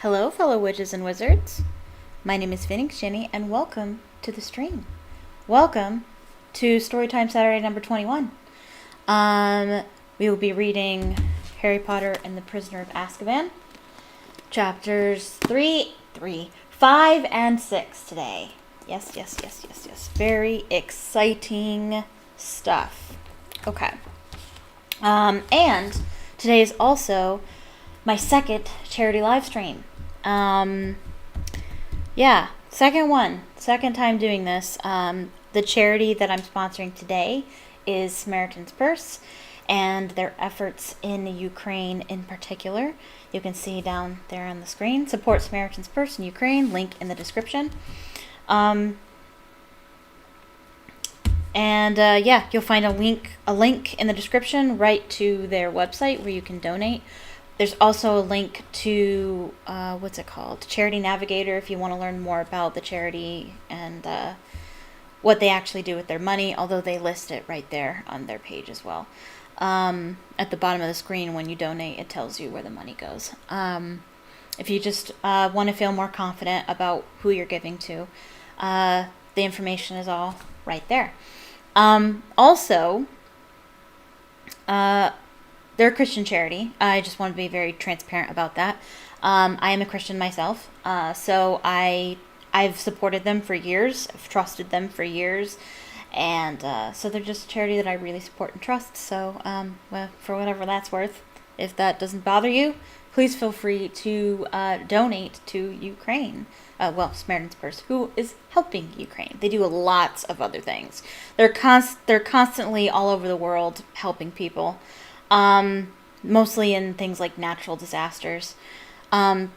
Hello, fellow witches and wizards. My name is PhoenixGinny, and welcome to the stream. Welcome to Storytime Saturday number 21. We will be reading Harry Potter and the Prisoner of Azkaban, chapters 5, and 6 today. Yes. Very exciting stuff. Okay. And today is also my second charity live stream. Second time doing this. The charity that I'm sponsoring today is Samaritan's Purse and their efforts in Ukraine in particular. You can see down there on the screen. Support Samaritan's Purse in Ukraine, link in the description. You'll find a link in the description right to their website where you can donate. There's also a link to, Charity Navigator, if you want to learn more about the charity and what they actually do with their money, although they list it right there on their page as well. At the bottom of the screen, when you donate, it tells you where the money goes. If you just want to feel more confident about who you're giving to, the information is all right there. They're a Christian charity. I just want to be very transparent about that. I am a Christian myself, so I've supported them for years. I've trusted them for years, and so they're just a charity that I really support and trust. So, for whatever that's worth, if that doesn't bother you, please feel free to donate to Ukraine. Samaritan's Purse, who is helping Ukraine. They do lots of other things. They're constantly all over the world helping people. Mostly in things like natural disasters. The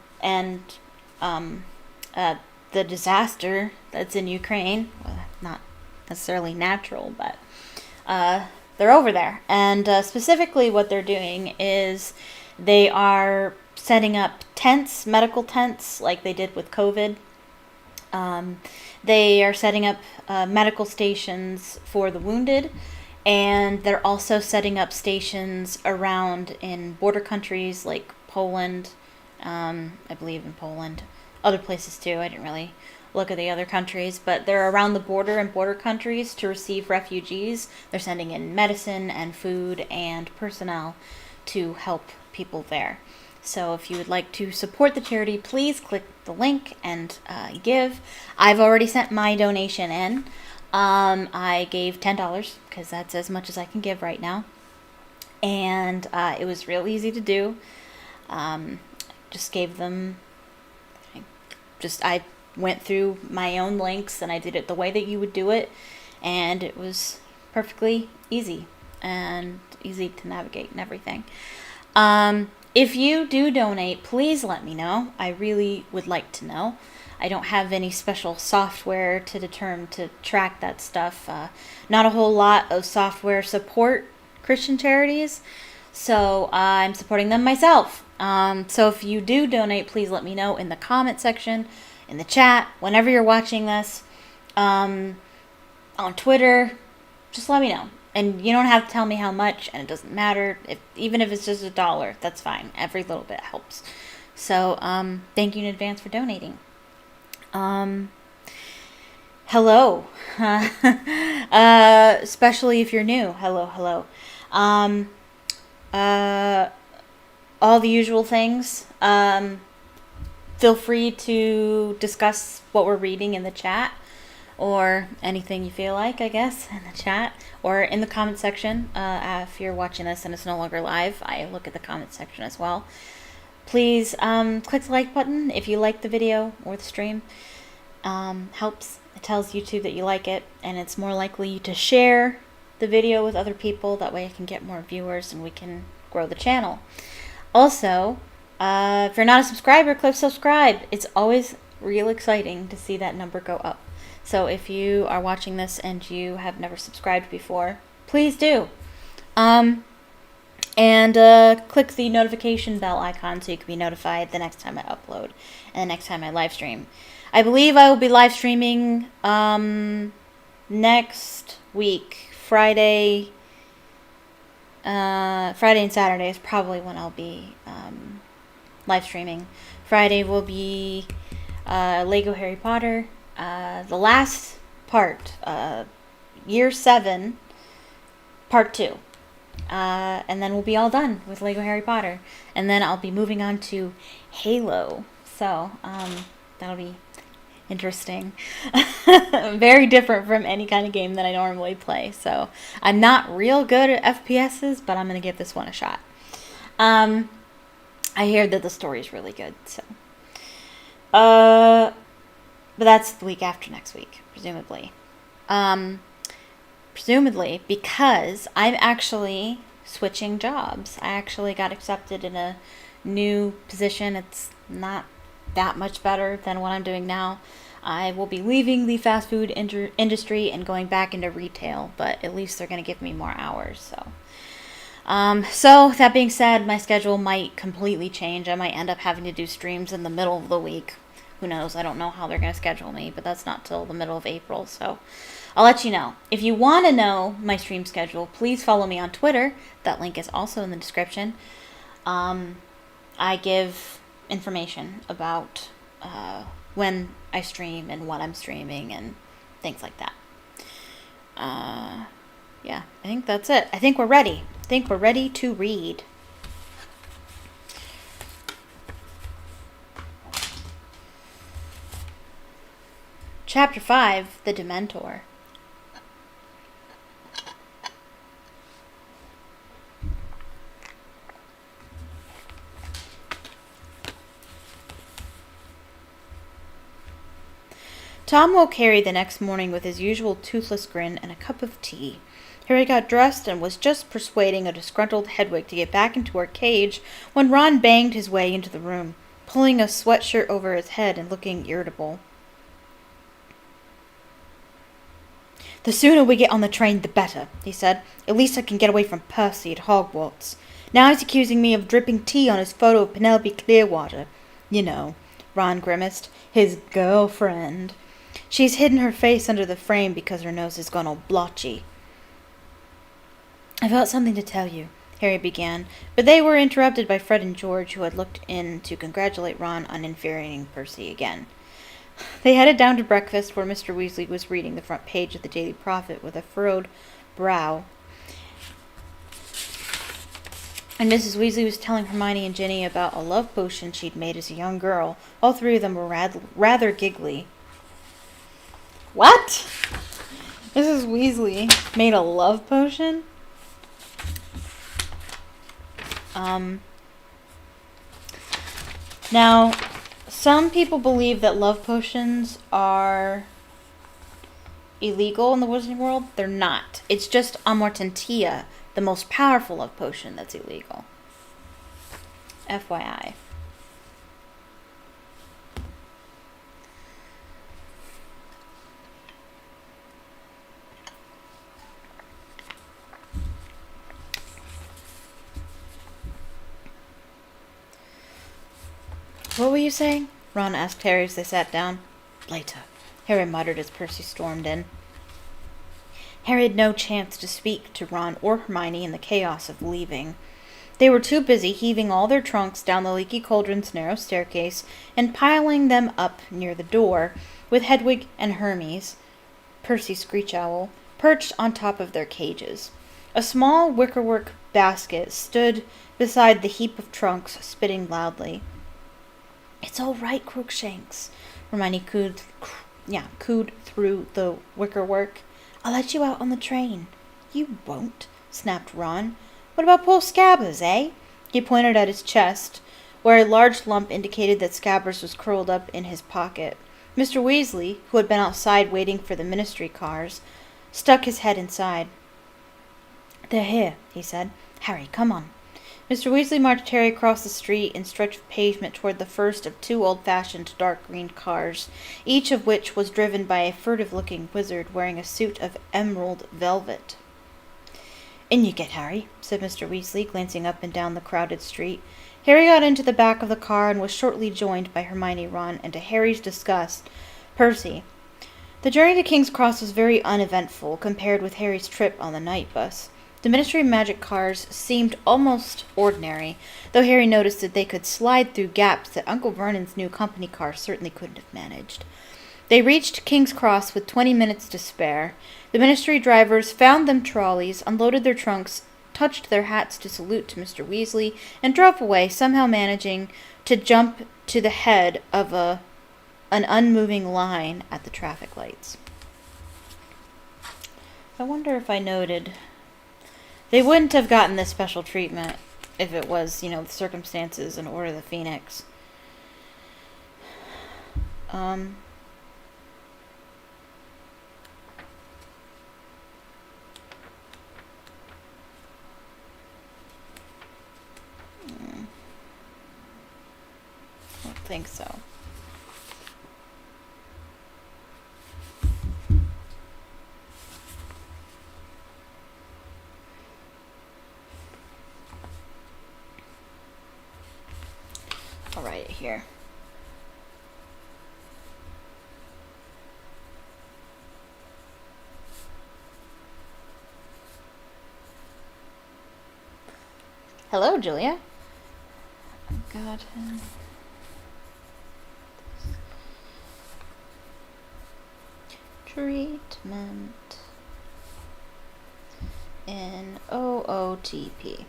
disaster that's in Ukraine, not necessarily natural, but they're over there. And specifically what they're doing is they are setting up tents, medical tents, like they did with COVID. They are setting up medical stations for the wounded. And they're also setting up stations around in border countries like Poland, I believe in Poland, other places too. I didn't really look at the other countries, but they're around the border and border countries to receive refugees. They're sending in medicine and food and personnel to help people there. So if you would like to support the charity, please click the link and give. I've already sent my donation in. I gave $10 because that's as much as I can give right now. And it was real easy to do. Just gave them, I went through my own links and I did it the way that you would do it. And it was perfectly easy and easy to navigate and everything. If you do donate, please let me know. I really would like to know. I don't have any special software to track that stuff. Not a whole lot of software support Christian charities, so I'm supporting them myself. So if you do donate, please let me know in the comment section, in the chat, whenever you're watching this, on Twitter. Just let me know. And you don't have to tell me how much, and it doesn't matter. Even if it's just $1, that's fine. Every little bit helps. So thank you in advance for donating. Hello. Especially if you're new. Hello. All the usual things. Feel free to discuss what we're reading in the chat, or anything you feel like, I guess, in the chat, or in the comment section. If you're watching this and it's no longer live, I look at the comment section as well. Please click the like button if you like the video or the stream. Helps. It tells YouTube that you like it, and it's more likely to share the video with other people. That way I can get more viewers and we can grow the channel. Also, if you're not a subscriber, click subscribe. It's always real exciting to see that number go up. So if you are watching this and you have never subscribed before, please do. And click the notification bell icon so you can be notified the next time I upload and the next time I live stream. I believe I will be live streaming next week. Friday and Saturday is probably when I'll be live streaming. Friday will be Lego Harry Potter, the last part, Year 7, Part 2. And then we'll be all done with Lego Harry Potter. And then I'll be moving on to Halo. So, that'll be interesting. Very different from any kind of game that I normally play. So, I'm not real good at FPSs, but I'm going to give this one a shot. I hear that the story is really good, so. But that's the week after next week, presumably. Presumably, because I'm actually switching jobs. I actually got accepted in a new position. It's not that much better than what I'm doing now. I will be leaving the fast food industry and going back into retail, but at least they're going to give me more hours, so. So that being said, my schedule might completely change. I might end up having to do streams in the middle of the week. Who knows? I don't know how they're going to schedule me, but that's not till the middle of April, so I'll let you know. If you want to know my stream schedule, please follow me on Twitter. That link is also in the description. I give information about when I stream and what I'm streaming and things like that. Yeah, I think that's it. I think we're ready. I think we're ready to read. Chapter 5, The Dementor. Tom woke Harry the next morning with his usual toothless grin and a cup of tea. Harry got dressed and was just persuading a disgruntled Hedwig to get back into her cage when Ron banged his way into the room, pulling a sweatshirt over his head and looking irritable. "The sooner we get on the train, the better," he said. "At least I can get away from Percy at Hogwarts. Now he's accusing me of dripping tea on his photo of Penelope Clearwater. You know," Ron grimaced, "his girlfriend. She's hidden her face under the frame because her nose has gone all blotchy." "I've got something to tell you," Harry began, but they were interrupted by Fred and George, who had looked in to congratulate Ron on infuriating Percy again. They headed down to breakfast, where Mr. Weasley was reading the front page of the Daily Prophet with a furrowed brow. And Mrs. Weasley was telling Hermione and Ginny about a love potion she'd made as a young girl. All three of them were rather giggly. "What? Mrs. Weasley made a love potion?" Now, some people believe that love potions are illegal in the Wizarding world. They're not. It's just Amortentia, the most powerful love potion, that's illegal. FYI. "What were you saying?" Ron asked Harry as they sat down. "Later," Harry muttered as Percy stormed in. Harry had no chance to speak to Ron or Hermione in the chaos of leaving. They were too busy heaving all their trunks down the leaky cauldron's narrow staircase and piling them up near the door, with Hedwig and Hermes, Percy Screech Owl, perched on top of their cages. A small wickerwork basket stood beside the heap of trunks, spitting loudly. "It's all right, Crookshanks," Hermione cooed through the wickerwork. "I'll let you out on the train." "You won't," snapped Ron. "What about poor Scabbers, eh?" He pointed at his chest, where a large lump indicated that Scabbers was curled up in his pocket. Mr. Weasley, who had been outside waiting for the ministry cars, stuck his head inside. "They're here," he said. "Harry, come on." Mr. Weasley marched Harry across the street and stretched pavement toward the first of two old-fashioned dark green cars, each of which was driven by a furtive-looking wizard wearing a suit of emerald velvet. "In you get, Harry," said Mr. Weasley, glancing up and down the crowded street. Harry got into the back of the car and was shortly joined by Hermione, Ron, and to Harry's disgust, Percy. The journey to King's Cross was very uneventful compared with Harry's trip on the night bus. The Ministry magic cars seemed almost ordinary, though Harry noticed that they could slide through gaps that Uncle Vernon's new company car certainly couldn't have managed. They reached King's Cross with 20 minutes to spare. The Ministry drivers found them trolleys, unloaded their trunks, touched their hats to salute to Mr. Weasley, and drove away, somehow managing to jump to the head of an unmoving line at the traffic lights. I wonder if I noted... They wouldn't have gotten this special treatment if it was, the circumstances in Order of the Phoenix. I don't think so. I'll write it here. Hello, Julia. God. Treatment in OOTP.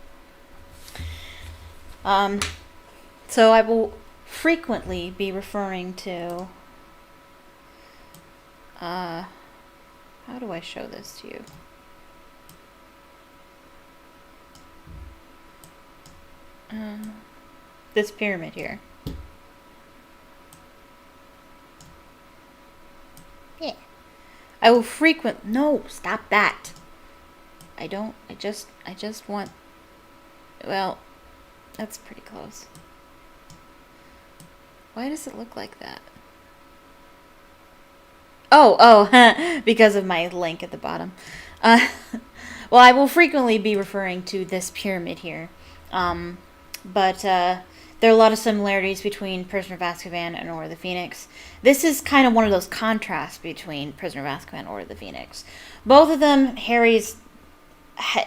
So I will frequently be referring to, how do I show this to you? This pyramid here. Yeah. I will no, stop that. I just want, well, that's pretty close. Why does it look like that? Oh, because of my link at the bottom. Well, I will frequently be referring to this pyramid here. But there are a lot of similarities between Prisoner of Azkaban and Order of the Phoenix. This is kind of one of those contrasts between Prisoner of Azkaban and Order of the Phoenix. Both of them, Harry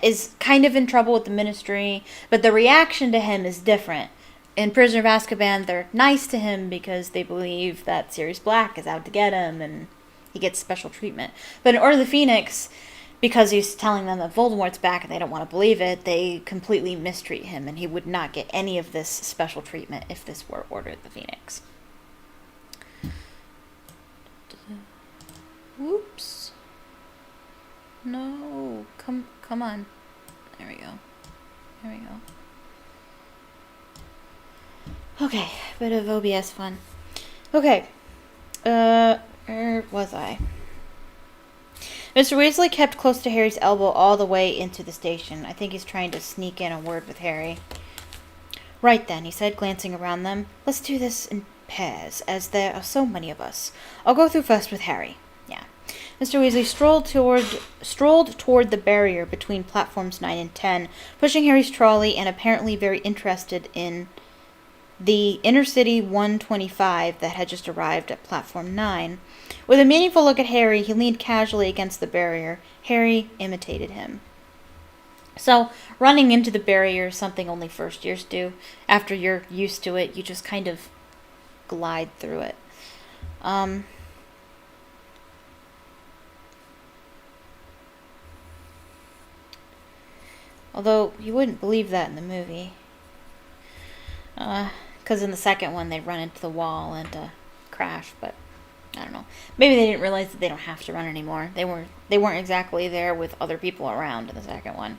is kind of in trouble with the Ministry, but the reaction to him is different. In Prisoner of Azkaban, they're nice to him because they believe that Sirius Black is out to get him and he gets special treatment. But in Order of the Phoenix, because he's telling them that Voldemort's back and they don't want to believe it, they completely mistreat him and he would not get any of this special treatment if this were Order of the Phoenix. Whoops. No. Come on. There we go. There we go. Okay, bit of OBS fun. Okay, where was I? Mr. Weasley kept close to Harry's elbow all the way into the station. I think he's trying to sneak in a word with Harry. Right then, he said, glancing around them. Let's do this in pairs, as there are so many of us. I'll go through first with Harry. Yeah. Mr. Weasley strolled toward the barrier between platforms 9 and 10, pushing Harry's trolley and apparently very interested in the Intercity 125 that had just arrived at platform 9. With a meaningful look at Harry, he leaned casually against the barrier. Harry imitated him. So, running into the barrier is something only first years do. After you're used to it, you just kind of glide through it. Although, you wouldn't believe that in the movie. Because in the second one, they run into the wall and crash, but I don't know. Maybe they didn't realize that they don't have to run anymore. They weren't exactly there with other people around in the second one.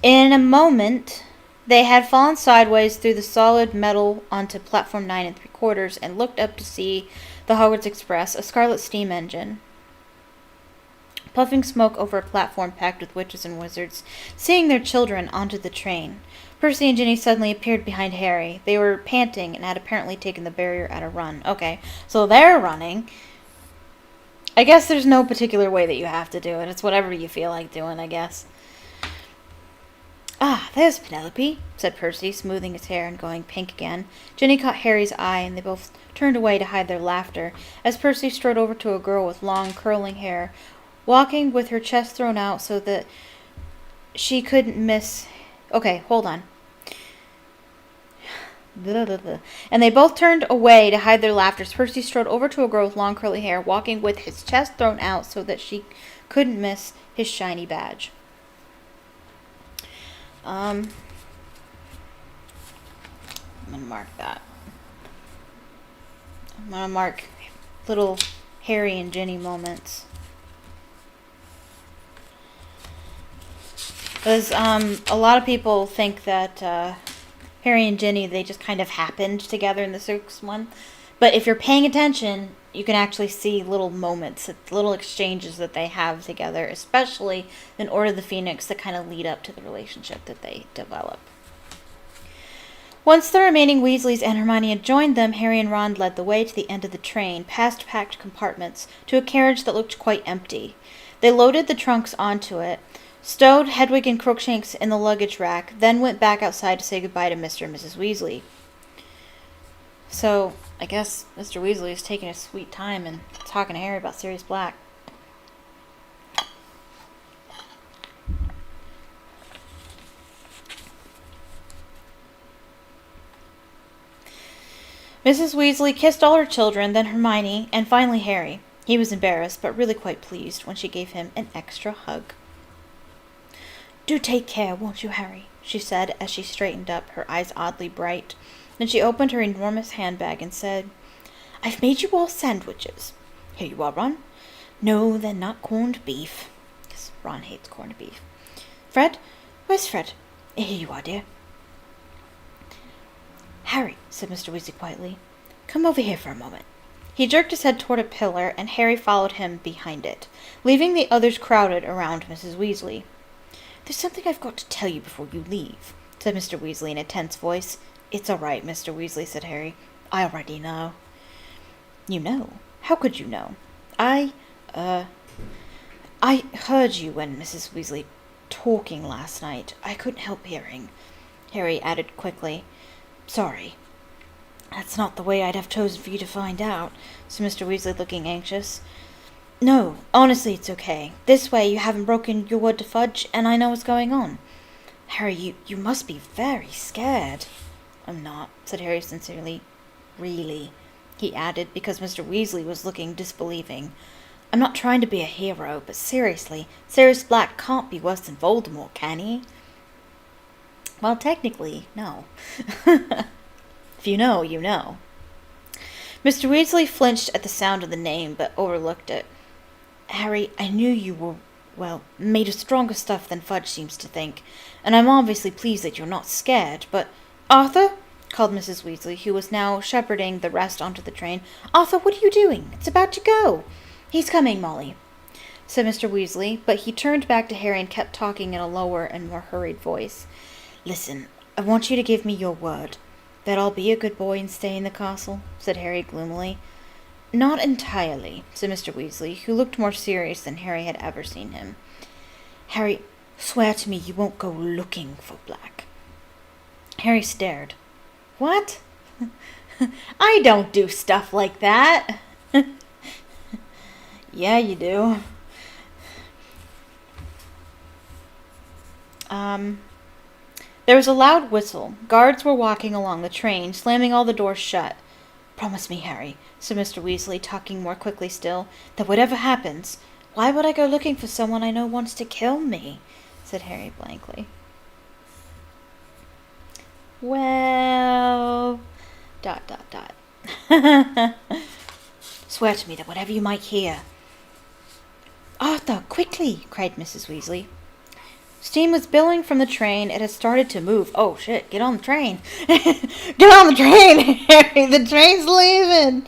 In a moment, they had fallen sideways through the solid metal onto platform 9 3/4 and looked up to see the Hogwarts Express, a scarlet steam engine, puffing smoke over a platform packed with witches and wizards, seeing their children onto the train. Percy and Ginny suddenly appeared behind Harry. They were panting and had apparently taken the barrier at a run. Okay, so they're running. I guess there's no particular way that you have to do it. It's whatever you feel like doing, I guess. Ah, there's Penelope, said Percy, smoothing his hair and going pink again. Ginny caught Harry's eye, and they both turned away to hide their laughter, as Percy strode over to a girl with long, curling hair, walking with her chest thrown out so that she couldn't miss... Okay, hold on. Blah, blah, blah. And they both turned away to hide their laughter. Percy strode over to a girl with long curly hair, walking with his chest thrown out so that she couldn't miss his shiny badge. I'm gonna mark that. I'm gonna mark little Harry and Ginny moments. Because a lot of people think that Harry and Ginny, they just kind of happened together in the sixth one. But if you're paying attention, you can actually see little moments, little exchanges that they have together, especially in Order of the Phoenix, that kind of lead up to the relationship that they develop. Once the remaining Weasleys and Hermione had joined them, Harry and Ron led the way to the end of the train, past packed compartments, to a carriage that looked quite empty. They loaded the trunks onto it, stowed Hedwig and Crookshanks in the luggage rack, then went back outside to say goodbye to Mr. and Mrs. Weasley. So, I guess Mr. Weasley is taking a sweet time and talking to Harry about Sirius Black. Mrs. Weasley kissed all her children, then Hermione, and finally Harry. He was embarrassed, but really quite pleased when she gave him an extra hug. "Do take care, won't you, Harry?" she said as she straightened up, her eyes oddly bright. Then she opened her enormous handbag and said, "I've made you all sandwiches. Here you are, Ron. No, they're not corned beef, because Ron hates corned beef. Fred? Where's Fred? Here you are, dear." "Harry," said Mr. Weasley quietly, "come over here for a moment." He jerked his head toward a pillar, and Harry followed him behind it, leaving the others crowded around Mrs. Weasley. "There's something I've got to tell you before you leave," said Mr. Weasley in a tense voice. "It's all right, Mr. Weasley," said Harry. "I already know." "You know? How could you know?" I heard you and Mrs. Weasley talking last night. I couldn't help hearing," Harry added quickly. "Sorry. That's not the way I'd have chosen for you to find out," said Mr. Weasley, looking anxious. "No, honestly, it's okay. This way you haven't broken your word to Fudge, and I know what's going on. Harry, you must be very scared." "I'm not," said Harry sincerely. "Really," he added, because Mr. Weasley was looking disbelieving. "I'm not trying to be a hero, but seriously, Sirius Black can't be worse than Voldemort, can he?" "Well, technically, no." "If you know, you know." Mr. Weasley flinched at the sound of the name, but overlooked it. "Harry, I knew you were, well, made of stronger stuff than Fudge seems to think, and I'm obviously pleased that you're not scared, but—" "Arthur?" called Mrs. Weasley, who was now shepherding the rest onto the train. "Arthur, what are you doing? It's about to go." "He's coming, Molly," said Mr. Weasley, but he turned back to Harry and kept talking in a lower and more hurried voice. "Listen, I want you to give me your word that I'll be a good boy and stay in the castle," said Harry gloomily. "Not entirely," said Mr. Weasley, who looked more serious than Harry had ever seen him. "Harry, swear to me you won't go looking for Black." Harry stared. "What? I don't do stuff like that." "Yeah, you do." There was a loud whistle. Guards were walking along the train, slamming all the doors shut. "Promise me, Harry," said Mr. Weasley, talking more quickly still, "that whatever happens—" "Why would I go looking for someone I know wants to kill me?" said Harry blankly. "Well... ... Swear to me that whatever you might hear—" "Arthur, quickly!" cried Mrs. Weasley. Steam was billowing from the train. It had started to move. "Oh, shit, get on the train." "Get on the train, Harry! The train's leaving!"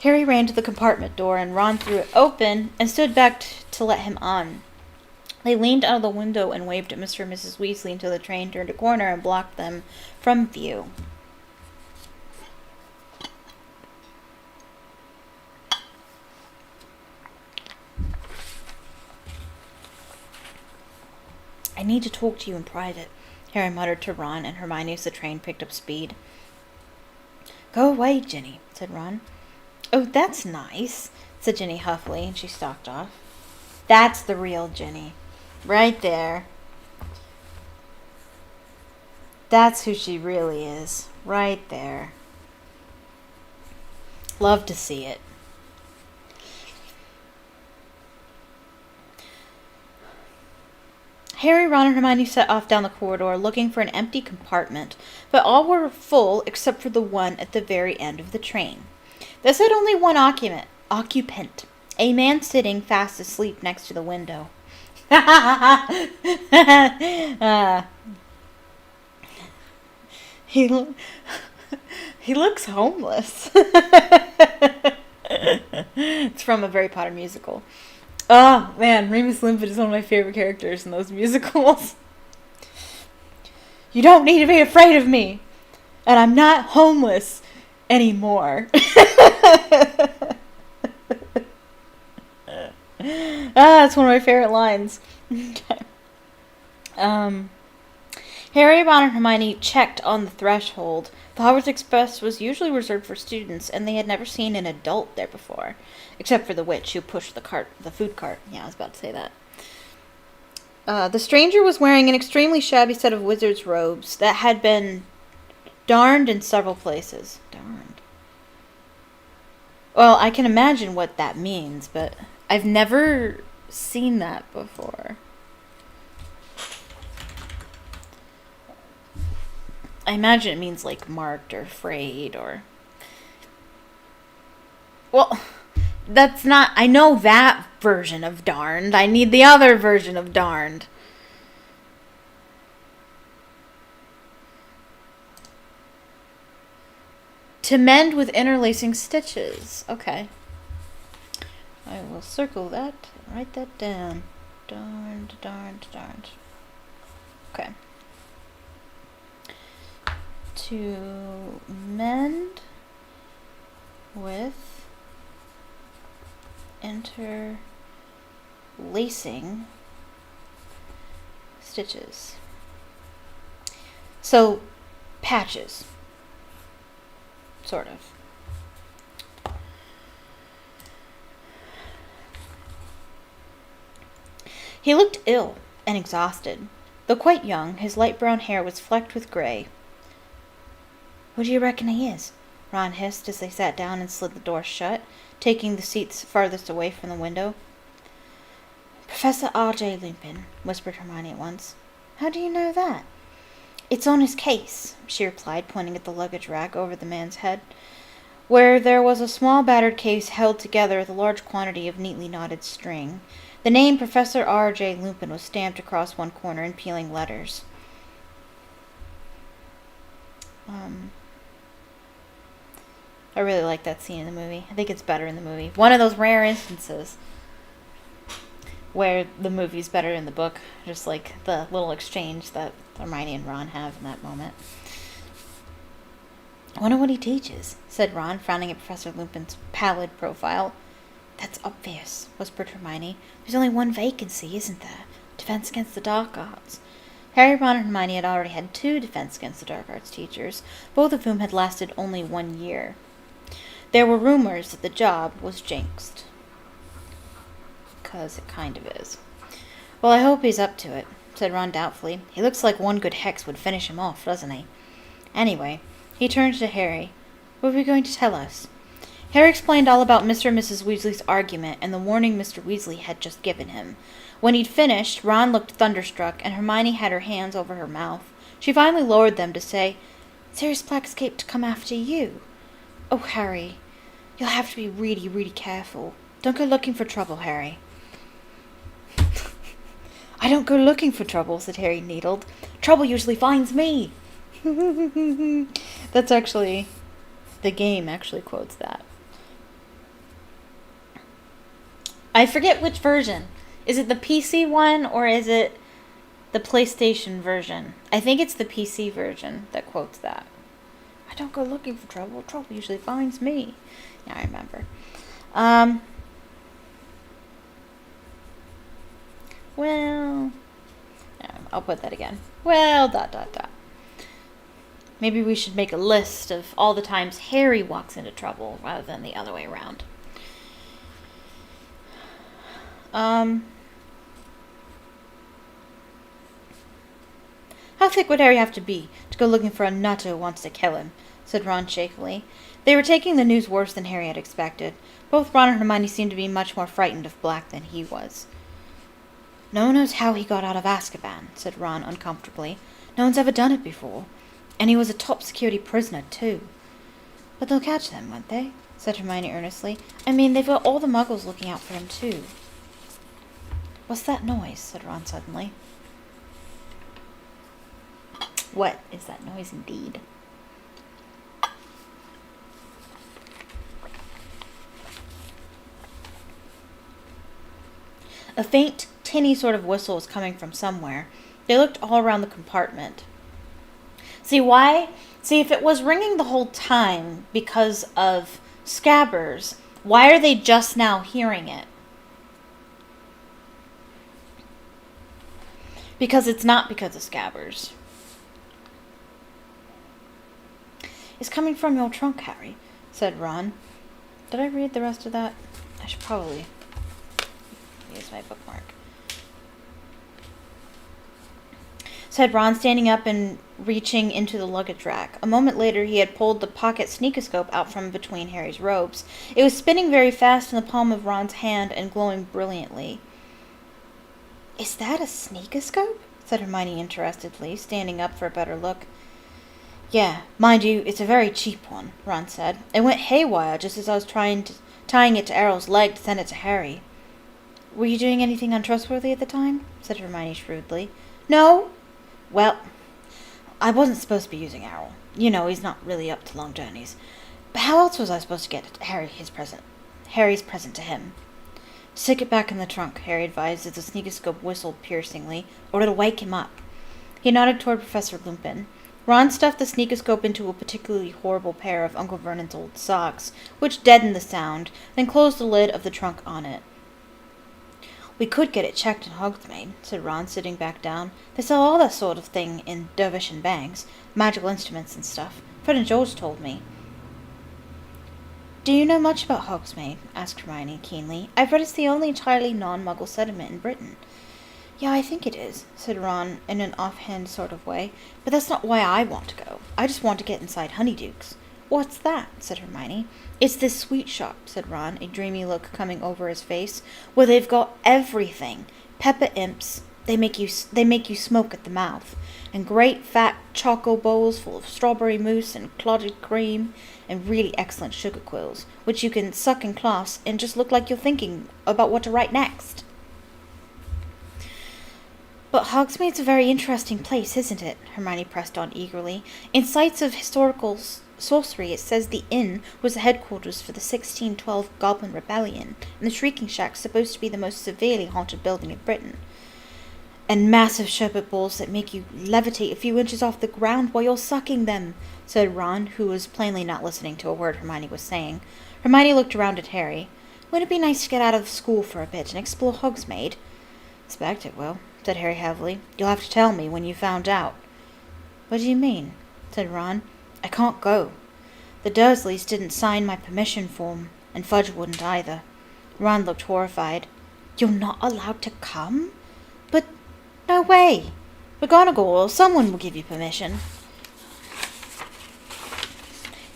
Harry ran to the compartment door, and Ron threw it open and stood back to let him on. They leaned out of the window and waved at Mr. and Mrs. Weasley until the train turned a corner and blocked them from view. I need to talk to you in private, Harry muttered to Ron and Hermione as the train picked up speed. Go away, Ginny, said Ron. Oh, that's nice, said Ginny huffily, and she stalked off. That's the real Ginny. Right there. That's who she really is. Right there. Love to see it. Harry, Ron, and Hermione set off down the corridor looking for an empty compartment, but all were full except for the one at the very end of the train. This had only one occupant, a man sitting fast asleep next to the window. He looks homeless. It's from a Harry Potter musical. Oh, man, Remus Lupin is one of my favorite characters in those musicals. You don't need to be afraid of me. And I'm not homeless anymore. That's one of my favorite lines. Okay. Harry, Ron, and Hermione checked on the threshold. The Hogwarts Express was usually reserved for students, and they had never seen an adult there before. Except for the witch who pushed the food cart. Yeah, I was about to say that. The stranger was wearing an extremely shabby set of wizard's robes that had been darned in several places. Darned. Well, I can imagine what that means, but I've never seen that before. I imagine it means like marked or frayed or... Well... That's not... I know that version of darned. I need the other version of darned. To mend with interlacing stitches. Okay. I will circle that. Write that down. Darned, darned, darned. Okay. To mend with interlacing stitches. So, patches. Sort of. He looked ill and exhausted. Though quite young, his light brown hair was flecked with gray. Who do you reckon he is? Ron hissed as they sat down and slid the door shut, taking the seats farthest away from the window. Professor R.J. Lupin, whispered Hermione at once. How do you know that? It's on his case, she replied, pointing at the luggage rack over the man's head, where there was a small battered case held together with a large quantity of neatly knotted string. The name Professor R.J. Lupin was stamped across one corner in peeling letters. I really like that scene in the movie. I think it's better in the movie. One of those rare instances where the movie's better than the book. Just like the little exchange that Hermione and Ron have in that moment. I wonder what he teaches, said Ron, frowning at Professor Lupin's pallid profile. That's obvious, whispered Hermione. There's only one vacancy, isn't there? Defense against the dark arts. Harry, Ron, and Hermione had already had 2 Defense Against the Dark Arts teachers, both of whom had lasted only 1 year. There were rumors that the job was jinxed. 'Cause it kind of is. Well, I hope he's up to it, said Ron doubtfully. He looks like one good hex would finish him off, doesn't he? Anyway, he turned to Harry. What were you going to tell us? Harry explained all about Mr. and Mrs. Weasley's argument and the warning Mr. Weasley had just given him. When he'd finished, Ron looked thunderstruck, and Hermione had her hands over her mouth. She finally lowered them to say, Sirius Black escaped to come after you. Oh, Harry, you'll have to be really, really careful. Don't go looking for trouble, Harry. I don't go looking for trouble, said Harry, needled. Trouble usually finds me. That's actually... The game actually quotes that. I forget which version. Is it the PC one or is it the PlayStation version? I think it's the PC version that quotes that. I don't go looking for trouble. Trouble usually finds me. Yeah, I remember. Well, never I'll put that again. Well, ... Maybe we should make a list of all the times Harry walks into trouble rather than the other way around. How thick would Harry have to be to go looking for a nutter who wants to kill him? Said Ron shakily. They were taking the news worse than Harry had expected. Both Ron and Hermione seemed to be much more frightened of Black than he was. No one knows how he got out of Azkaban, said Ron uncomfortably. No one's ever done it before. And he was a top security prisoner, too. But they'll catch them, won't they? Said Hermione earnestly. I mean, they've got all the muggles looking out for him, too. What's that noise? Said Ron suddenly. What is that noise indeed? A faint, tinny sort of whistle was coming from somewhere. They looked all around the compartment. See, if it was ringing the whole time because of Scabbers, why are they just now hearing it? Because it's not because of Scabbers. It's coming from your trunk, Harry, said Ron. Did I read the rest of that? I should probably use my bookmark. Said Ron, standing up and reaching into the luggage rack. A moment later, he had pulled the pocket sneakoscope out from between Harry's robes. It was spinning very fast in the palm of Ron's hand and glowing brilliantly. Is that a sneakoscope? Said Hermione interestedly, standing up for a better look. Yeah, mind you, it's a very cheap one, Ron said. It went haywire just as I was tying it to Errol's leg to send it to Harry. Were you doing anything untrustworthy at the time? Said Hermione shrewdly. No. Well, I wasn't supposed to be using Errol. You know, he's not really up to long journeys. But how else was I supposed to get Harry's present to him? Stick it back in the trunk, Harry advised as the sneakoscope whistled piercingly, or it'll wake him up. He nodded toward Professor Lupin. Ron stuffed the sneakoscope into a particularly horrible pair of Uncle Vernon's old socks, which deadened the sound, then closed the lid of the trunk on it. We could get it checked in Hogsmeade, said Ron, sitting back down. They sell all that sort of thing in Dervish and Bangs, magical instruments and stuff. Fred and George told me. Do you know much about Hogsmeade? Asked Hermione keenly. I've read it's the only entirely non-Muggle settlement in Britain. Yeah, I think it is, said Ron in an offhand sort of way. But that's not why I want to go. I just want to get inside Honeyduke's. What's that? Said Hermione. It's this sweet shop, said Ron, a dreamy look coming over his face, where they've got everything. Pepper imps. They make you smoke at the mouth. And great fat choco bowls full of strawberry mousse and clotted cream, and really excellent sugar quills, which you can suck in class and just look like you're thinking about what to write next. But Hogsmeade's a very interesting place, isn't it? Hermione pressed on eagerly. In sites of historical sorcery, it says the inn was the headquarters for the 1612 Goblin Rebellion, and the Shrieking Shack's supposed to be the most severely haunted building in Britain. And massive sherbet bowls that make you levitate a few inches off the ground while you're sucking them, said Ron, who was plainly not listening to a word Hermione was saying. Hermione looked around at Harry. Wouldn't it be nice to get out of school for a bit and explore Hogsmeade? Expect it will, said Harry heavily. You'll have to tell me when you found out. What do you mean? Said Ron. I can't go. The Dursleys didn't sign my permission form, and Fudge wouldn't either. Ron looked horrified. You're not allowed to come? But no way. McGonagall or someone will give you permission.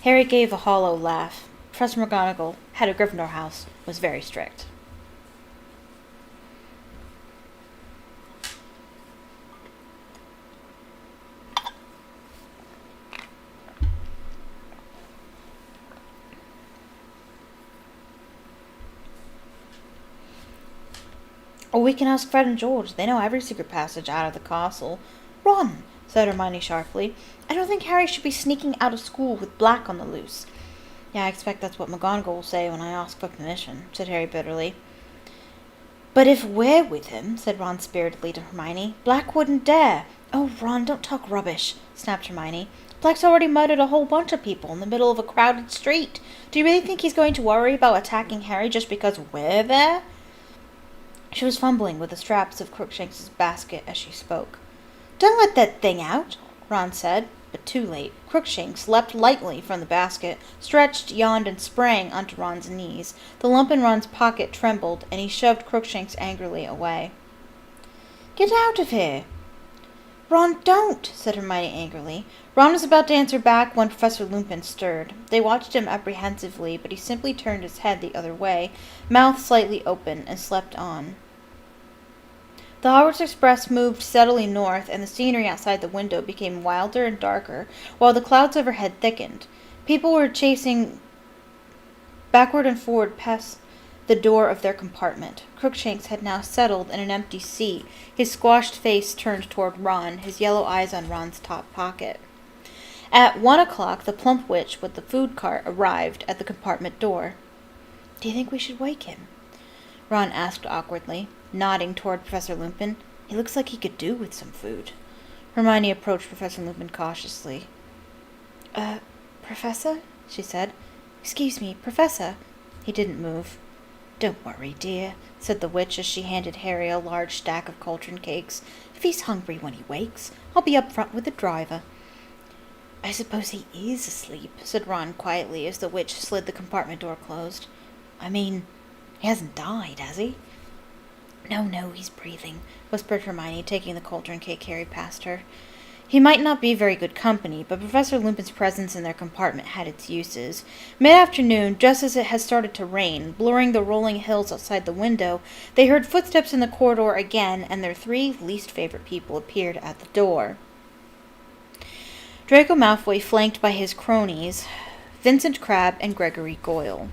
Harry gave a hollow laugh. Professor McGonagall, head of Gryffindor House, was very strict. Or we can ask Fred and George. They know every secret passage out of the castle. Ron, said Hermione sharply. I don't think Harry should be sneaking out of school with Black on the loose. Yeah, I expect that's what McGonagall will say when I ask for permission, said Harry bitterly. But if we're with him, said Ron spiritedly to Hermione, Black wouldn't dare. Oh, Ron, don't talk rubbish, snapped Hermione. Black's already murdered a whole bunch of people in the middle of a crowded street. Do you really think he's going to worry about attacking Harry just because we're there? She was fumbling with the straps of Crookshanks's basket as she spoke. Don't let that thing out, Ron said, but too late. Crookshanks leapt lightly from the basket, stretched, yawned, and sprang onto Ron's knees. The lump in Ron's pocket trembled, and he shoved Crookshanks angrily away. Get out of here! Ron, don't, said Hermione angrily. Ron was about to answer back when Professor Lupin stirred. They watched him apprehensively, but he simply turned his head the other way, mouth slightly open, and slept on. The Hogwarts Express moved steadily north, and the scenery outside the window became wilder and darker, while the clouds overhead thickened. People were chasing backward and forward past the door of their compartment. Crookshanks had now settled in an empty seat, his squashed face turned toward Ron, his yellow eyes on Ron's top pocket. At 1 o'clock, the plump witch with the food cart arrived at the compartment door. Do you think we should wake him? Ron asked awkwardly, nodding toward Professor Lupin. He looks like he could do with some food. Hermione approached Professor Lupin cautiously. Professor? She said. Excuse me, Professor. He didn't move. Don't worry, dear, said the witch as she handed Harry a large stack of cauldron cakes. If he's hungry when he wakes, I'll be up front with the driver. I suppose he is asleep, said Ron quietly as the witch slid the compartment door closed. I mean, he hasn't died, has he? No, he's breathing, whispered Hermione, taking the cauldron cake Harry passed her. He might not be very good company, but Professor Lupin's presence in their compartment had its uses. Mid-afternoon, just as it had started to rain, blurring the rolling hills outside the window, they heard footsteps in the corridor again, and their three least favorite people appeared at the door. Draco Malfoy, flanked by his cronies, Vincent Crabbe and Gregory Goyle.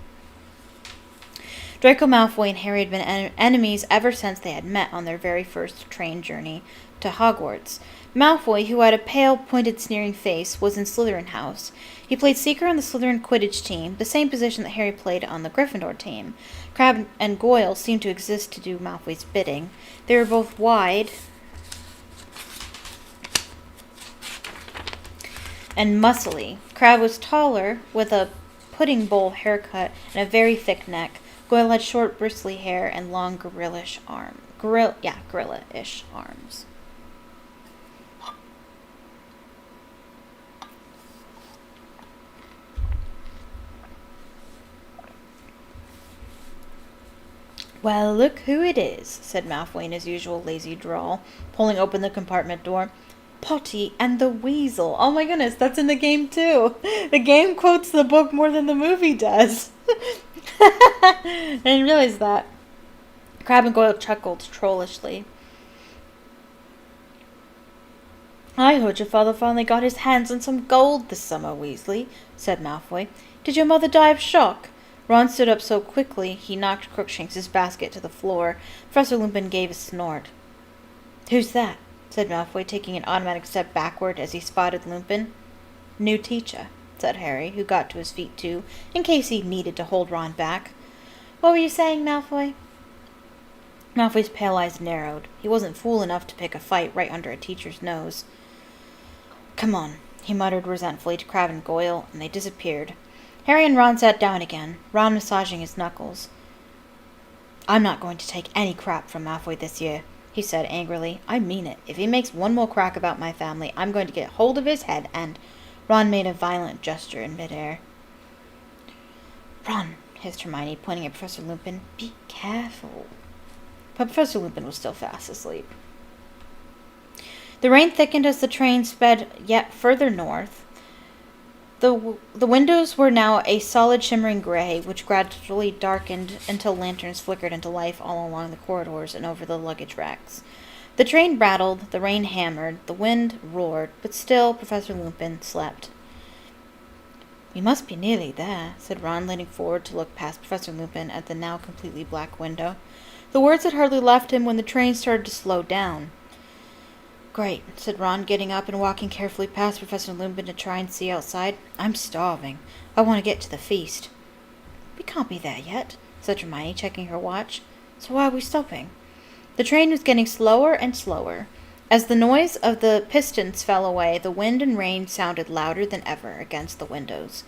Draco Malfoy and Harry had been enemies ever since they had met on their very first train journey to Hogwarts. Malfoy, who had a pale, pointed, sneering face, was in Slytherin House. He played seeker on the Slytherin Quidditch team, the same position that Harry played on the Gryffindor team. Crabbe and Goyle seemed to exist to do Malfoy's bidding. They were both wide and muscly. Crabbe was taller, with a pudding bowl haircut and a very thick neck. Goyle had short, bristly hair and long, gorilla-ish arms. Well, look who it is, said Malfoy in his usual lazy drawl, pulling open the compartment door. Potty and the Weasel. Oh my goodness, that's in the game too. The game quotes the book more than the movie does. I didn't realize that. Crabbe and Goyle chuckled trollishly. I heard your father finally got his hands on some gold this summer, Weasley, said Malfoy. Did your mother die of shock? Ron stood up so quickly he knocked Crookshanks' basket to the floor. Professor Lupin gave a snort. Who's that? Said Malfoy, taking an automatic step backward as he spotted Lupin. New teacher, said Harry, who got to his feet too, in case he needed to hold Ron back. What were you saying, Malfoy? Malfoy's pale eyes narrowed. He wasn't fool enough to pick a fight right under a teacher's nose. Come on, he muttered resentfully to Crabbe and Goyle, and they disappeared. Harry and Ron sat down again, Ron massaging his knuckles. I'm not going to take any crap from Malfoy this year, he said angrily. I mean it. If he makes one more crack about my family, I'm going to get hold of his head and... Ron made a violent gesture in midair. Ron, hissed Hermione, pointing at Professor Lupin. Be careful. But Professor Lupin was still fast asleep. The rain thickened as the train sped yet further north. The windows were now a solid shimmering gray, which gradually darkened until lanterns flickered into life all along the corridors and over the luggage racks. The train rattled, the rain hammered, the wind roared, but still Professor Lupin slept. We must be nearly there, said Ron, leaning forward to look past Professor Lupin at the now completely black window. The words had hardly left him when the train started to slow down. Great, said Ron, getting up and walking carefully past Professor Lupin to try and see outside. I'm starving. I want to get to the feast. We can't be there yet, said Hermione, checking her watch. So why are we stopping? The train was getting slower and slower. As the noise of the pistons fell away, the wind and rain sounded louder than ever against the windows.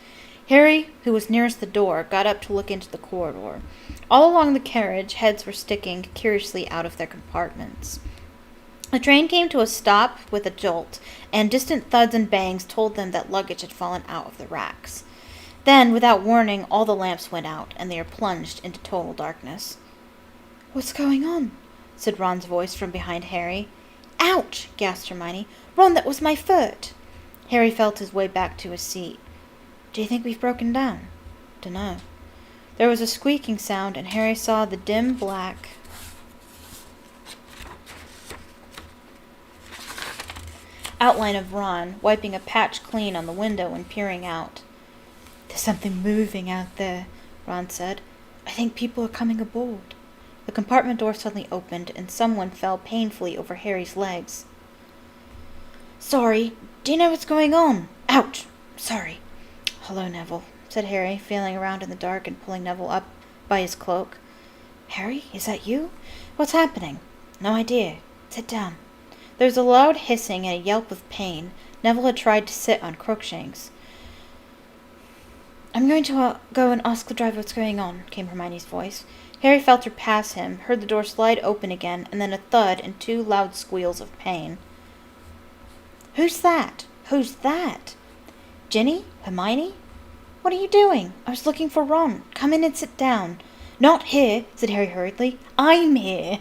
Harry, who was nearest the door, got up to look into the corridor. All along the carriage, heads were sticking curiously out of their compartments. The train came to a stop with a jolt, and distant thuds and bangs told them that luggage had fallen out of the racks. Then, without warning, all the lamps went out, and they were plunged into total darkness. "What's going on?" said Ron's voice from behind Harry. "Ouch!" gasped Hermione. "Ron, that was my foot!" Harry felt his way back to his seat. "Do you think we've broken down?" "Dunno." There was a squeaking sound, and Harry saw the dim black outline of Ron, wiping a patch clean on the window and peering out. "There's something moving out there," Ron said. "I think people are coming aboard." The compartment door suddenly opened, and someone fell painfully over Harry's legs. "Sorry. Do you know what's going on? Ouch! Sorry." "Hello, Neville," said Harry, feeling around in the dark and pulling Neville up by his cloak. "Harry, is that you? What's happening?" "No idea. Sit down." There was a loud hissing and a yelp of pain. Neville had tried to sit on Crookshanks. "I'm going to go and ask the driver what's going on," came Hermione's voice. Harry felt her pass him, heard the door slide open again, and then a thud and 2 loud squeals of pain. "Who's that? Who's that? Ginny? Hermione? What are you doing? I was looking for Ron. Come in and sit down." "Not here," said Harry hurriedly. "I'm here."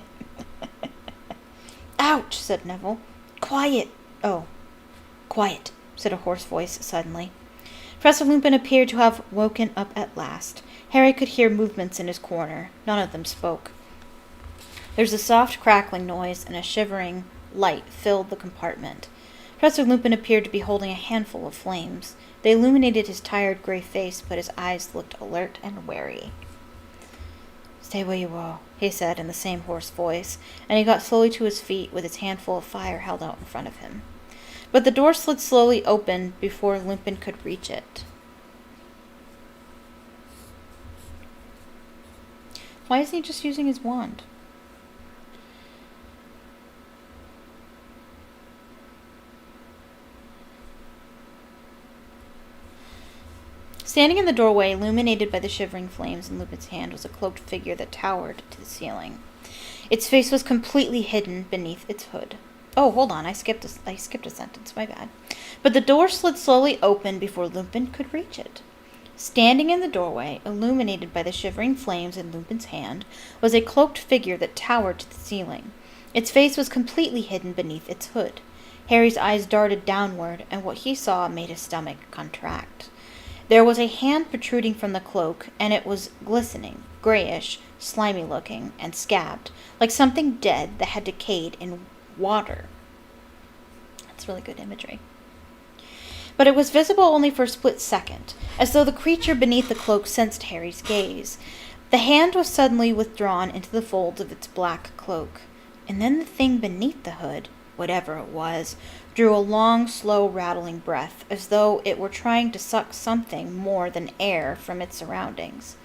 "Ouch," said Neville. "Quiet." "Oh, quiet," said a hoarse voice suddenly. Professor Lupin appeared to have woken up at last. Harry could hear movements in his corner. None of them spoke. There was a soft crackling noise, and a shivering light filled the compartment. Professor Lupin appeared to be holding a handful of flames. They illuminated his tired gray face, but his eyes looked alert and wary. "Stay where you are," he said in the same hoarse voice, and he got slowly to his feet with his handful of fire held out in front of him. But the door slid slowly open before Lupin could reach it. Why isn't he just using his wand? Standing in the doorway, illuminated by the shivering flames in Lupin's hand, was a cloaked figure that towered to the ceiling. Its face was completely hidden beneath its hood. Oh, hold on, I skipped a sentence, my bad. But the door slid slowly open before Lupin could reach it. Standing in the doorway, illuminated by the shivering flames in Lupin's hand, was a cloaked figure that towered to the ceiling. Its face was completely hidden beneath its hood. Harry's eyes darted downward, and what he saw made his stomach contract. There was a hand protruding from the cloak, and it was glistening, grayish, slimy-looking, and scabbed, like something dead that had decayed in water. That's really good imagery. But it was visible only for a split second, as though the creature beneath the cloak sensed Harry's gaze. The hand was suddenly withdrawn into the folds of its black cloak, and then the thing beneath the hood, whatever it was, drew a long, slow, rattling breath, as though it were trying to suck something more than air from its surroundings.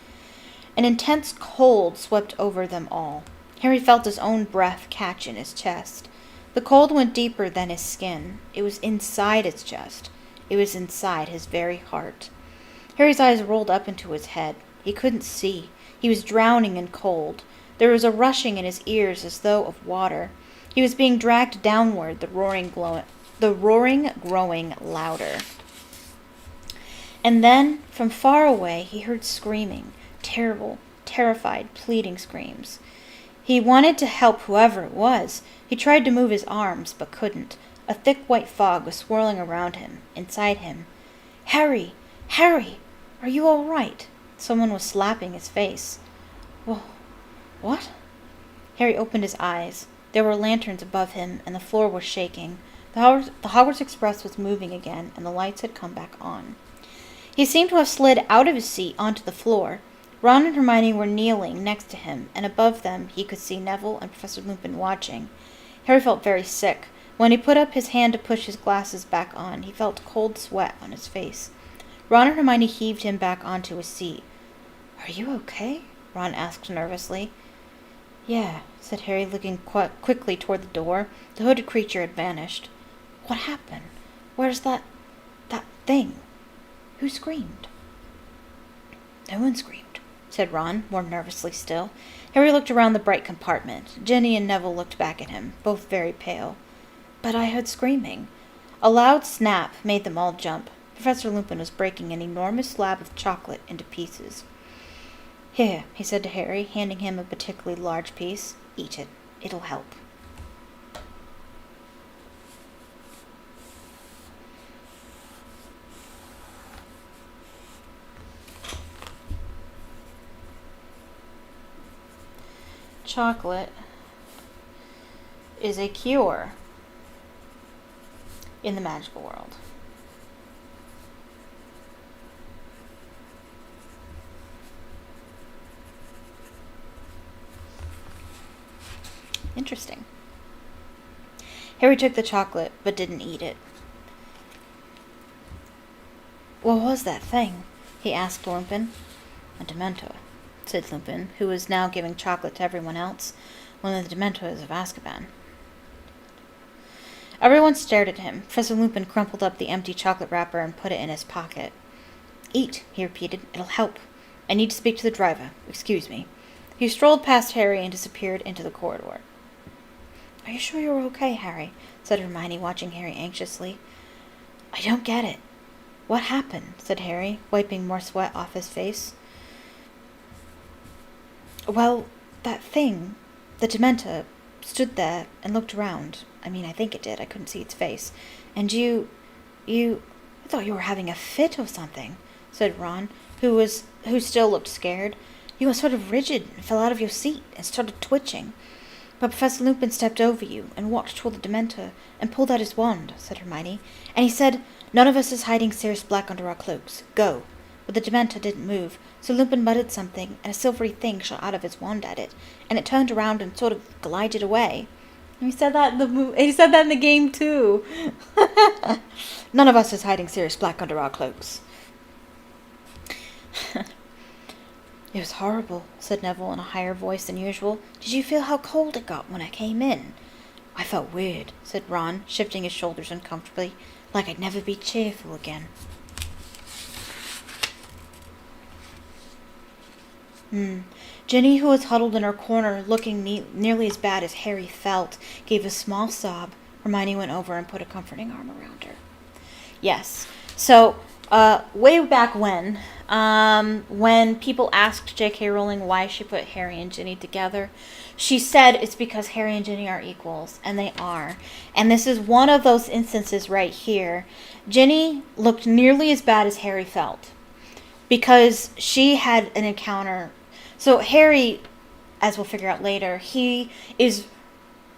An intense cold swept over them all. Harry felt his own breath catch in his chest. The cold went deeper than his skin. It was inside his chest. It was inside his very heart. Harry's eyes rolled up into his head. He couldn't see. He was drowning in cold. There was a rushing in his ears as though of water. He was being dragged downward, the roaring growing louder. And then, from far away, he heard screaming, terrible, terrified, pleading screams. He wanted to help whoever it was. He tried to move his arms, but couldn't. A thick white fog was swirling around him, inside him. "Harry! Harry! Are you all right?" Someone was slapping his face. "Well, what?" Harry opened his eyes. There were lanterns above him, and the floor was shaking. The Hogwarts Express was moving again, and the lights had come back on. He seemed to have slid out of his seat onto the floor. Ron and Hermione were kneeling next to him, and above them he could see Neville and Professor Lupin watching. Harry felt very sick. When he put up his hand to push his glasses back on, he felt cold sweat on his face. Ron and Hermione heaved him back onto his seat. "Are you okay?" Ron asked nervously. "Yeah," said Harry, looking quickly toward the door. The hooded creature had vanished. "What happened? Where's that thing? Who screamed?" "No one screamed," said Ron, more nervously still. Harry looked around the bright compartment. Ginny and Neville looked back at him, both very pale. But I heard screaming. A loud snap made them all jump. Professor Lupin was breaking an enormous slab of chocolate into pieces. Here, he said to Harry, handing him a particularly large piece. Eat it. It'll help. Chocolate is a cure in the magical world. Interesting. Harry took the chocolate, but didn't eat it. What was that thing? He asked Lupin. A Dementor, said Lupin, who was now giving chocolate to everyone else. One of the Dementors of Azkaban. Everyone stared at him. Professor Lupin crumpled up the empty chocolate wrapper and put it in his pocket. Eat, he repeated. It'll help. I need to speak to the driver. Excuse me. He strolled past Harry and disappeared into the corridor. Are you sure you're okay, Harry? Said Hermione, watching Harry anxiously. I don't get it. What happened? Said Harry, wiping more sweat off his face. Well, that thing, the Dementor, stood there and looked around. I mean, I think it did. I couldn't see its face. And I thought you were having a fit or something, said Ron, who still looked scared. You were sort of rigid and fell out of your seat and started twitching. But Professor Lupin stepped over you and walked toward the Dementor and pulled out his wand, said Hermione. And he said, none of us is hiding Sirius Black under our cloaks. Go. But the Dementor didn't move, so Lupin muttered something, and a silvery thing shot out of his wand at it, and it turned around and sort of glided away. He said that in the game too. None of us is hiding Sirius Black under our cloaks. It was horrible, said Neville in a higher voice than usual. Did you feel how cold it got when I came in? I felt weird, said Ron, shifting his shoulders uncomfortably, like I'd never be cheerful again. Ginny, who was huddled in her corner, looking nearly as bad as Harry felt, gave a small sob. Hermione went over and put a comforting arm around her. Yes. So, way back when people asked J.K. Rowling why she put Harry and Ginny together, she said it's because Harry and Ginny are equals, and they are. And this is one of those instances right here. Ginny looked nearly as bad as Harry felt, because she had an encounter. So Harry, as we'll figure out later, he is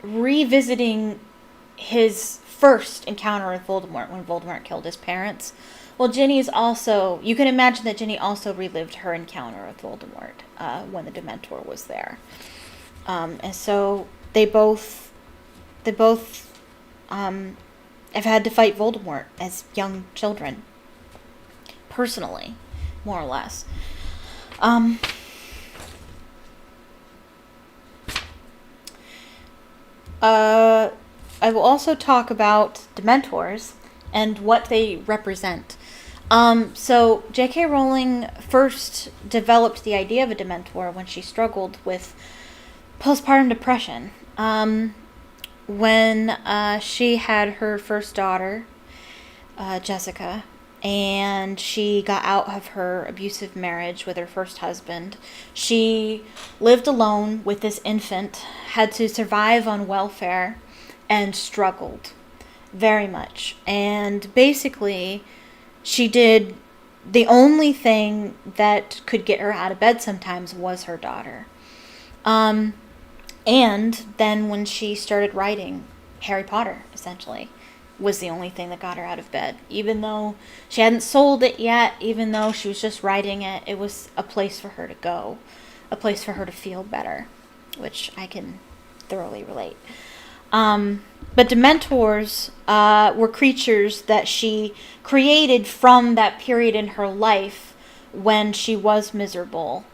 revisiting his first encounter with Voldemort when Voldemort killed his parents. Well, Ginny is also, you can imagine that Ginny also relived her encounter with Voldemort when the Dementor was there. And so they both have had to fight Voldemort as young children, personally, more or less. I will also talk about Dementors and what they represent. So J.K. Rowling first developed the idea of a Dementor when she struggled with postpartum depression. When she had her first daughter, Jessica, and she got out of her abusive marriage with her first husband. She lived alone with this infant, had to survive on welfare, and struggled very much. And basically, she did the only thing that could get her out of bed sometimes was her daughter. And then when she started writing Harry Potter, essentially, was the only thing that got her out of bed. Even though she hadn't sold it yet, even though she was just writing it, it was a place for her to go, a place for her to feel better, which I can thoroughly relate. But Dementors were creatures that she created from that period in her life when she was miserable,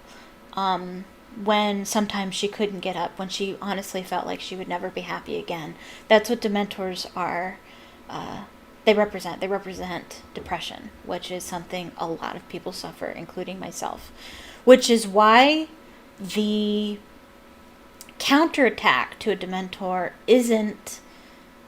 when sometimes she couldn't get up, when she honestly felt like she would never be happy again. That's what Dementors are. They represent depression, which is something a lot of people suffer, including myself, which is why the counterattack to a Dementor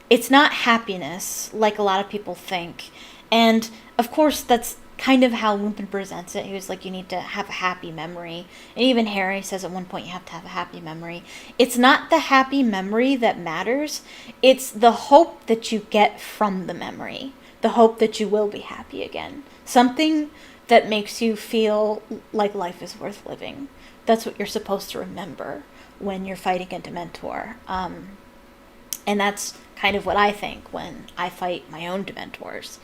it's not happiness like a lot of people think. And of course, that's kind of how Lupin presents it. He was like, you need to have a happy memory. And even Harry says at one point, you have to have a happy memory. It's not the happy memory that matters. It's the hope that you get from the memory. The hope that you will be happy again. Something that makes you feel like life is worth living. That's what you're supposed to remember when you're fighting a Dementor. And that's kind of what I think when I fight my own Dementors.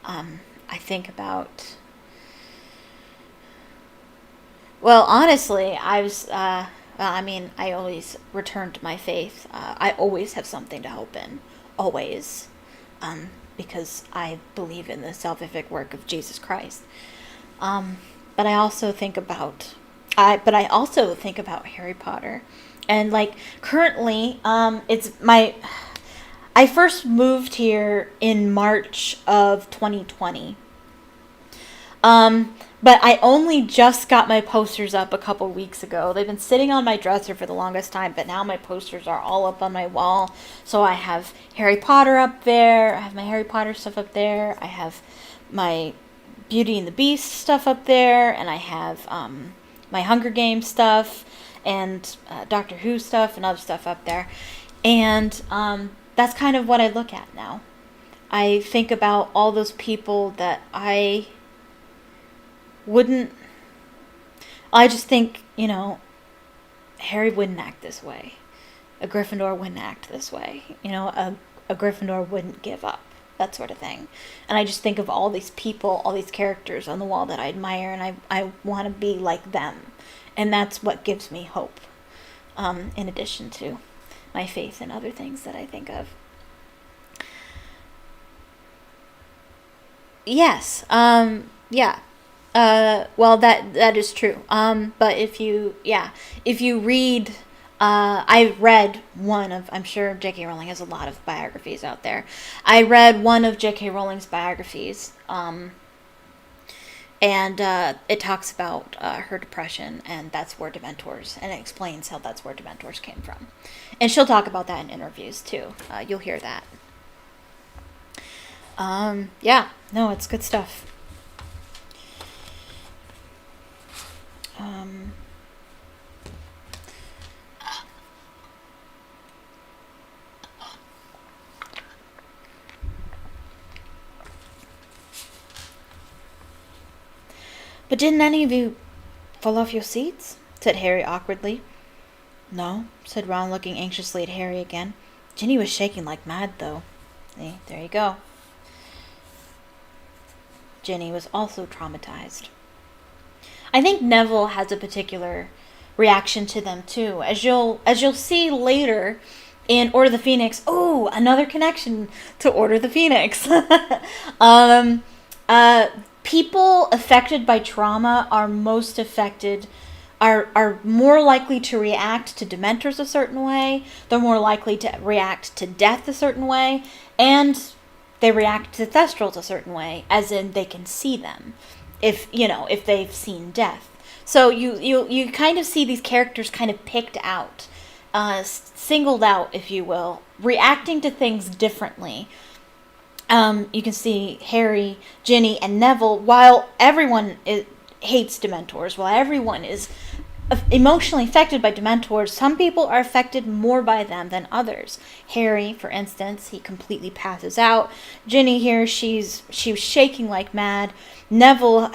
I think about... Well, honestly, I always return to my faith. I always have something to hope in. Always. Because I believe in the salvific work of Jesus Christ. But I also think about Harry Potter. And like currently, I first moved here in March of 2020. But I only just got my posters up a couple weeks ago. They've been sitting on my dresser for the longest time, but now my posters are all up on my wall. So I have Harry Potter up there. I have my Harry Potter stuff up there. I have my Beauty and the Beast stuff up there. And I have my Hunger Games stuff and Doctor Who stuff and other stuff up there. And that's kind of what I look at now. I think about all those people that I just think, Harry wouldn't act this way. A Gryffindor wouldn't act this way. A Gryffindor wouldn't give up. That sort of thing. And I just think of all these people, all these characters on the wall that I admire, and I want to be like them. And that's what gives me hope, in addition to my faith and other things that I think of. Yes, yeah. Well, that is true. But if you read, I read one of, I'm sure J.K. Rowling has a lot of biographies out there. I read one of J.K. Rowling's biographies, and it talks about her depression, and that's where Dementors, and it explains how that's where Dementors came from. And she'll talk about that in interviews, too. You'll hear that. Yeah, no, it's good stuff. But didn't any of you fall off your seats? Said Harry awkwardly. No, said Ron, looking anxiously at Harry again. Ginny was shaking like mad, though. There you go. Ginny was also traumatized. I think Neville has a particular reaction to them too, as you'll see later in Order of the Phoenix. Oh, another connection to Order of the Phoenix. People affected by trauma are most affected, are more likely to react to Dementors a certain way. They're more likely to react to death a certain way, and they react to Thestrals a certain way, as in they can see them, if they've seen death. So you kind of see these characters kind of picked out, singled out, if you will, reacting to things differently. You can see Harry, Ginny, and Neville, while everyone hates Dementors, while everyone is emotionally affected by Dementors, some people are affected more by them than others. Harry, for instance, he completely passes out. Ginny here, she was shaking like mad. Neville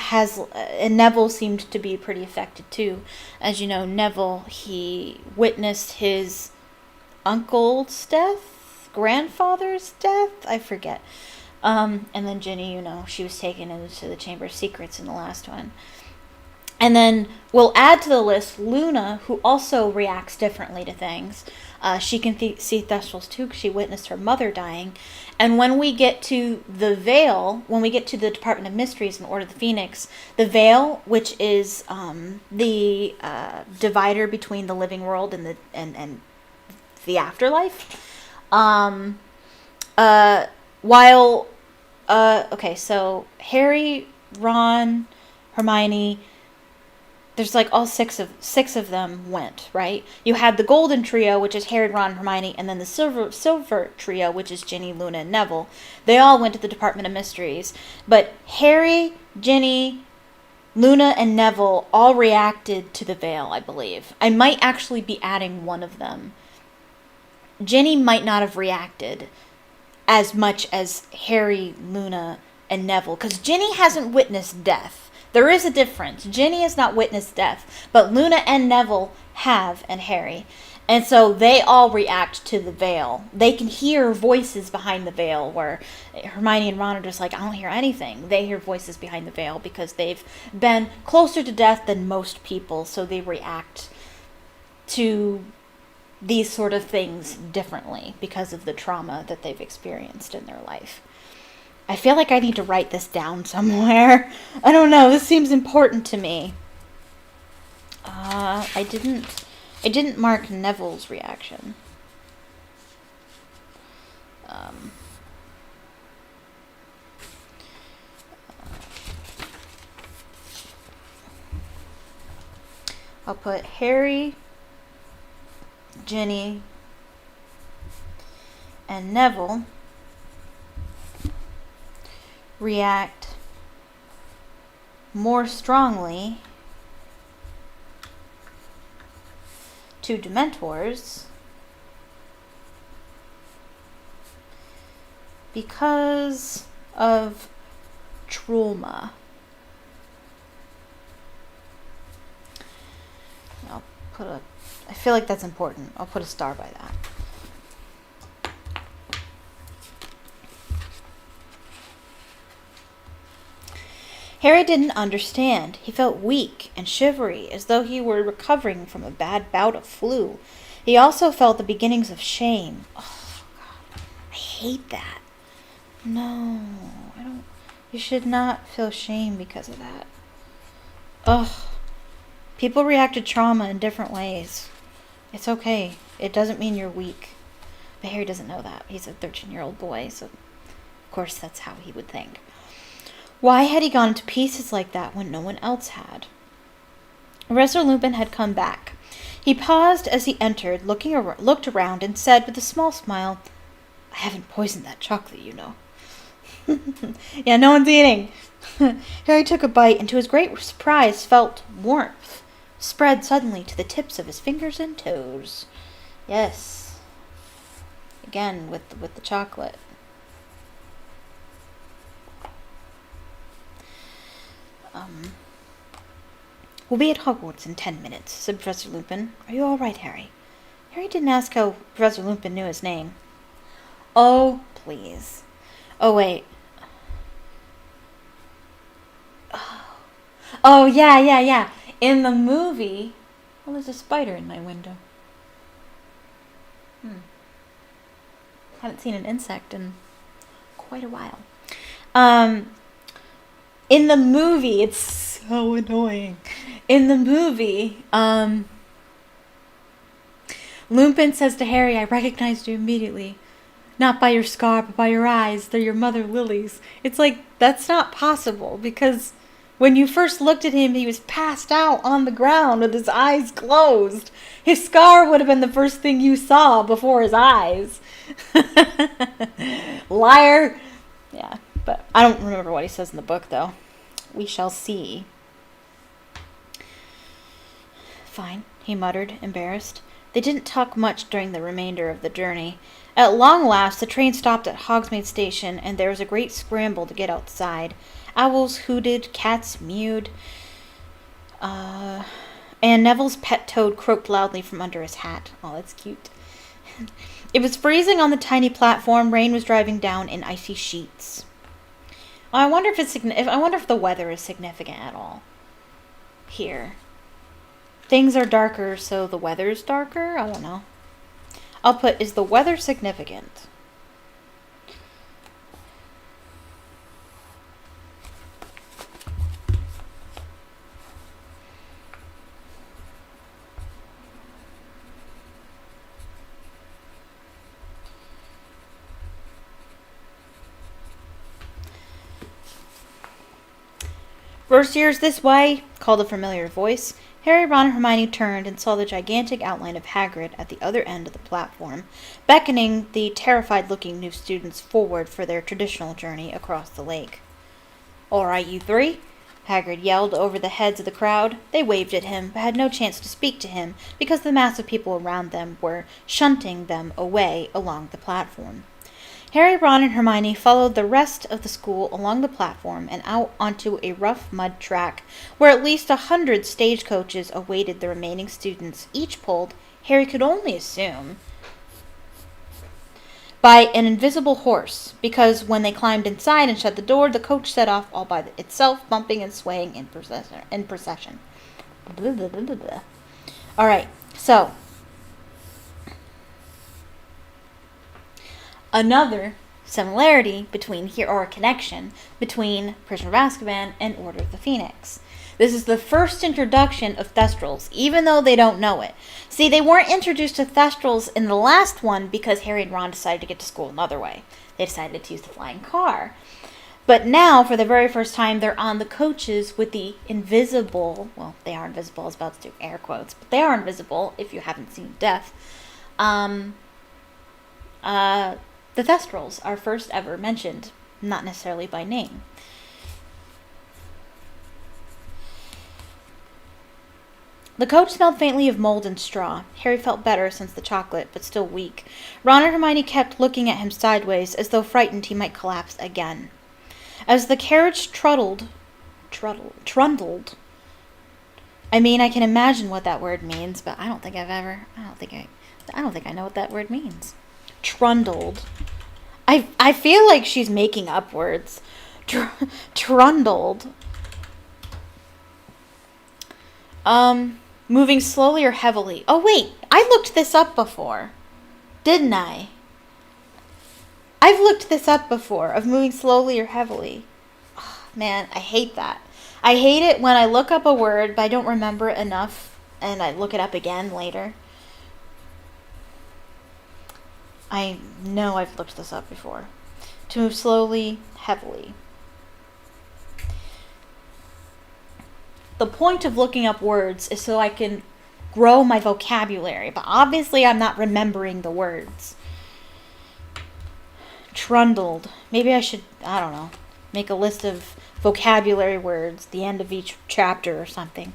seemed to be pretty affected too. As you know, Neville, he witnessed his uncle's death, grandfather's death, I forget. And then Ginny, she was taken into the Chamber of Secrets in the last one. And then we'll add to the list Luna, who also reacts differently to things. She can see Thestrals too, because she witnessed her mother dying. And when we get to the Veil, when we get to the Department of Mysteries in Order of the Phoenix, the Veil, which is the divider between the living world and the afterlife. So Harry, Ron, Hermione, there's like all six of them went, right? You had the golden trio, which is Harry, Ron, Hermione, and then the silver trio, which is Ginny, Luna, and Neville. They all went to the Department of Mysteries. But Harry, Ginny, Luna, and Neville all reacted to the veil, I believe. I might actually be adding one of them. Ginny might not have reacted as much as Harry, Luna, and Neville, because Ginny hasn't witnessed death. There is a difference. Ginny has not witnessed death, but Luna and Neville have, and Harry. And so they all react to the veil. They can hear voices behind the veil, where Hermione and Ron are just like, I don't hear anything. They hear voices behind the veil because they've been closer to death than most people, so they react to these sort of things differently because of the trauma that they've experienced in their life. I feel like I need to write this down somewhere. I don't know. This seems important to me. I didn't mark Neville's reaction. I'll put Harry, Ginny, and Neville react more strongly to Dementors because of trauma. I feel like that's important. I'll put a star by that. Harry didn't understand. He felt weak and shivery, as though he were recovering from a bad bout of flu. He also felt the beginnings of shame. Oh, God. I hate that. No, I don't. You should not feel shame because of that. Ugh. People react to trauma in different ways. It's okay. It doesn't mean you're weak. But Harry doesn't know that. He's a 13-year-old boy, so of course that's how he would think. Why had he gone to pieces like that when no one else had? Professor Lupin had come back. He paused as he entered, looked around, and said with a small smile, I haven't poisoned that chocolate, you know. Yeah, no one's eating. Harry took a bite and to his great surprise felt warmth spread suddenly to the tips of his fingers and toes. Yes. Again, with the chocolate. We'll be at Hogwarts in 10 minutes, said Professor Lupin. Are you all right, Harry? Harry didn't ask how Professor Lupin knew his name. Oh, please. Oh, wait. Oh, yeah. In the movie... Well, there's a spider in my window. Haven't seen an insect in quite a while. In the movie, it's so annoying. In the movie, Lupin says to Harry, I recognized you immediately. Not by your scar, but by your eyes. They're your mother Lily's. It's like, that's not possible, because when you first looked at him, he was passed out on the ground with his eyes closed. His scar would have been the first thing you saw before his eyes. Liar. Yeah, but I don't remember what he says in the book, though. We shall see. Fine, he muttered, embarrassed. They didn't talk much during the remainder of the journey. At long last, the train stopped at Hogsmeade Station, and there was a great scramble to get outside. Owls hooted, cats mewed, and Neville's pet toad croaked loudly from under his hat. Oh, that's cute. It was freezing on the tiny platform. Rain was driving down in icy sheets. I wonder if the weather is significant at all here. Things are darker, so the weather's darker? I don't know. I'll put, is the weather significant? First year's this way, called a familiar voice. Harry, Ron, and Hermione turned and saw the gigantic outline of Hagrid at the other end of the platform, beckoning the terrified-looking new students forward for their traditional journey across the lake. "All right, you three," Hagrid yelled over the heads of the crowd. They waved at him, but had no chance to speak to him because the mass of people around them were shunting them away along the platform. Harry, Ron, and Hermione followed the rest of the school along the platform and out onto a rough mud track where at least 100 stagecoaches awaited the remaining students, each pulled, Harry could only assume, by an invisible horse, because when they climbed inside and shut the door, the coach set off all by itself, bumping and swaying in procession. Blah, blah, blah, blah. All right, so another similarity between here, or a connection between Prisoner of Azkaban and Order of the Phoenix. This is the first introduction of Thestrals, even though they don't know it. See, they weren't introduced to Thestrals in the last one because Harry and Ron decided to get to school another way. They decided to use the flying car. But now, for the very first time, they're on the coaches with the invisible, well, they are invisible, I was about to do air quotes, but they are invisible if you haven't seen Death. The Thestrals are first ever mentioned, not necessarily by name. The coach smelled faintly of mold and straw. Harry felt better since the chocolate, but still weak. Ron and Hermione kept looking at him sideways, as though frightened he might collapse again. As the carriage trundled. I mean, I can imagine what that word means, but I don't think I know what that word means. Trundled. I feel like she's making up words. Trundled. Moving slowly or heavily. Oh, wait. I looked this up before. Didn't I? I've looked this up before, of moving slowly or heavily. Oh, man, I hate that. I hate it when I look up a word, but I don't remember it enough, and I look it up again later. I know I've looked this up before. To move slowly, heavily. The point of looking up words is so I can grow my vocabulary, but obviously I'm not remembering the words. Trundled. Maybe I should, I don't know, make a list of vocabulary words, the end of each chapter or something.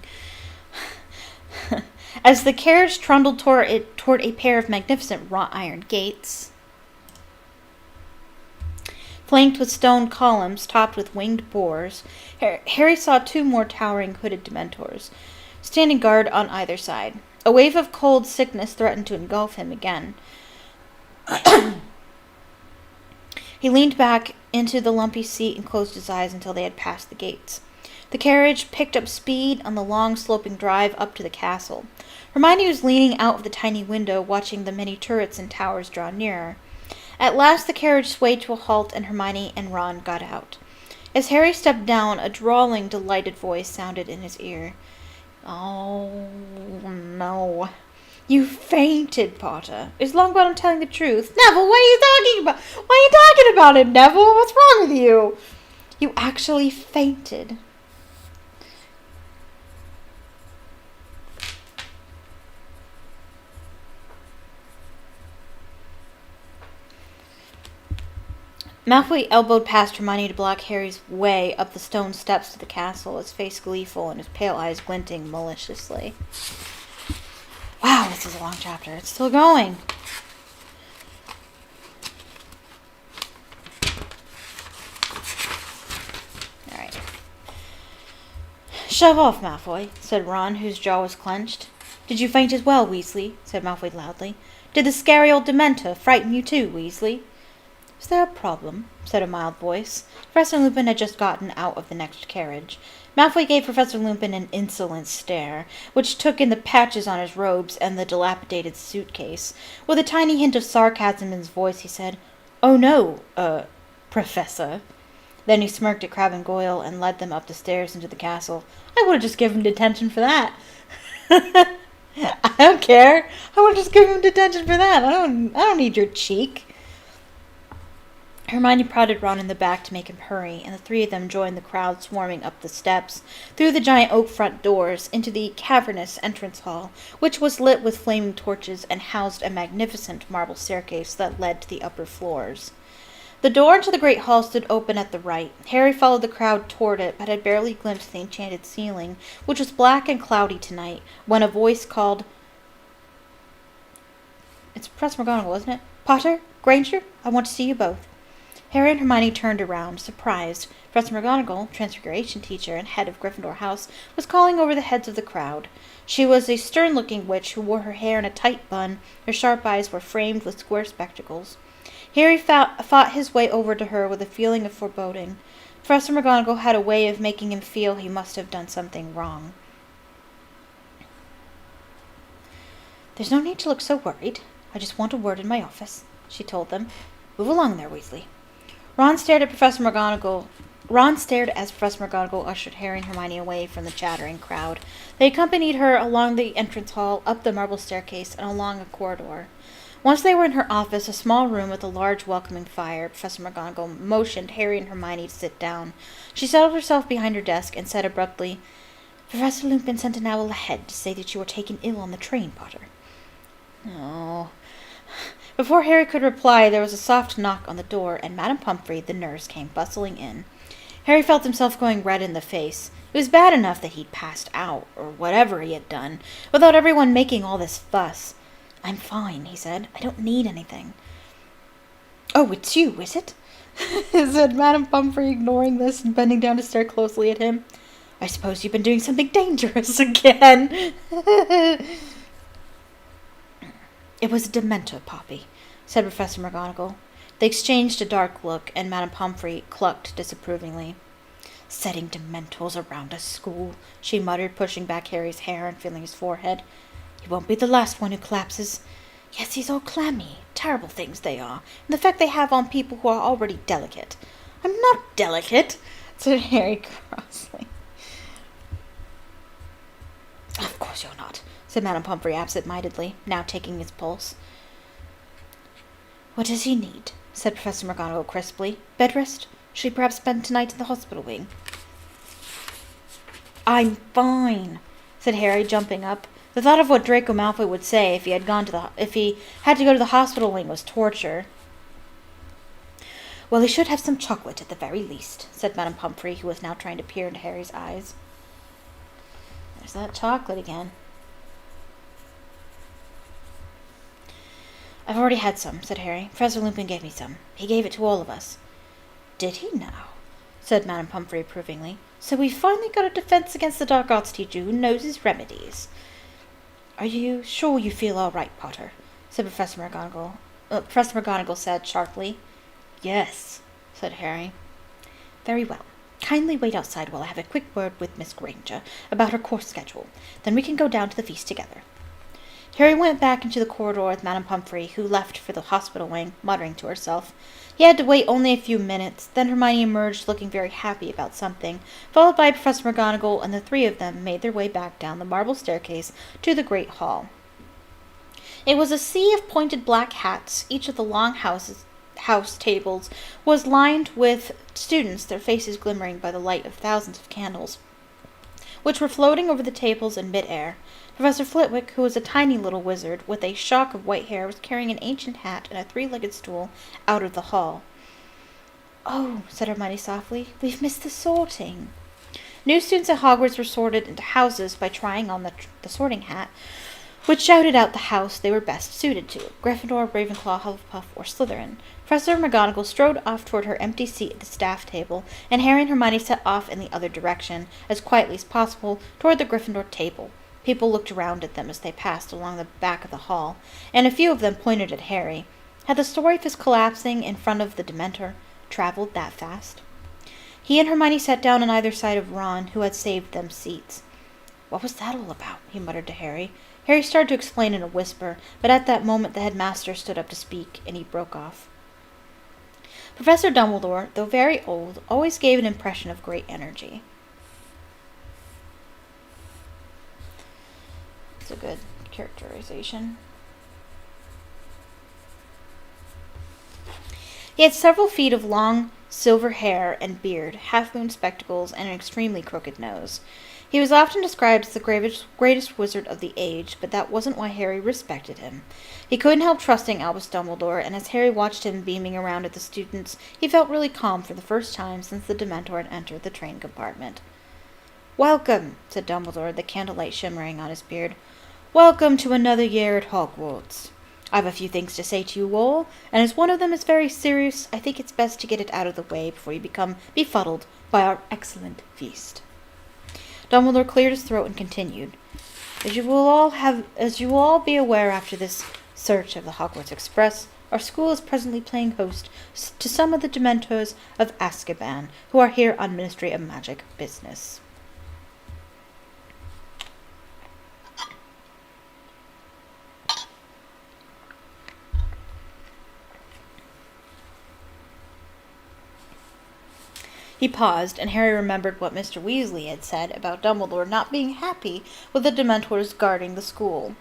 As the carriage trundled toward a pair of magnificent wrought iron gates, flanked with stone columns topped with winged boars, Harry saw 2 more towering hooded Dementors, standing guard on either side. A wave of cold sickness threatened to engulf him again. He leaned back into the lumpy seat and closed his eyes until they had passed the gates. The carriage picked up speed on the long sloping drive up to the castle. Hermione was leaning out of the tiny window, watching the many turrets and towers draw nearer. At last the carriage swayed to a halt, and Hermione and Ron got out. As Harry stepped down, a drawling, delighted voice sounded in his ear. "Oh, no. You fainted, Potter. Is Longbottom telling the truth?" "Neville, what are you talking about? Why are you talking about him, Neville? What's wrong with you?" "You actually fainted." Malfoy elbowed past Hermione to block Harry's way up the stone steps to the castle, his face gleeful and his pale eyes glinting maliciously. Wow, this is a long chapter. It's still going. Alright. "Shove off, Malfoy," said Ron, whose jaw was clenched. "Did you faint as well, Weasley?" said Malfoy loudly. "Did the scary old Dementor frighten you too, Weasley?" "Is there a problem?" said a mild voice. Professor Lupin had just gotten out of the next carriage. Malfoy gave Professor Lupin an insolent stare, which took in the patches on his robes and the dilapidated suitcase. With a tiny hint of sarcasm in his voice, he said, "Oh no, Professor." Then he smirked at Crabbe and Goyle and led them up the stairs into the castle. "I would have just given him detention for that." "I don't care. I would have just given him detention for that. I don't need your cheek." Hermione prodded Ron in the back to make him hurry, and the three of them joined the crowd swarming up the steps, through the giant oak front doors, into the cavernous entrance hall, which was lit with flaming torches and housed a magnificent marble staircase that led to the upper floors. The door into the great hall stood open at the right. Harry followed the crowd toward it, but had barely glimpsed the enchanted ceiling, which was black and cloudy tonight, when a voice called, "It's Professor McGonagall, isn't it? Potter? Granger? I want to see you both." Harry and Hermione turned around, surprised. Professor McGonagall, Transfiguration teacher and head of Gryffindor House, was calling over the heads of the crowd. She was a stern-looking witch who wore her hair in a tight bun. Her sharp eyes were framed with square spectacles. Harry fought his way over to her with a feeling of foreboding. Professor McGonagall had a way of making him feel he must have done something wrong. "There's no need to look so worried. I just want a word in my office," she told them. "Move along there, Weasley." Ron stared as Professor McGonagall ushered Harry and Hermione away from the chattering crowd. They accompanied her along the entrance hall, up the marble staircase, and along a corridor. Once they were in her office, a small room with a large welcoming fire. Professor McGonagall motioned Harry and Hermione to sit down. She settled herself behind her desk and said abruptly, "Professor Lupin sent an owl ahead to say that you were taken ill on the train, Potter." "Oh." Before Harry could reply, there was a soft knock on the door, and Madame Pomfrey, the nurse, came bustling in. Harry felt himself going red in the face. It was bad enough that he'd passed out, or whatever he had done, without everyone making all this fuss. "I'm fine," he said. "I don't need anything." "Oh, it's you, is it?" said Madame Pomfrey, ignoring this and bending down to stare closely at him. "I suppose you've been doing something dangerous again." "It was a Dementor, Poppy," said Professor McGonagall. They exchanged a dark look, and Madame Pomfrey clucked disapprovingly. "Setting Dementors around a school," she muttered, pushing back Harry's hair and feeling his forehead. "He won't be the last one who collapses. Yes, he's all clammy. Terrible things they are, and the effect they have on people who are already delicate." "I'm not delicate," said Harry crossly. "Of course you're not," said Madame Pomfrey absent-mindedly, now taking his pulse. "What does he need?" said Professor McGonagall crisply. "Bed rest? Should he perhaps spend tonight in the hospital wing?" "I'm fine," said Harry, jumping up. The thought of what Draco Malfoy would say if he had to go to the hospital wing was torture. "Well, he should have some chocolate at the very least," said Madame Pomfrey, who was now trying to peer into Harry's eyes. "There's that chocolate again." "I've already had some," said Harry. "Professor Lupin gave me some. He gave it to all of us." "Did he now?" said Madame Pomfrey approvingly. "So we've finally got a defense against the dark arts teacher who knows his remedies." "Are you sure you feel all right, Potter?" said Professor McGonagall. Professor McGonagall said sharply. "Yes," said Harry. "Very well. Kindly wait outside while I have a quick word with Miss Granger about her course schedule. Then we can go down to the feast together." Harry went back into the corridor with Madame Pomfrey, who left for the hospital wing, muttering to herself. He had to wait only a few minutes. Then Hermione emerged looking very happy about something, followed by Professor McGonagall, and the three of them made their way back down the marble staircase to the great hall. It was a sea of pointed black hats. Each of the long house tables was lined with students, their faces glimmering by the light of thousands of candles, which were floating over the tables in mid-air. Professor Flitwick, who was a tiny little wizard with a shock of white hair, was carrying an ancient hat and a three-legged stool out of the hall. "Oh," said Hermione softly, "we've missed the sorting." New students at Hogwarts were sorted into houses by trying on the sorting hat, which shouted out the house they were best suited to, Gryffindor, Ravenclaw, Hufflepuff, or Slytherin. Professor McGonagall strode off toward her empty seat at the staff table, and Harry and Hermione set off in the other direction, as quietly as possible, toward the Gryffindor table. People looked around at them as they passed along the back of the hall, and a few of them pointed at Harry. Had the story of his collapsing in front of the Dementor traveled that fast? He and Hermione sat down on either side of Ron, who had saved them seats. "What was that all about?" he muttered to Harry. Harry started to explain in a whisper, but at that moment the headmaster stood up to speak, and he broke off. Professor Dumbledore, though very old, always gave an impression of great energy. It's a good characterization. He had several feet of long silver hair and beard, half-moon spectacles, and an extremely crooked nose. He was often described as the greatest wizard of the age, but that wasn't why Harry respected him. He couldn't help trusting Albus Dumbledore, and as Harry watched him beaming around at the students, he felt really calm for the first time since the Dementor had entered the train compartment. "Welcome," said Dumbledore, the candlelight shimmering on his beard. "Welcome to another year at Hogwarts. I have a few things to say to you all, and as one of them is very serious, I think it's best to get it out of the way before you become befuddled by our excellent feast." Dumbledore cleared his throat and continued. As you will all be aware after this search of the Hogwarts Express, our school is presently playing host to some of the Dementors of Azkaban, who are here on Ministry of Magic business. He paused, and Harry remembered what Mr. Weasley had said about Dumbledore not being happy with the Dementors guarding the school.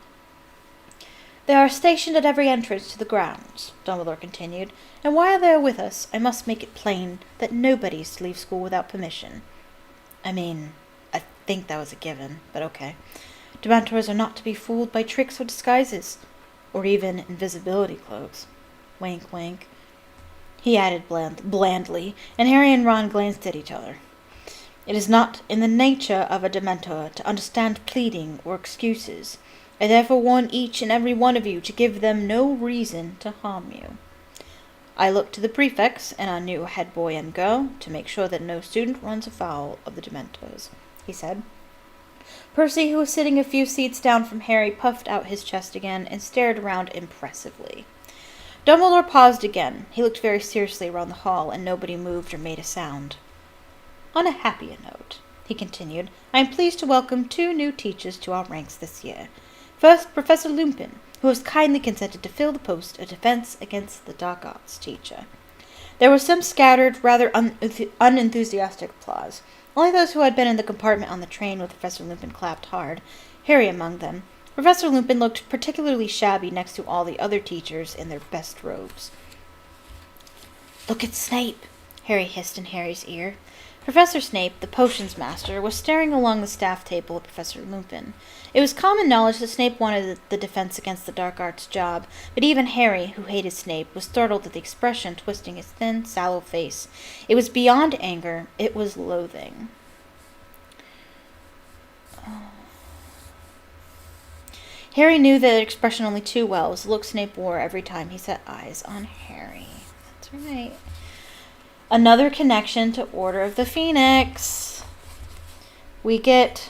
"They are stationed at every entrance to the grounds," Dumbledore continued, "and while they are with us, I must make it plain that nobody is to leave school without permission. I think that was a given, but okay. Dementors are not to be fooled by tricks or disguises, or even invisibility cloaks. Wink, wink," he added blandly, and Harry and Ron glanced at each other. "It is not in the nature of a Dementor to understand pleading or excuses. I therefore warn each and every one of you to give them no reason to harm you. I look to the prefects and our new head boy and girl to make sure that no student runs afoul of the Dementors," he said. Percy, who was sitting a few seats down from Harry, puffed out his chest again and stared around impressively. Dumbledore paused again. He looked very seriously around the hall, and nobody moved or made a sound. "On a happier note," he continued, "I am pleased to welcome 2 new teachers to our ranks this year. First, Professor Lupin, who has kindly consented to fill the post of Defense Against the Dark Arts teacher." There was some scattered, rather unenthusiastic applause. Only those who had been in the compartment on the train with Professor Lupin clapped hard, Harry among them. Professor Lupin looked particularly shabby next to all the other teachers in their best robes. "Look at Snape," Harry hissed in Harry's ear. Professor Snape, the potions master, was staring along the staff table at Professor Lupin. It was common knowledge that Snape wanted the Defense Against the Dark Arts job, but even Harry, who hated Snape, was startled at the expression twisting his thin, sallow face. It was beyond anger. It was loathing. Harry knew that expression only too well. It was the look Snape wore every time he set eyes on Harry. That's right. Another connection to Order of the Phoenix. We get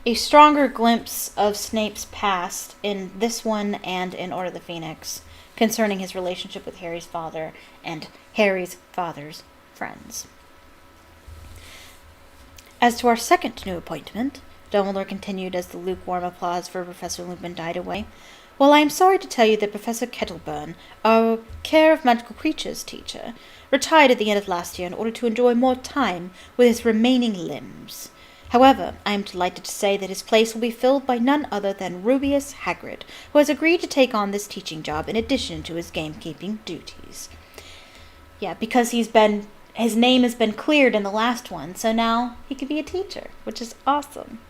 a stronger glimpse of Snape's past in this one and in Order of the Phoenix concerning his relationship with Harry's father and Harry's father's friends. As to our second new appointment, Dumbledore continued as the lukewarm applause for Professor Lupin died away, "Well, I am sorry to tell you that Professor Kettleburn, our Care of Magical Creatures teacher, retired at the end of last year in order to enjoy more time with his remaining limbs. However, I am delighted to say that his place will be filled by none other than Rubeus Hagrid, who has agreed to take on this teaching job in addition to his gamekeeping duties." Yeah, because his name has been cleared in the last one, so now he can be a teacher, which is awesome.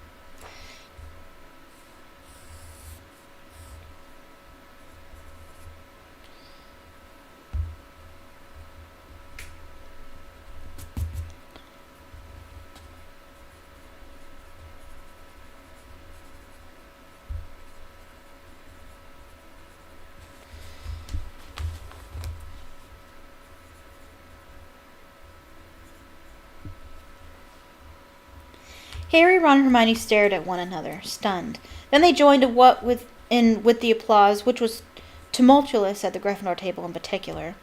Harry, Ron, and Hermione stared at one another, stunned. Then they joined in with the applause, which was tumultuous at the Gryffindor table in particular.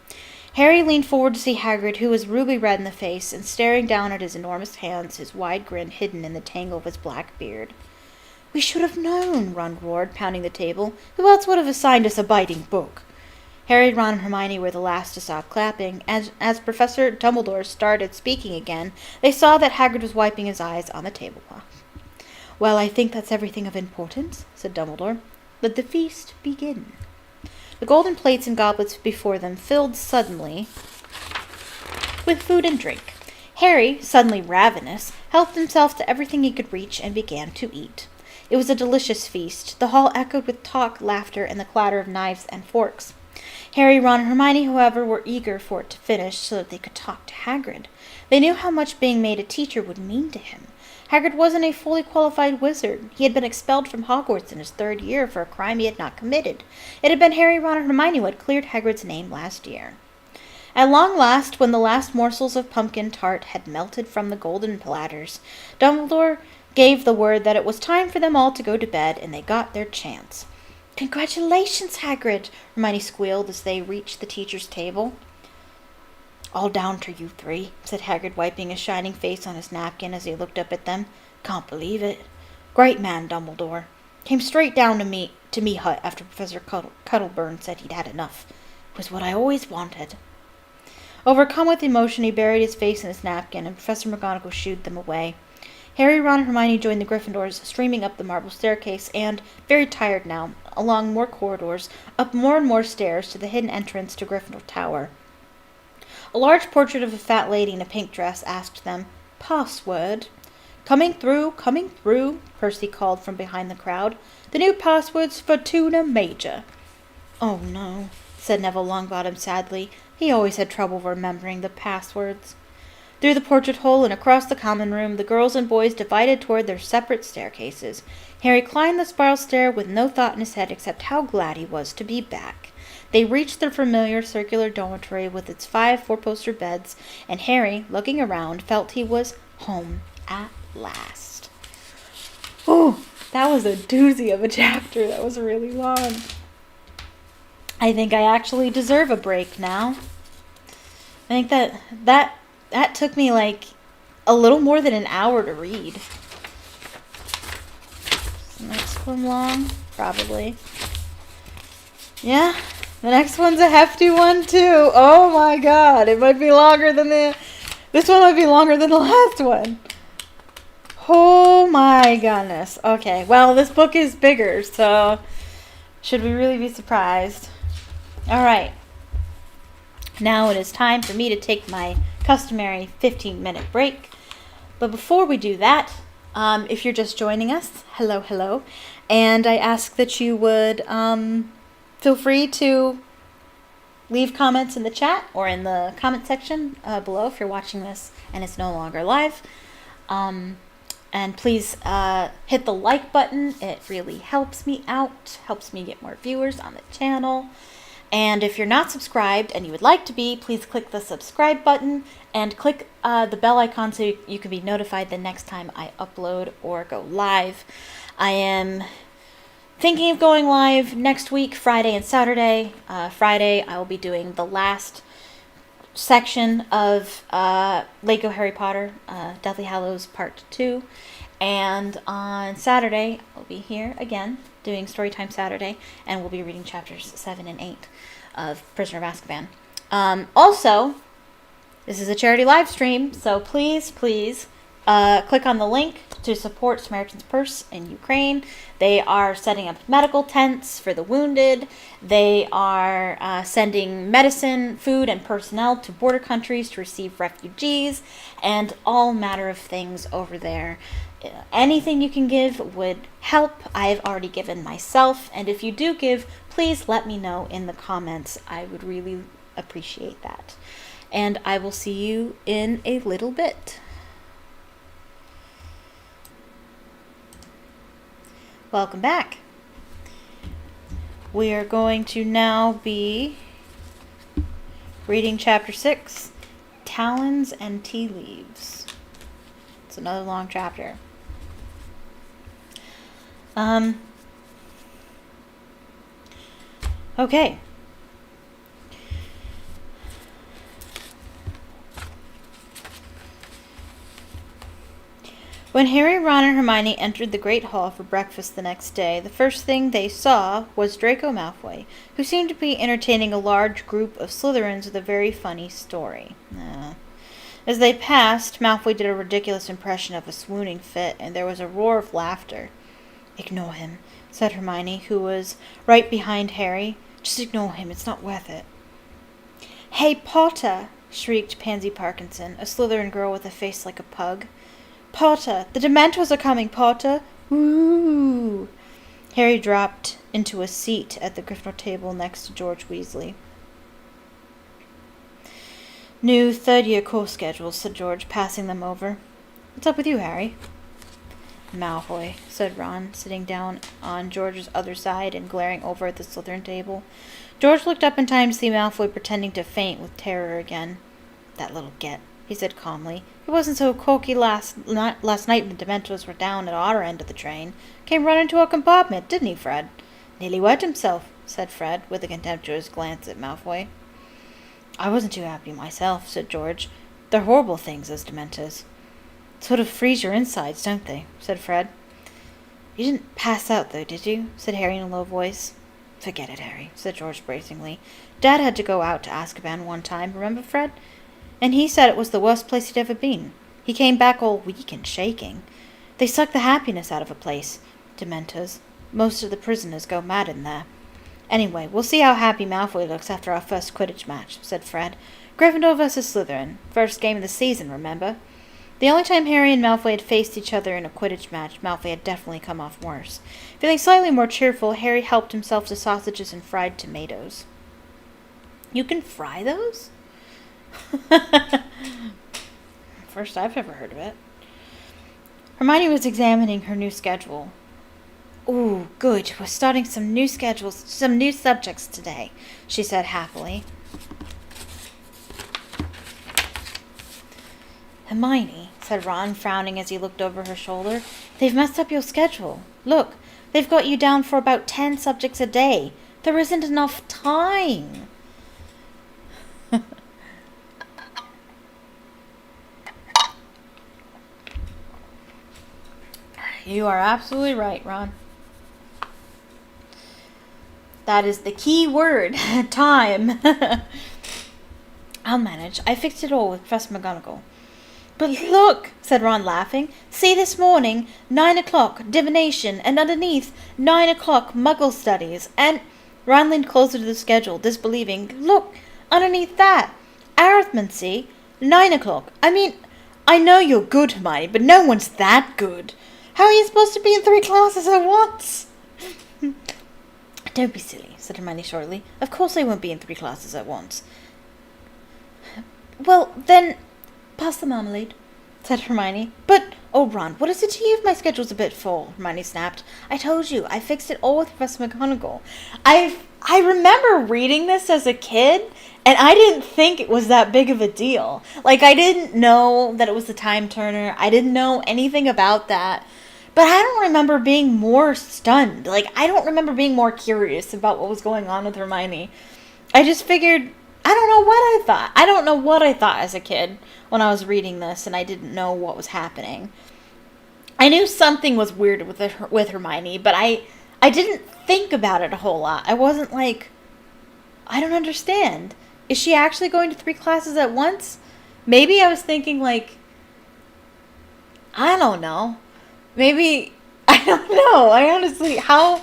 Harry leaned forward to see Hagrid, who was ruby red in the face and staring down at his enormous hands, his wide grin hidden in the tangle of his black beard. "We should have known," Ron roared, pounding the table. "Who else would have assigned us a biting book?" Harry, Ron, and Hermione were the last to stop clapping. As Professor Dumbledore started speaking again, they saw that Hagrid was wiping his eyes on the tablecloth. "Well, I think that's everything of importance," said Dumbledore. "Let the feast begin." The golden plates and goblets before them filled suddenly with food and drink. Harry, suddenly ravenous, helped himself to everything he could reach and began to eat. It was a delicious feast. The hall echoed with talk, laughter, and the clatter of knives and forks. Harry, Ron, and Hermione, however, were eager for it to finish so that they could talk to Hagrid. They knew how much being made a teacher would mean to him. Hagrid wasn't a fully qualified wizard. He had been expelled from Hogwarts in his 3rd year for a crime he had not committed. It had been Harry, Ron, and Hermione who had cleared Hagrid's name last year. At long last, when the last morsels of pumpkin tart had melted from the golden platters, Dumbledore gave the word that it was time for them all to go to bed, and they got their chance. "Congratulations, Hagrid," Hermione squealed as they reached the teacher's table. "All down to you 3, said Hagrid, wiping his shining face on his napkin as he looked up at them. "Can't believe it. Great man, Dumbledore. Came straight down to me hut after Professor Cuddleburn said he'd had enough. It was what I always wanted." Overcome with emotion, he buried his face in his napkin, and Professor McGonagall shooed them away. Harry, Ron, and Hermione joined the Gryffindors, streaming up the marble staircase, and, very tired now, along more corridors, up more and more stairs to the hidden entrance to Gryffindor Tower. A large portrait of a fat lady in a pink dress asked them, "Password?" Coming through, Percy called from behind the crowd. "The new password's Fortuna Major." "Oh, no," said Neville Longbottom sadly. He always had trouble remembering the passwords. Through the portrait hole and across the common room, the girls and boys divided toward their separate staircases. Harry climbed the spiral stair with no thought in his head except how glad he was to be back. They reached their familiar circular dormitory with its 5 four-poster beds, and Harry, looking around, felt he was home at last. Oh, that was a doozy of a chapter. That was really long. I think I actually deserve a break now. I think that took me like a little more than an hour to read. Is the next one long? Probably. Yeah, the next one's a hefty one too. Oh my god, it might be longer than this one might be longer than the last one. Oh my goodness. Okay, well, this book is bigger, so should we really be surprised? Alright, now it is time for me to take my customary 15-minute break. But before we do that, if you're just joining us, hello, and I ask that you would feel free to leave comments in the chat or in the comment section below if you're watching this and it's no longer live. And please hit the like button. It really helps me out, helps me get more viewers on the channel. And if you're not subscribed and you would like to be, please click the subscribe button and click the bell icon so you can be notified the next time I upload or go live. I am thinking of going live next week, Friday and Saturday. Friday, I will be doing the last section of Lego Harry Potter, Deathly Hallows Part 2. And on Saturday, I'll be here again doing Storytime Saturday, and we'll be reading chapters 7 and 8 of Prisoner of Azkaban. Also, this is a charity live stream, so please click on the link to support Samaritan's Purse in Ukraine. They are setting up medical tents for the wounded. They are sending medicine, food, and personnel to border countries to receive refugees, and all manner of things over there. Anything you can give would help. I've already given myself, and if you do give, please let me know in the comments. I would really appreciate that. And I will see you in a little bit. Welcome back. We are going to now be reading chapter 6, Talons and Tea Leaves. It's another long chapter. Okay. When Harry, Ron, and Hermione entered the Great Hall for breakfast the next day, the first thing they saw was Draco Malfoy, who seemed to be entertaining a large group of Slytherins with a very funny story. As they passed, Malfoy did a ridiculous impression of a swooning fit, and there was a roar of laughter. "Ignore him," said Hermione, who was right behind Harry. Just ignore him. It's not worth it. Hey, Potter! Shrieked Pansy Parkinson, a Slytherin girl with a face like a pug. Potter! The Dementors are coming, Potter! Woo! Harry dropped into a seat at the Gryffindor table next to George Weasley. New third-year course schedules, said George, passing them over. What's up with you, Harry? Malfoy, said Ron, sitting down on George's other side and glaring over at the Slytherin table. George looked up in time to see Malfoy pretending to faint with terror again. That little git, he said calmly. He wasn't so cocky last night when the Dementors were down at our end of the train. Came running to our compartment, didn't he, Fred? Nearly wet himself, said Fred, with a contemptuous glance at Malfoy. I wasn't too happy myself, said George. They're horrible things, those Dementors. Sort of freeze your insides, don't they? Said Fred. You didn't pass out, though, did you? Said Harry in a low voice. Forget it, Harry, said George bracingly. Dad had to go out to Azkaban one time, remember, Fred? And he said it was the worst place he'd ever been. He came back all weak and shaking. They suck the happiness out of a place. Dementors. Most of the prisoners go mad in there. Anyway, we'll see how happy Malfoy looks after our first Quidditch match, said Fred. Gryffindor versus Slytherin. First game of the season, remember? The only time Harry and Malfoy had faced each other in a Quidditch match, Malfoy had definitely come off worse. Feeling slightly more cheerful, Harry helped himself to sausages and fried tomatoes. You can fry those? First I've ever heard of it. Hermione was examining her new schedule. Ooh, good. We're starting some new schedules, some new subjects today, she said happily. Hermione, said Ron, frowning as he looked over her shoulder, they've messed up your schedule. Look, they've got you down for about 10 subjects a day. There isn't enough time. You are absolutely right, Ron. That is the key word. Time. I'll manage. I fixed it all with Professor McGonagall. But look, said Ron, laughing. See this morning, 9 o'clock, divination, and underneath, 9 o'clock, muggle studies. And Ron leaned closer to the schedule, disbelieving. Look, underneath that, arithmancy, 9 o'clock. I mean, I know you're good, Hermione, but no one's that good. How are you supposed to be in 3 classes at once? Don't be silly, said Hermione shortly. Of course I won't be in 3 classes at once. Well, then, pass the marmalade, said Hermione. But, oh, Ron, what is it to you if my schedule's a bit full? Hermione snapped. I told you, I fixed it all with Professor McGonagall. I remember reading this as a kid, and I didn't think it was that big of a deal. Like, I didn't know that it was the time turner. I didn't know anything about that. But I don't remember being more stunned. Like, I don't remember being more curious about what was going on with Hermione. I just figured, I don't know what I thought. I don't know what I thought as a kid when I was reading this and I didn't know what was happening. I knew something was weird with Hermione, but I didn't think about it a whole lot. I wasn't like, I don't understand. Is she actually going to 3 classes at once? Maybe I was thinking like, I don't know. Maybe, I don't know. I honestly, how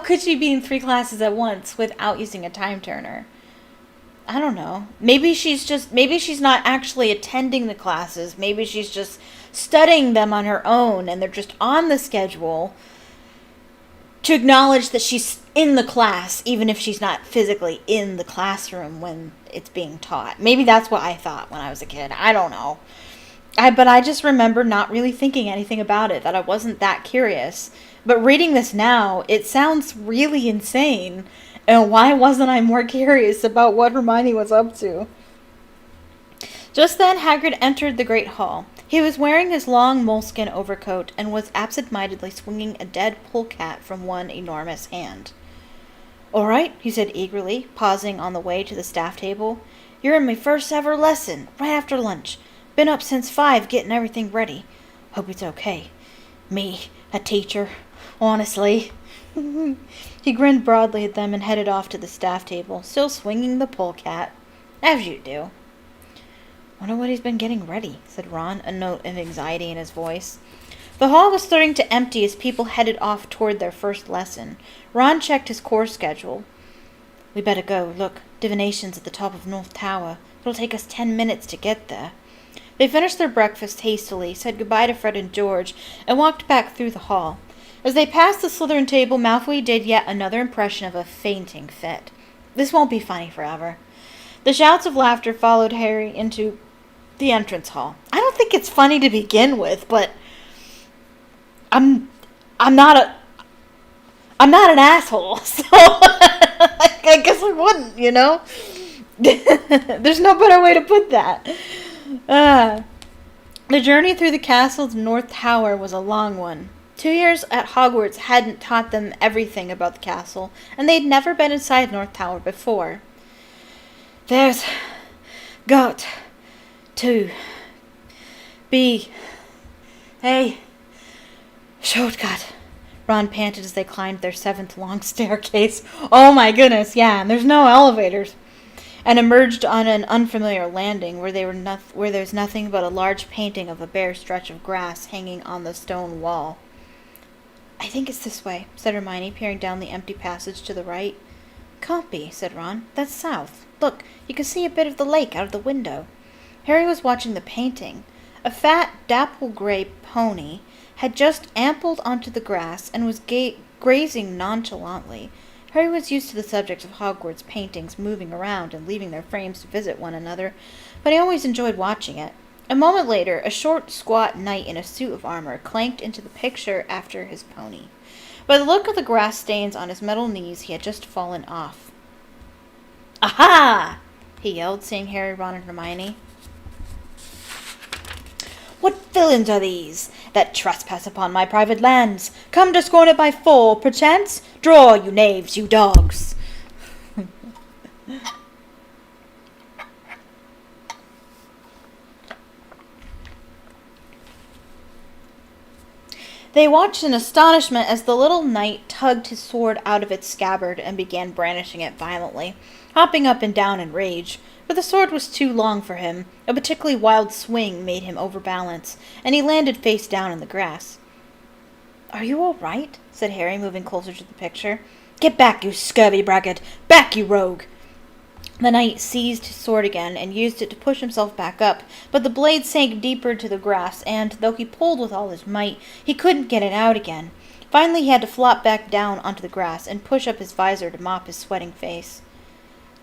could she be in 3 classes at once without using a time turner? I don't know. Maybe she's not actually attending the classes. Maybe she's just studying them on her own and they're just on the schedule to acknowledge that she's in the class, even if she's not physically in the classroom when it's being taught. Maybe that's what I thought when I was a kid. I don't know. But I just remember not really thinking anything about it, that I wasn't that curious. But reading this now, it sounds really insane. And why wasn't I more curious about what Hermione was up to? Just then, Hagrid entered the Great Hall. He was wearing his long moleskin overcoat and was absent-mindedly swinging a dead polecat from one enormous hand. All right, he said eagerly, pausing on the way to the staff table. You're in my first ever lesson, right after lunch. Been up since 5 getting everything ready. Hope it's okay. Me, a teacher, honestly. He grinned broadly at them and headed off to the staff table, still swinging the polecat. As you do. Wonder what he's been getting ready, said Ron, a note of anxiety in his voice. The hall was starting to empty as people headed off toward their first lesson. Ron checked his course schedule. We better go. Look, divination's at the top of North Tower. It'll take us 10 minutes to get there. They finished their breakfast hastily, said goodbye to Fred and George, and walked back through the hall. As they passed the Slytherin table, Malfoy did yet another impression of a fainting fit. This won't be funny forever. The shouts of laughter followed Harry into the entrance hall. I don't think it's funny to begin with, but I'm not an asshole, so I guess I wouldn't, you know? There's no better way to put that. The journey through the castle's North Tower was a long one. 2 years at Hogwarts hadn't taught them everything about the castle, and they'd never been inside North Tower before. There's got to be a shortcut, Ron panted as they climbed their 7th long staircase. Oh my goodness, yeah, and there's no elevators. And emerged on an unfamiliar landing where there's nothing but a large painting of a bare stretch of grass hanging on the stone wall. I think it's this way, said Hermione, peering down the empty passage to the right. Can't be, said Ron. That's south. Look, you can see a bit of the lake out of the window. Harry was watching the painting. A fat, dapple-gray pony had just ambled onto the grass and was grazing nonchalantly. Harry was used to the subject of Hogwarts paintings moving around and leaving their frames to visit one another, but he always enjoyed watching it. A moment later, a short, squat knight in a suit of armor clanked into the picture after his pony. By the look of the grass stains on his metal knees, he had just fallen off. Aha! He yelled, seeing Harry, Ron, and Hermione. What villains are these that trespass upon my private lands? Come to scorn it by 4, perchance? Draw, you knaves, you dogs! They watched in astonishment as the little knight tugged his sword out of its scabbard and began brandishing it violently, hopping up and down in rage. But the sword was too long for him. A particularly wild swing made him overbalance, and he landed face down in the grass. Are you all right? Said Harry, moving closer to the picture. Get back, you scurvy braggart! Back, you rogue! The knight seized his sword again and used it to push himself back up, but the blade sank deeper into the grass, and, though he pulled with all his might, he couldn't get it out again. Finally, he had to flop back down onto the grass and push up his visor to mop his sweating face.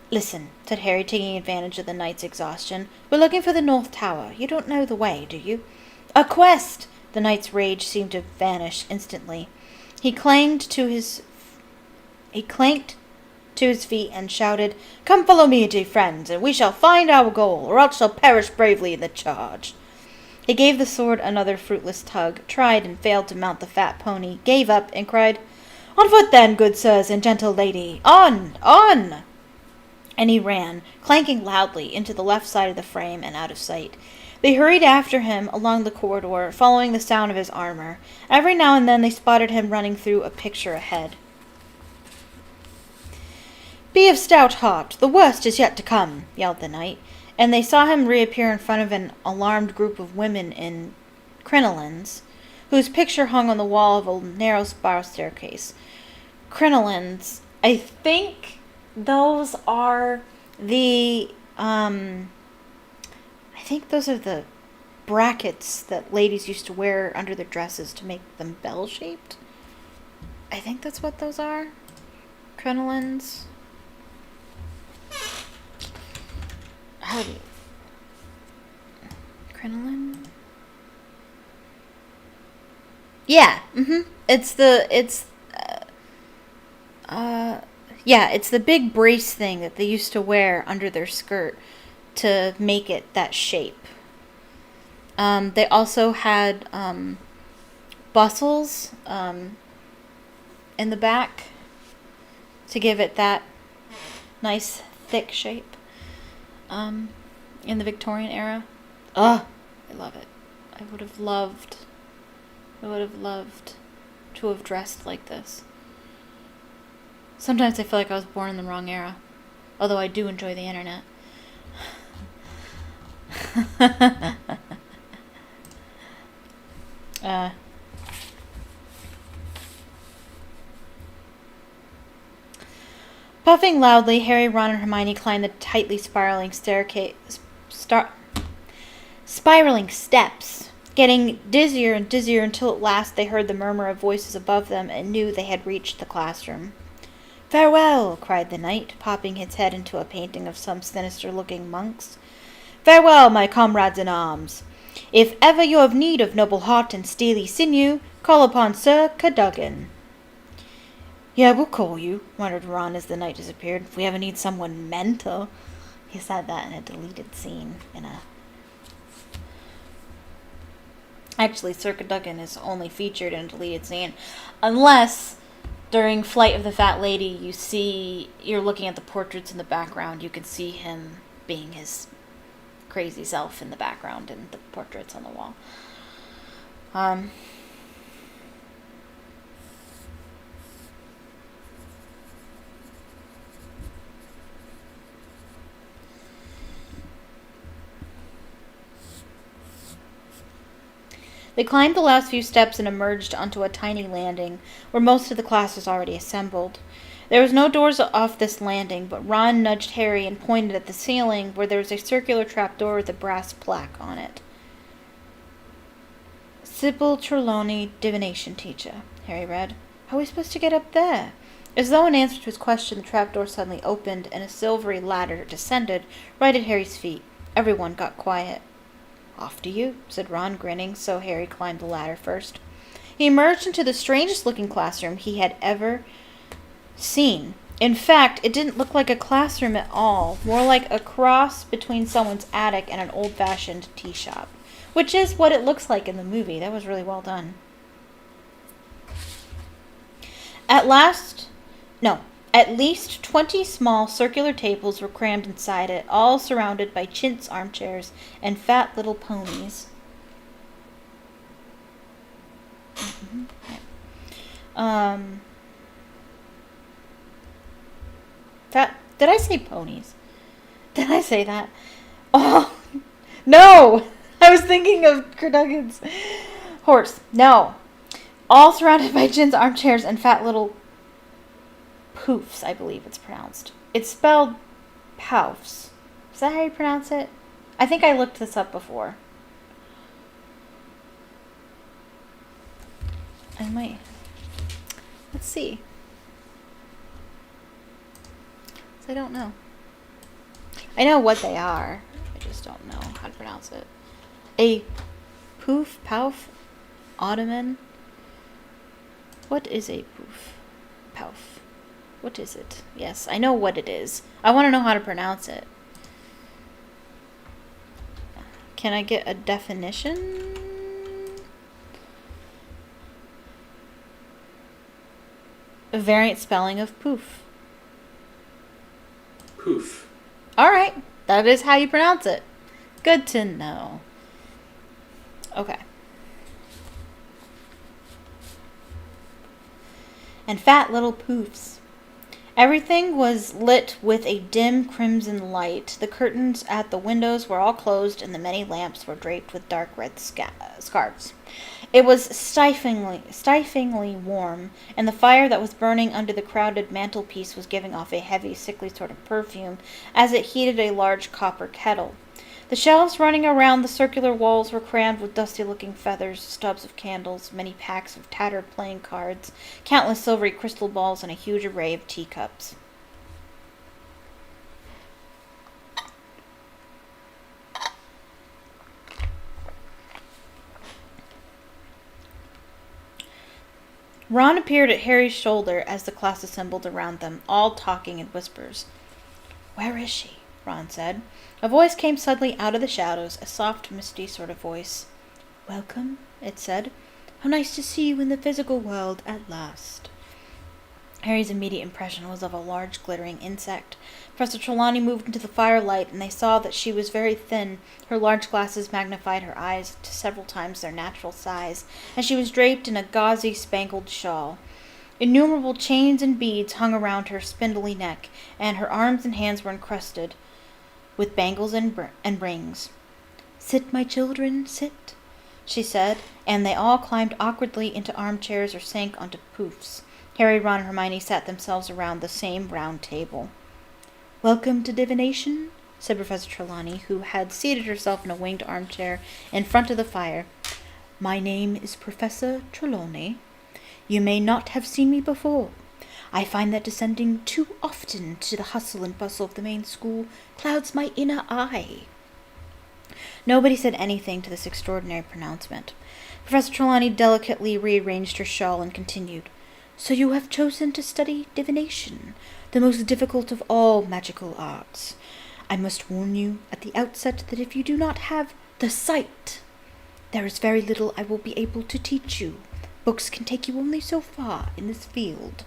Listen, said Harry, taking advantage of the knight's exhaustion. We're looking for the North Tower. You don't know the way, do you? A quest! The knight's rage seemed to vanish instantly. He clanked to his feet and shouted, Come follow me, dear friends, and we shall find our goal, or else shall perish bravely in the charge. He gave the sword another fruitless tug, tried and failed to mount the fat pony, gave up, and cried, On foot then, good sirs and gentle lady! On! On! And he ran, clanking loudly, into the left side of the frame and out of sight. They hurried after him along the corridor, following the sound of his armor. Every now and then they spotted him running through a picture ahead. Be of stout heart, the worst is yet to come, yelled the knight, and they saw him reappear in front of an alarmed group of women in crinolines, whose picture hung on the wall of a narrow spiral staircase. Crinolines, I think those are the, brackets that ladies used to wear under their dresses to make them bell-shaped. I think that's what those are. Crinolines. How do you... Crinoline? Yeah, It's the big brace thing that they used to wear under their skirt to make it that shape. They also had bustles in the back to give it that nice thick shape in the Victorian era. I love it. I would have loved to have dressed like this. Sometimes I feel like I was born in the wrong era, although I do enjoy the internet. Puffing Screaming loudly, Harry, Ron, and Hermione climbed the tightly spiraling steps, getting dizzier and dizzier until at last they heard the murmur of voices above them and knew they had reached the classroom. "Farewell!" cried the knight, popping his head into a painting of some sinister-looking monks. "Farewell, my comrades in arms! If ever you have need of noble heart and steely sinew, call upon Sir Cadogan." "Yeah, we'll call you," muttered Ron as the knight disappeared. "If we ever need someone mental." He said that in a deleted scene. Actually, Sir Cadogan is only featured in a deleted scene. Unless, during Flight of the Fat Lady, you're looking at the portraits in the background. You can see him being his crazy self in the background in the portraits on the wall. They climbed the last few steps and emerged onto a tiny landing where most of the class was already assembled. There was no doors off this landing, but Ron nudged Harry and pointed at the ceiling where there was a circular trapdoor with a brass plaque on it. "Sybil Trelawney, divination teacher," Harry read. "How are we supposed to get up there?" As though in answer to his question, the trapdoor suddenly opened and a silvery ladder descended right at Harry's feet. Everyone got quiet. "After you," said Ron, grinning, so Harry climbed the ladder first. He emerged into the strangest-looking classroom he had ever seen. In fact, it didn't look like a classroom at all, more like a cross between someone's attic and an old-fashioned tea shop, which is what it looks like in the movie. That was really well done. At least 20 small circular tables were crammed inside it, all surrounded by chintz armchairs and fat little ponies. Did I say ponies? Did I say that? Oh, no! I was thinking of Cadogan's horse. No. All surrounded by chintz armchairs and fat little poofs, I believe it's pronounced. It's spelled poufs. Is that how you pronounce it? I think I looked this up before. I might. Let's see. I don't know. I know what they are. I just don't know how to pronounce it. A poof, pouf, ottoman. What is a poof, pouf? What is it? Yes, I know what it is. I want to know how to pronounce it. Can I get a definition? A variant spelling of poof. Poof. Alright, that is how you pronounce it. Good to know. Okay. And fat little poofs. Everything was lit with a dim crimson light. The curtains at the windows were all closed, and the many lamps were draped with dark red scarves. It was stiflingly warm, and the fire that was burning under the crowded mantelpiece was giving off a heavy, sickly sort of perfume as it heated a large copper kettle. The shelves running around the circular walls were crammed with dusty-looking feathers, stubs of candles, many packs of tattered playing cards, countless silvery crystal balls, and a huge array of teacups. Ron appeared at Harry's shoulder as the class assembled around them, all talking in whispers. "Where is she?" Ron said. A voice came suddenly out of the shadows, a soft, misty sort of voice. "Welcome," it said. "How nice to see you in the physical world at last." Harry's immediate impression was of a large, glittering insect. Professor Trelawney moved into the firelight, and they saw that she was very thin. Her large glasses magnified her eyes to several times their natural size, and she was draped in a gauzy, spangled shawl. Innumerable chains and beads hung around her spindly neck, and her arms and hands were encrusted with bangles and rings. "Sit, my children, sit," she said, and they all climbed awkwardly into armchairs or sank onto poufs. Harry, Ron, and Hermione sat themselves around the same round table. Welcome to divination, said Professor Trelawney, who had seated herself in a winged armchair in front of the fire. My name is Professor Trelawney. You may not have seen me before. I find that descending too often to the hustle and bustle of the main school clouds my inner eye. Nobody said anything to this extraordinary pronouncement. Professor Trelawney delicately rearranged her shawl and continued, So you have chosen to study divination, the most difficult of all magical arts. I must warn you at the outset that if you do not have the sight, there is very little I will be able to teach you. Books can take you only so far in this field.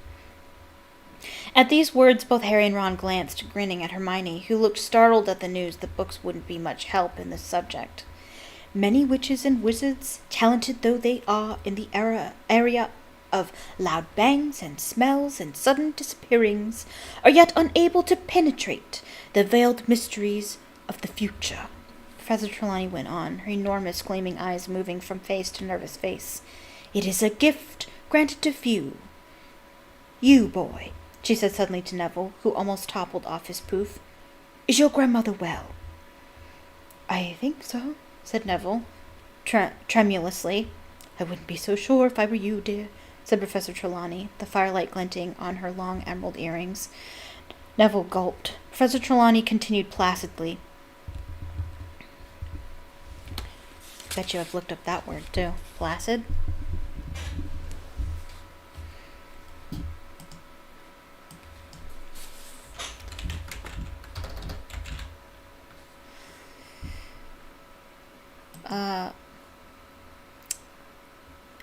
At these words, both Harry and Ron glanced, grinning at Hermione, who looked startled at the news that books wouldn't be much help in this subject. Many witches and wizards, talented though they are in the area of loud bangs and smells and sudden disappearings, are yet unable to penetrate the veiled mysteries of the future. Professor Trelawney went on, her enormous gleaming eyes moving from face to nervous face. It is a gift granted to few. You, boy, she said suddenly to Neville, who almost toppled off his poof. Is your grandmother well? I think so, said Neville, tremulously. I wouldn't be so sure if I were you, dear, said Professor Trelawney, the firelight glinting on her long emerald earrings. Neville gulped. Professor Trelawney continued placidly. Bet you I've looked up that word, too. Placid?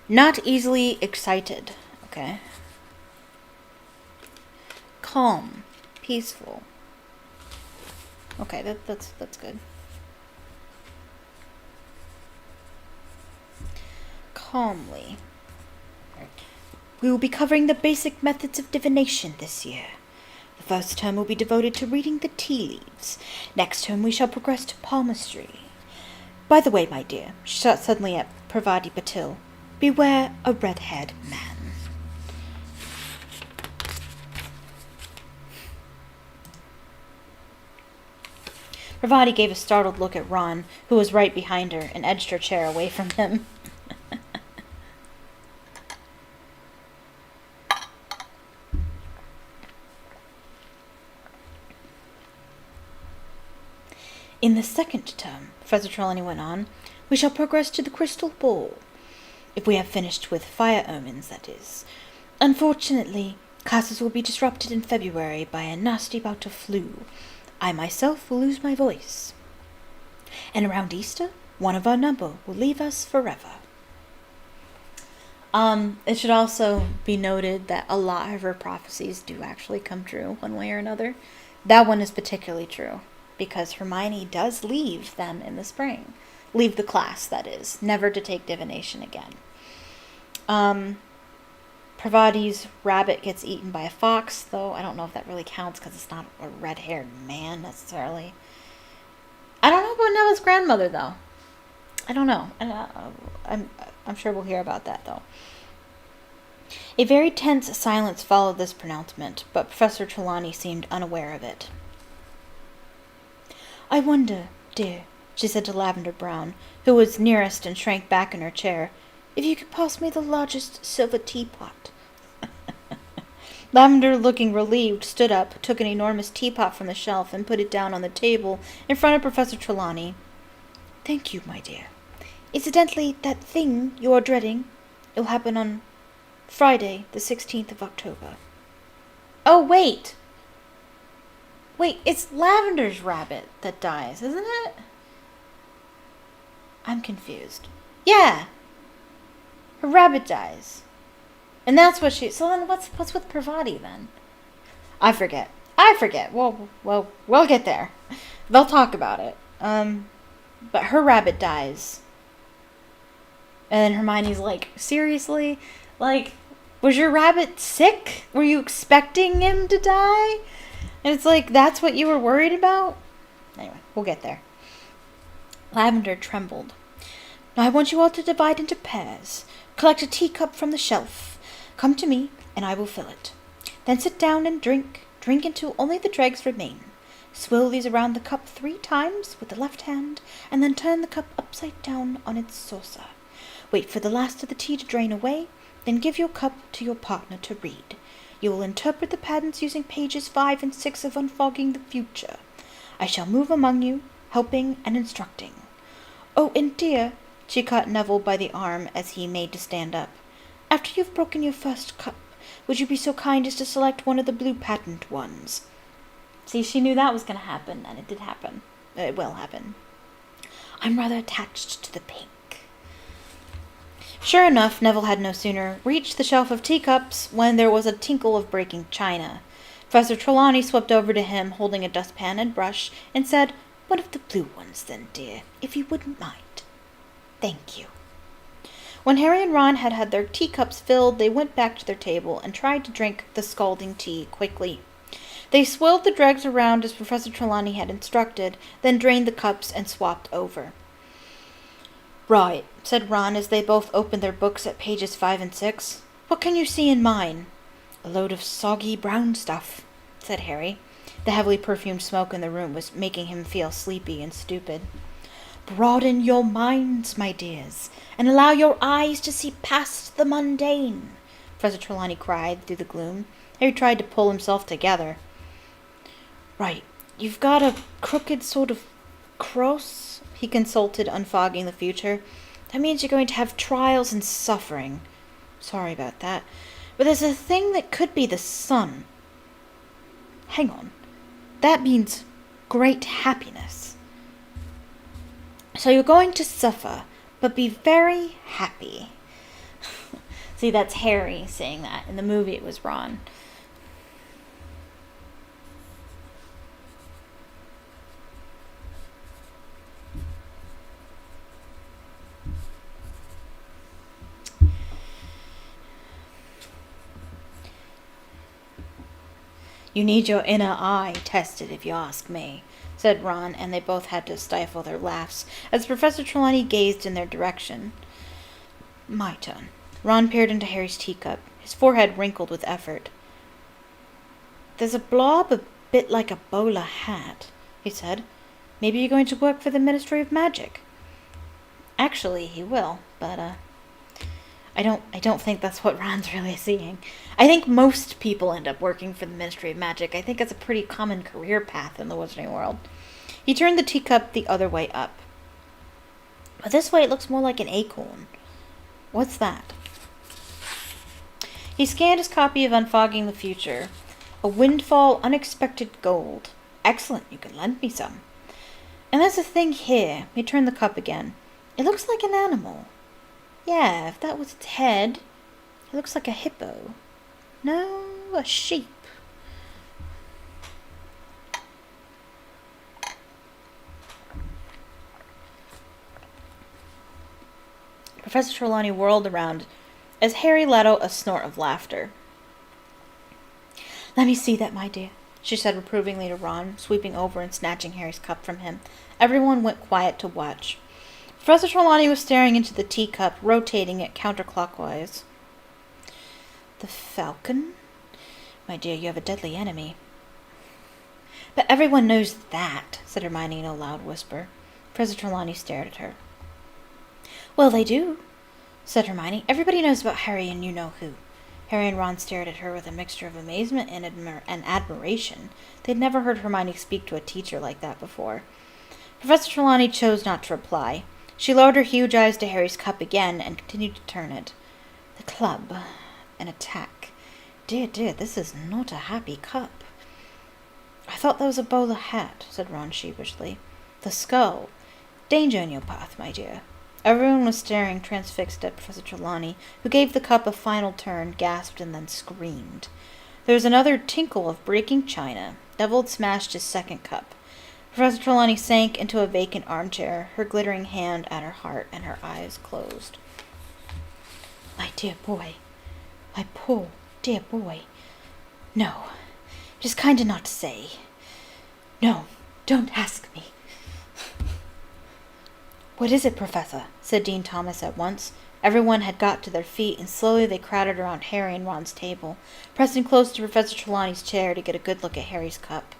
Not easily excited. Okay. Calm. Peaceful. Okay, that's good. Calmly. We will be covering the basic methods of divination this year. The first term will be devoted to reading the tea leaves. Next term we shall progress to palmistry. By the way, my dear, she shot suddenly at Parvati Patil, beware a red-haired man. Parvati gave a startled look at Ron, who was right behind her, and edged her chair away from him. In the second term, Professor Trelawney went on, we shall progress to the crystal ball. If we have finished with fire omens, that is. Unfortunately, classes will be disrupted in February by a nasty bout of flu. I myself will lose my voice. And around Easter, one of our number will leave us forever. It should also be noted that a lot of her prophecies do actually come true, one way or another. That one is particularly true, because Hermione does leave them in the spring. Leave the class, that is. Never to take divination again. Parvati's rabbit gets eaten by a fox, though I don't know if that really counts because it's not a red-haired man, necessarily. I don't know about Neville's grandmother, though. I don't know. I'm sure we'll hear about that, though. A very tense silence followed this pronouncement, but Professor Trelawney seemed unaware of it. I wonder, dear, she said to Lavender Brown, who was nearest and shrank back in her chair, if you could pass me the largest silver teapot. Lavender, looking relieved, stood up, took an enormous teapot from the shelf, and put it down on the table in front of Professor Trelawney. Thank you, my dear. Incidentally, that thing you are dreading, it'll happen on Friday, the 16th of October. Oh, wait! Wait, it's Lavender's rabbit that dies, isn't it? I'm confused. Yeah! Her rabbit dies. And that's what she... So then what's with Parvati, then? I forget. We'll get there. They'll talk about it. But her rabbit dies. And then Hermione's like, seriously? Like, was your rabbit sick? Were you expecting him to die? And it's like, that's what you were worried about? Anyway, we'll get there. Lavender trembled. Now I want you all to divide into pairs. Collect a teacup from the shelf. Come to me, and I will fill it. Then sit down and drink. Drink until only the dregs remain. Swirl these around the cup 3 times with the left hand, and then turn the cup upside down on its saucer. Wait for the last of the tea to drain away, then give your cup to your partner to read. You will interpret the patterns using pages 5 and 6 of Unfogging the Future. I shall move among you, helping and instructing. Oh, and dear, she caught Neville by the arm as he made to stand up. After you've broken your first cup, would you be so kind as to select one of the blue patent ones? See, she knew that was going to happen, and it did happen. It will happen. I'm rather attached to the pink. Sure enough, Neville had no sooner reached the shelf of teacups when there was a tinkle of breaking china. Professor Trelawney swept over to him, holding a dustpan and brush, and said, "One of the blue ones, then, dear, if you wouldn't mind. Thank you." When Harry and Ron had had their teacups filled, they went back to their table and tried to drink the scalding tea quickly. They swirled the dregs around as Professor Trelawney had instructed, then drained the cups and swapped over. "Right," said Ron as they both opened their books at pages 5 and 6. "What can you see in mine?" "A load of soggy brown stuff," said Harry. The heavily perfumed smoke in the room was making him feel sleepy and stupid. "Broaden your minds, my dears, and allow your eyes to see past the mundane," Professor Trelawney cried through the gloom. Harry tried to pull himself together. "Right, you've got a crooked sort of cross," he consulted, Unfogging the Future. "That means you're going to have trials and suffering. Sorry about that. But there's a thing that could be the sun. Hang on. That means great happiness. So you're going to suffer, but be very happy." See, that's Harry saying that. In the movie, it was Ron. "You need your inner eye tested, if you ask me," said Ron, and they both had to stifle their laughs as Professor Trelawney gazed in their direction. "My turn." Ron peered into Harry's teacup, his forehead wrinkled with effort. "There's a blob a bit like a bowler hat," he said. "Maybe you're going to work for the Ministry of Magic." Actually, he will, but, I don't think that's what Ron's really seeing. I think most people end up working for the Ministry of Magic. I think it's a pretty common career path in the Wizarding world. He turned the teacup the other way up. But this way it looks more like an acorn. What's that? He scanned his copy of Unfogging the Future. "A windfall, unexpected gold. Excellent, you can lend me some. And there's a thing here." He turned the cup again. "It looks like an animal. Yeah, if that was its head, it looks like a hippo. No, a sheep." Professor Trelawney whirled around as Harry let out a snort of laughter. "Let me see that, my dear," she said reprovingly to Ron, sweeping over and snatching Harry's cup from him. Everyone went quiet to watch. Professor Trelawney was staring into the teacup, rotating it counterclockwise. "The falcon? My dear, you have a deadly enemy." "But everyone knows that," said Hermione in a loud whisper. Professor Trelawney stared at her. "Well, they do," said Hermione. "Everybody knows about Harry and you-know-who." Harry and Ron stared at her with a mixture of amazement and admiration. They'd never heard Hermione speak to a teacher like that before. Professor Trelawney chose not to reply. She lowered her huge eyes to Harry's cup again and continued to turn it. "The club. An attack. Dear, dear, this is not a happy cup." "I thought that was a bowler hat," said Ron sheepishly. "The skull. Danger in your path, my dear." Everyone was staring transfixed at Professor Trelawney, who gave the cup a final turn, gasped, and then screamed. There was another tinkle of breaking china. Neville smashed his second cup. Professor Trelawney sank into a vacant armchair, her glittering hand at her heart and her eyes closed. "My dear boy. My poor, dear boy. No. It is kinder not to say. No, don't ask me." "What is it, Professor?" said Dean Thomas at once. Everyone had got to their feet, and slowly they crowded around Harry and Ron's table, pressing close to Professor Trelawney's chair to get a good look at Harry's cup.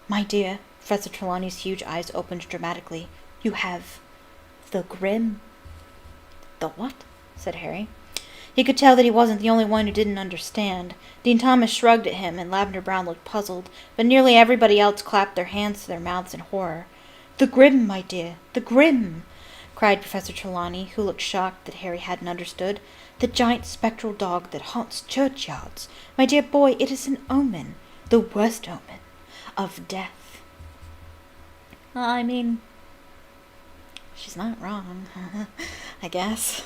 My dear, Professor Trelawney's huge eyes opened dramatically. You have the Grim. The what? Said Harry. He could tell that he wasn't the only one who didn't understand. Dean Thomas shrugged at him, and Lavender Brown looked puzzled, but nearly everybody else clapped their hands to their mouths in horror. The Grim, my dear, the Grim, cried Professor Trelawney, who looked shocked that Harry hadn't understood. The giant spectral dog that haunts churchyards. My dear boy, it is an omen, the worst omen, of death. I mean, she's not wrong, I guess.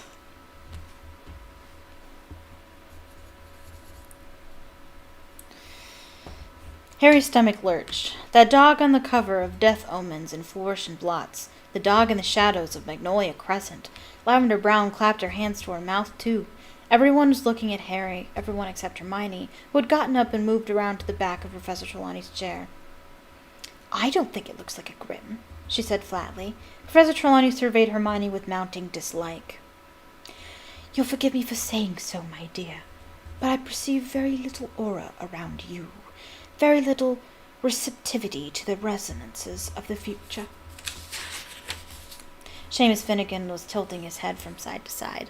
Harry's stomach lurched. That dog on the cover of Death Omens in fluorescent blots. The dog in the shadows of Magnolia Crescent. Lavender Brown clapped her hands to her mouth, too. Everyone was looking at Harry, everyone except Hermione, who had gotten up and moved around to the back of Professor Trelawney's chair. I don't think it looks like a Grim, she said flatly. Professor Trelawney surveyed Hermione with mounting dislike. You'll forgive me for saying so, my dear, but I perceive very little aura around you. Very little receptivity to the resonances of the future. Seamus Finnegan was tilting his head from side to side.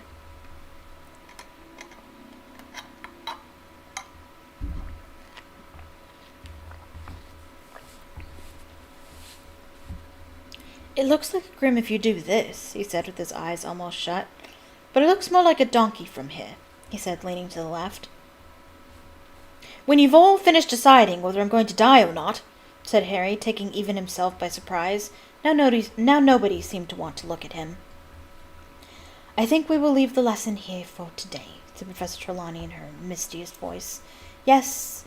It looks like a Grim if you do this, he said with his eyes almost shut. But it looks more like a donkey from here, he said, leaning to the left. When you've all finished deciding whether I'm going to die or not, said Harry, taking even himself by surprise. Now nobody seemed to want to look at him. I think we will leave the lesson here for today, said Professor Trelawney in her mistiest voice. Yes,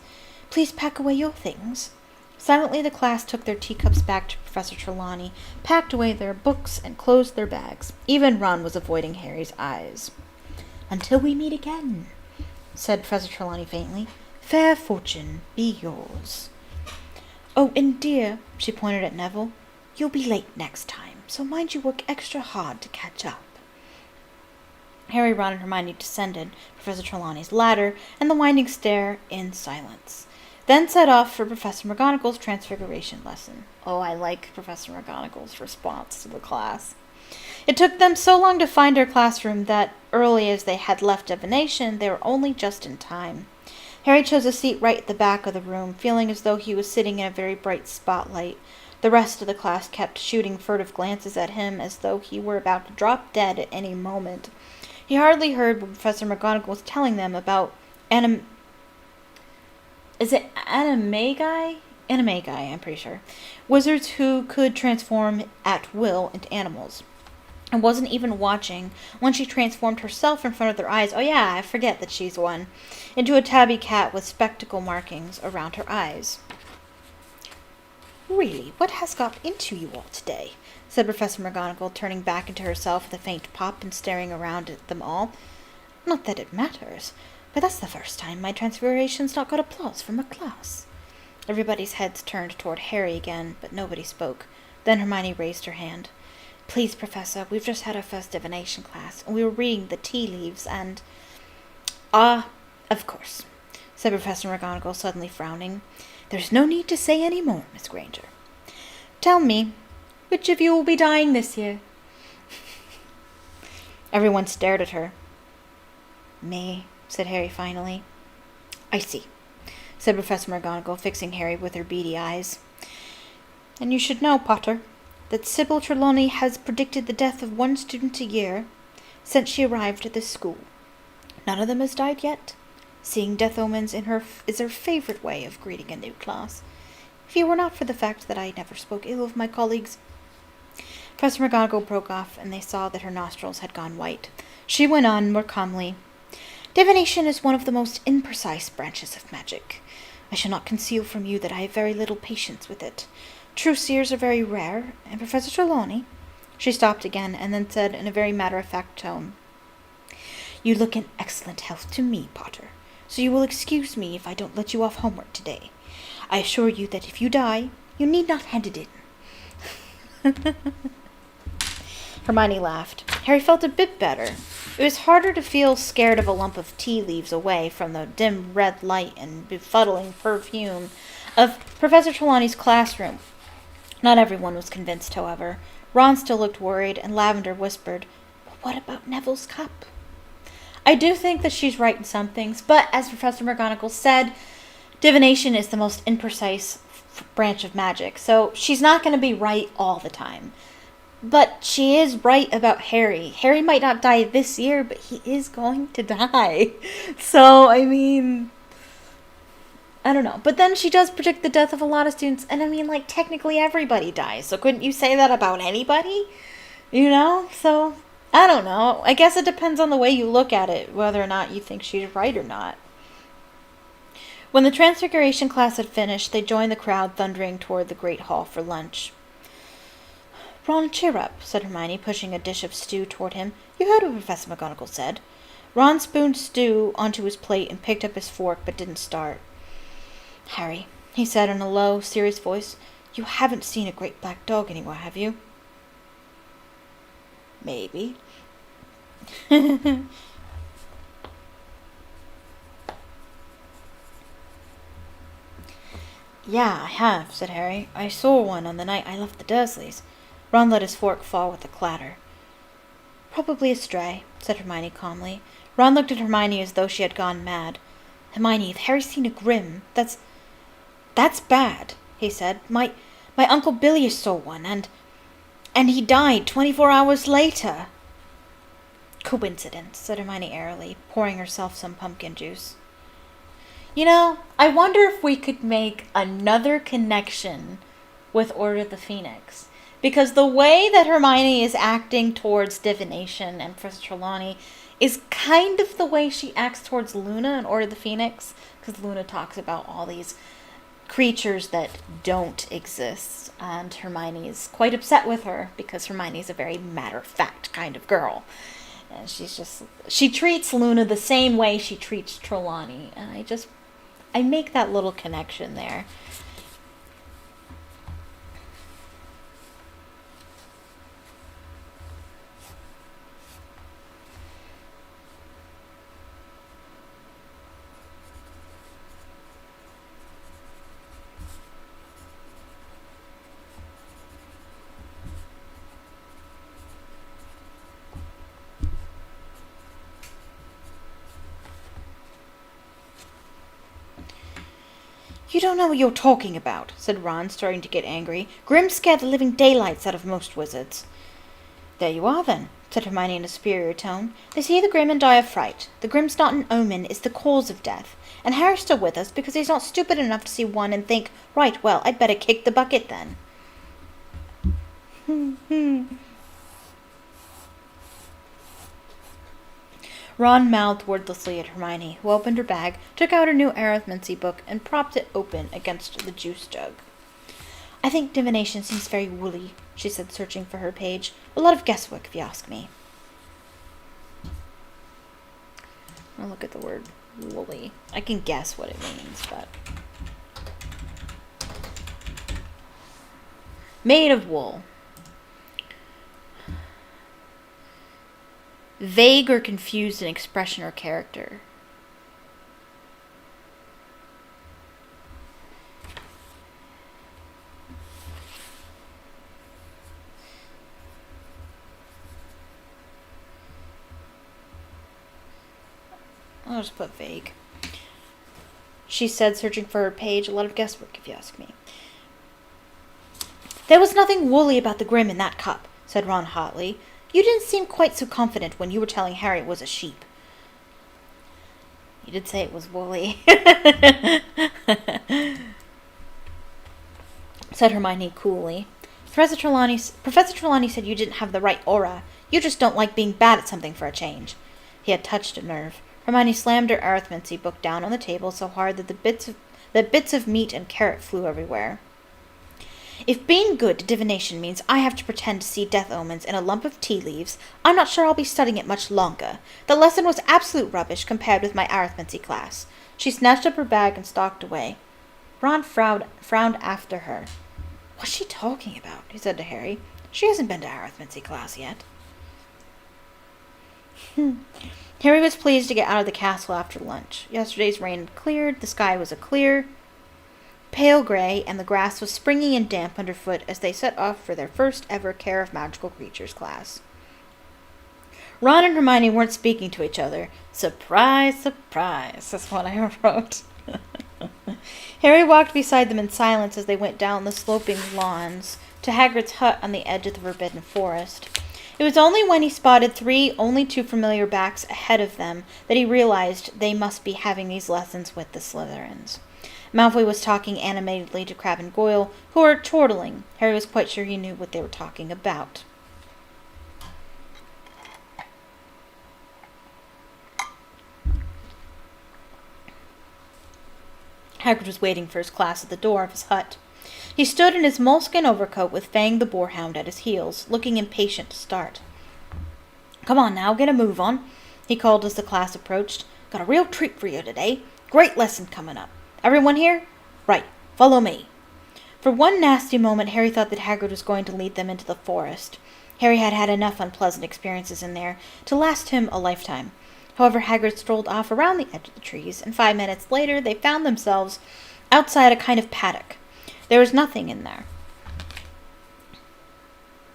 please pack away your things. Silently the class took their teacups back to Professor Trelawney, packed away their books, and closed their bags. Even Ron was avoiding Harry's eyes. Until we meet again, said Professor Trelawney faintly. Fair fortune be yours. Oh, and dear, she pointed at Neville, you'll be late next time, so mind you work extra hard to catch up. Harry, Ron, and Hermione descended Professor Trelawney's ladder and the winding stair in silence, then set off for Professor McGonagall's transfiguration lesson. Oh, I like Professor McGonagall's response to the class. It took them so long to find her classroom that, early as they had left divination, they were only just in time. Harry chose a seat right at the back of the room, feeling as though he was sitting in a very bright spotlight. The rest of the class kept shooting furtive glances at him as though he were about to drop dead at any moment. He hardly heard what Professor McGonagall was telling them about Animagi, I'm pretty sure. Wizards who could transform at will into animals. And wasn't even watching when she transformed herself in front of their eyes. Oh yeah, I forget that she's one. Into a tabby cat with spectacle markings around her eyes. Really, what has got into you all today? Said Professor McGonagall, turning back into herself with a faint pop and staring around at them all. Not that it matters, but that's the first time my transfiguration's not got applause from a class. Everybody's heads turned toward Harry again, but nobody spoke. Then Hermione raised her hand. Please, Professor, we've just had our first divination class, and we were reading the tea leaves, and... Of course, said Professor McGonagall, suddenly frowning. There's no need to say any more, Miss Granger. Tell me, which of you will be dying this year? Everyone stared at her. Me, said Harry finally. I see, said Professor McGonagall, fixing Harry with her beady eyes. And you should know, Potter, that Sybil Trelawney has predicted the death of one student a year since she arrived at this school. None of them has died yet. Seeing death omens is her favorite way of greeting a new class. If it were not for the fact that I never spoke ill of my colleagues... Professor McGonagall broke off, and they saw that her nostrils had gone white. She went on more calmly. Divination is one of the most imprecise branches of magic. I shall not conceal from you that I have very little patience with it. True seers are very rare, and Professor Trelawney... She stopped again, and then said in a very matter-of-fact tone, You look in excellent health to me, Potter, so you will excuse me if I don't let you off homework today. I assure you that if you die, you need not hand it in. Hermione laughed. Harry felt a bit better. It was harder to feel scared of a lump of tea leaves away from the dim red light and befuddling perfume of Professor Trelawney's classroom. Not everyone was convinced, however. Ron still looked worried, and Lavender whispered, "But what about Neville's cup?" I do think that she's right in some things, but as Professor McGonagall said, divination is the most imprecise branch of magic, so she's not going to be right all the time. But she is right about Harry. Harry might not die this year, but he is going to die. So, I mean, I don't know. But then she does predict the death of a lot of students, and I mean, like, technically everybody dies. So couldn't you say that about anybody? You know? So, I don't know. I guess it depends on the way you look at it, whether or not you think she's right or not. When the Transfiguration class had finished, they joined the crowd thundering toward the Great Hall for lunch. "Ron, cheer up," said Hermione, pushing a dish of stew toward him. "You heard what Professor McGonagall said." Ron spooned stew onto his plate and picked up his fork, but didn't start. "Harry," he said in a low, serious voice, "you haven't seen a great black dog anywhere, have you?" "Maybe." "Yeah, I have," said Harry. "I saw one on the night I left the Dursleys." Ron let his fork fall with a clatter. "Probably a stray," said Hermione calmly. Ron looked at Hermione as though she had gone mad. "Hermione, if Harry's seen a Grim, that's bad," he said. My Uncle Billy saw one, and he died 24 hours later." "Coincidence," said Hermione airily, pouring herself some pumpkin juice. You know, I wonder if we could make another connection with Order of the Phoenix. Because the way that Hermione is acting towards divination and Professor Trelawney is kind of the way she acts towards Luna in Order of the Phoenix. Because Luna talks about all these creatures that don't exist. And Hermione is quite upset with her because Hermione is a very matter-of-fact kind of girl. And she treats Luna the same way she treats Trelawney. And I make that little connection there. "You don't know what you're talking about," said Ron, starting to get angry. "Grim scared the living daylights out of most wizards." "There you are, then," said Hermione in a superior tone. "They see the Grim and die of fright. The Grim's not an omen, it's the cause of death. And Harry's still with us because he's not stupid enough to see one and think, right, well, I'd better kick the bucket then." Ron mouthed wordlessly at Hermione, who opened her bag, took out her new arithmancy book, and propped it open against the juice jug. "I think divination seems very woolly," she said, searching for her page. "A lot of guesswork, if you ask me." I'll look at the word woolly. I can guess what it means, but... Made of wool. Vague or confused in expression or character. I'll just put vague. She said, searching for her page. A lot of guesswork, if you ask me. "There was nothing woolly about the Grim in that cup," said Ron hotly. "You didn't seem quite so confident when you were telling Harry it was a sheep." "You did say it was woolly," said Hermione coolly. Professor Trelawney said you didn't have the right aura. You just don't like being bad at something for a change." He had touched a nerve. Hermione slammed her arithmancy book down on the table so hard that the bits of meat and carrot flew everywhere. "If being good at divination means I have to pretend to see death omens in a lump of tea leaves, I'm not sure I'll be studying it much longer. The lesson was absolute rubbish compared with my arithmancy class." She snatched up her bag and stalked away. Ron frowned after her. "What's she talking about?" he said to Harry. "She hasn't been to arithmancy class yet." Harry was pleased to get out of the castle after lunch. Yesterday's rain had cleared, the sky was a clear pale gray, and the grass was springy and damp underfoot as they set off for their first ever Care of Magical Creatures class. Ron and Hermione weren't speaking to each other. Surprise, surprise, that's what I wrote. Harry walked beside them in silence as they went down the sloping lawns to Hagrid's hut on the edge of the Forbidden Forest. It was only when he spotted three only too familiar backs ahead of them that he realized they must be having these lessons with the Slytherins. Malfoy was talking animatedly to Crabbe and Goyle, who were chortling. Harry was quite sure he knew what they were talking about. Hagrid was waiting for his class at the door of his hut. He stood in his moleskin overcoat with Fang the Boarhound at his heels, looking impatient to start. "Come on now, get a move on," he called as the class approached. "Got a real treat for you today. Great lesson coming up. Everyone here? Right, follow me." For one nasty moment, Harry thought that Hagrid was going to lead them into the forest. Harry had had enough unpleasant experiences in there to last him a lifetime. However, Hagrid strolled off around the edge of the trees, and 5 minutes later they found themselves outside a kind of paddock. There was nothing in there.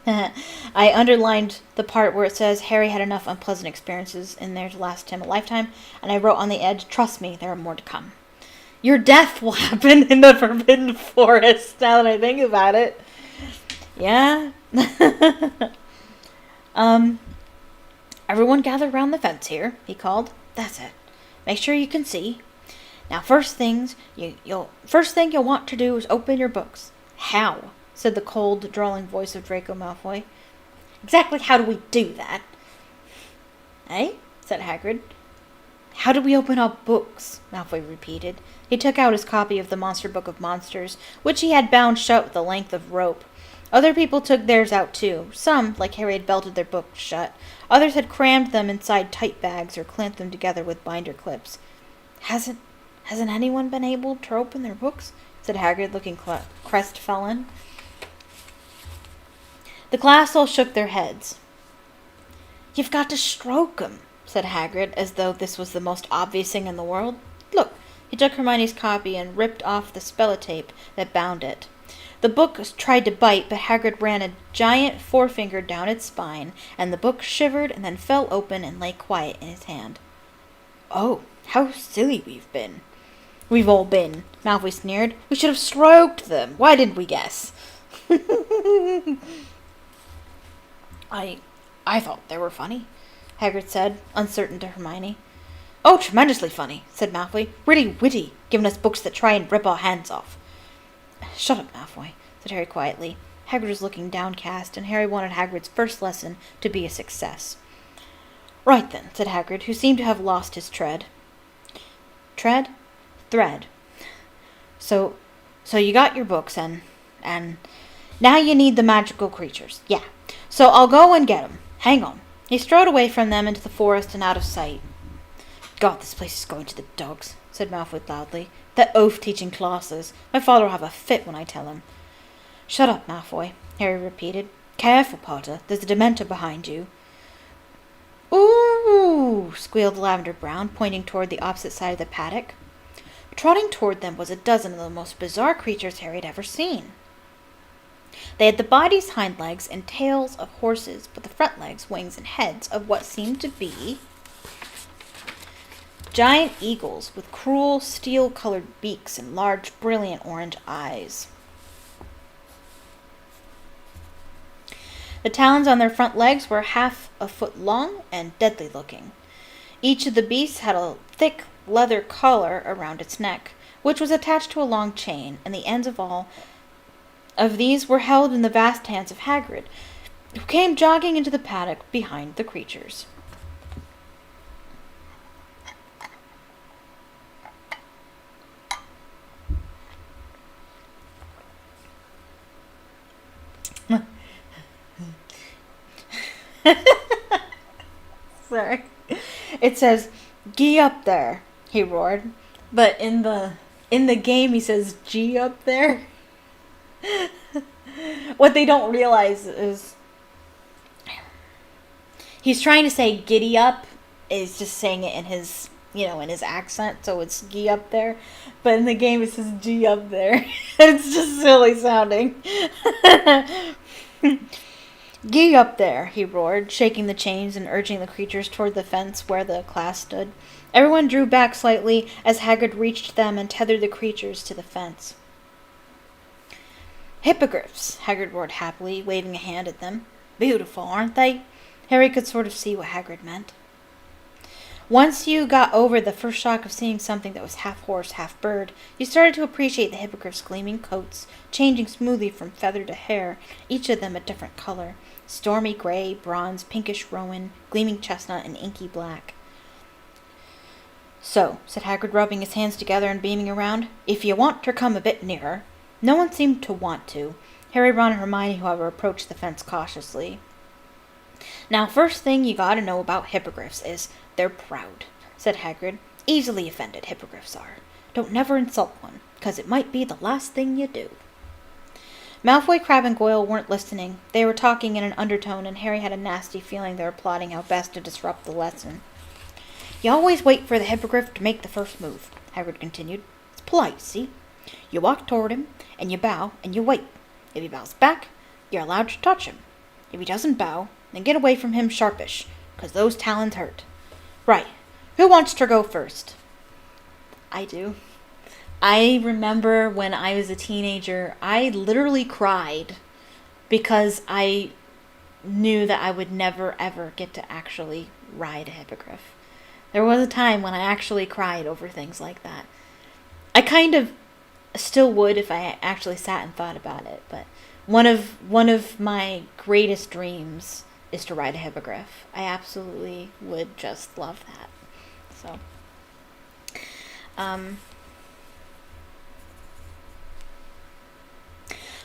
I underlined the part where it says Harry had enough unpleasant experiences in there to last him a lifetime, and I wrote on the edge, "Trust me, there are more to come." Your death will happen in the Forbidden Forest, now that I think about it. Yeah. Everyone gather around the fence here, he called. That's it. Make sure you can see. Now, first thing you'll want to do is open your books. How? Said the cold, drawling voice of Draco Malfoy. Exactly how do we do that? Eh? Said Hagrid. How do we open our books? Malfoy repeated. He took out his copy of the Monster Book of Monsters, which he had bound shut with a length of rope. Other people took theirs out too. Some, like Harry, had belted their books shut. Others had crammed them inside tight bags or clamped them together with binder clips. Hasn't anyone been able to open their books? Said Hagrid, looking crestfallen. The class all shook their heads. You've got to stroke 'em, said Hagrid, as though this was the most obvious thing in the world. Look, he took Hermione's copy and ripped off the spellotape that bound it. The book tried to bite, but Hagrid ran a giant forefinger down its spine, and the book shivered and then fell open and lay quiet in his hand. Oh, how silly we've all been, Malfoy sneered. We should have stroked them. Why didn't we guess? I thought they were funny, Hagrid said, uncertain to Hermione. Oh, tremendously funny, said Malfoy. Really witty, giving us books that try and rip our hands off. Shut up, Malfoy, said Harry quietly. Hagrid was looking downcast, and Harry wanted Hagrid's first lesson to be a success. Right then, said Hagrid, who seemed to have lost his tread. Tread? Thread. So you got your books, and now you need the magical creatures. Yeah. So I'll go and get 'em. Hang on. He strode away from them into the forest and out of sight. God, this place is going to the dogs, said Malfoy loudly. That oaf teaching classes. My father will have a fit when I tell him. Shut up, Malfoy, Harry repeated. Careful, Potter. There's a Dementor behind you. Ooh, squealed Lavender Brown, pointing toward the opposite side of the paddock. Trotting toward them was a dozen of the most bizarre creatures Harry had ever seen. They had the bodies, hind legs, and tails of horses, but the front legs, wings, and heads of what seemed to be giant eagles with cruel, steel-colored beaks and large, brilliant orange eyes. The talons on their front legs were half a foot long and deadly looking. Each of the beasts had a thick leather collar around its neck, which was attached to a long chain, and the ends of all of these were held in the vast hands of Hagrid, who came jogging into the paddock behind the creatures. Sorry. It says, "Gee up there," he roared. But in the game he says, "Gee up there." What they don't realize is he's trying to say giddy up, is just saying it in his in his accent, so it's G up there. But in the game, it says G up there. It's just silly sounding. Gee up there, he roared, shaking the chains and urging the creatures toward the fence where the class stood. Everyone drew back slightly as Hagrid reached them and tethered the creatures to the fence. Hippogriffs, Hagrid roared happily, waving a hand at them. Beautiful, aren't they? Harry could sort of see what Hagrid meant. Once you got over the first shock of seeing something that was half horse, half bird, you started to appreciate the hippogriffs' gleaming coats, changing smoothly from feather to hair, each of them a different color. Stormy gray, bronze, pinkish rowan, gleaming chestnut, and inky black. So, said Hagrid, rubbing his hands together and beaming around, if you want to come a bit nearer. No one seemed to want to. Harry, Ron, and Hermione, however, approached the fence cautiously. Now, first thing you gotta know about hippogriffs is they're proud, said Hagrid. Easily offended, hippogriffs are. Don't never insult one, 'cause it might be the last thing you do. Malfoy, Crabbe, and Goyle weren't listening. They were talking in an undertone, and Harry had a nasty feeling they were plotting how best to disrupt the lesson. You always wait for the hippogriff to make the first move, Hagrid continued. It's polite, see? You walk toward him, and you bow, and you wait. If he bows back, you're allowed to touch him. If he doesn't bow, then get away from him sharpish, 'cause those talons hurt. Right. Who wants to go first? I do. I remember when I was a teenager, I literally cried because I knew that I would never, ever get to actually ride a hippogriff. There was a time when I actually cried over things like that. I kind of still would if I actually sat and thought about it, but one of my greatest dreams is to ride a hippogriff. I absolutely would just love that. So,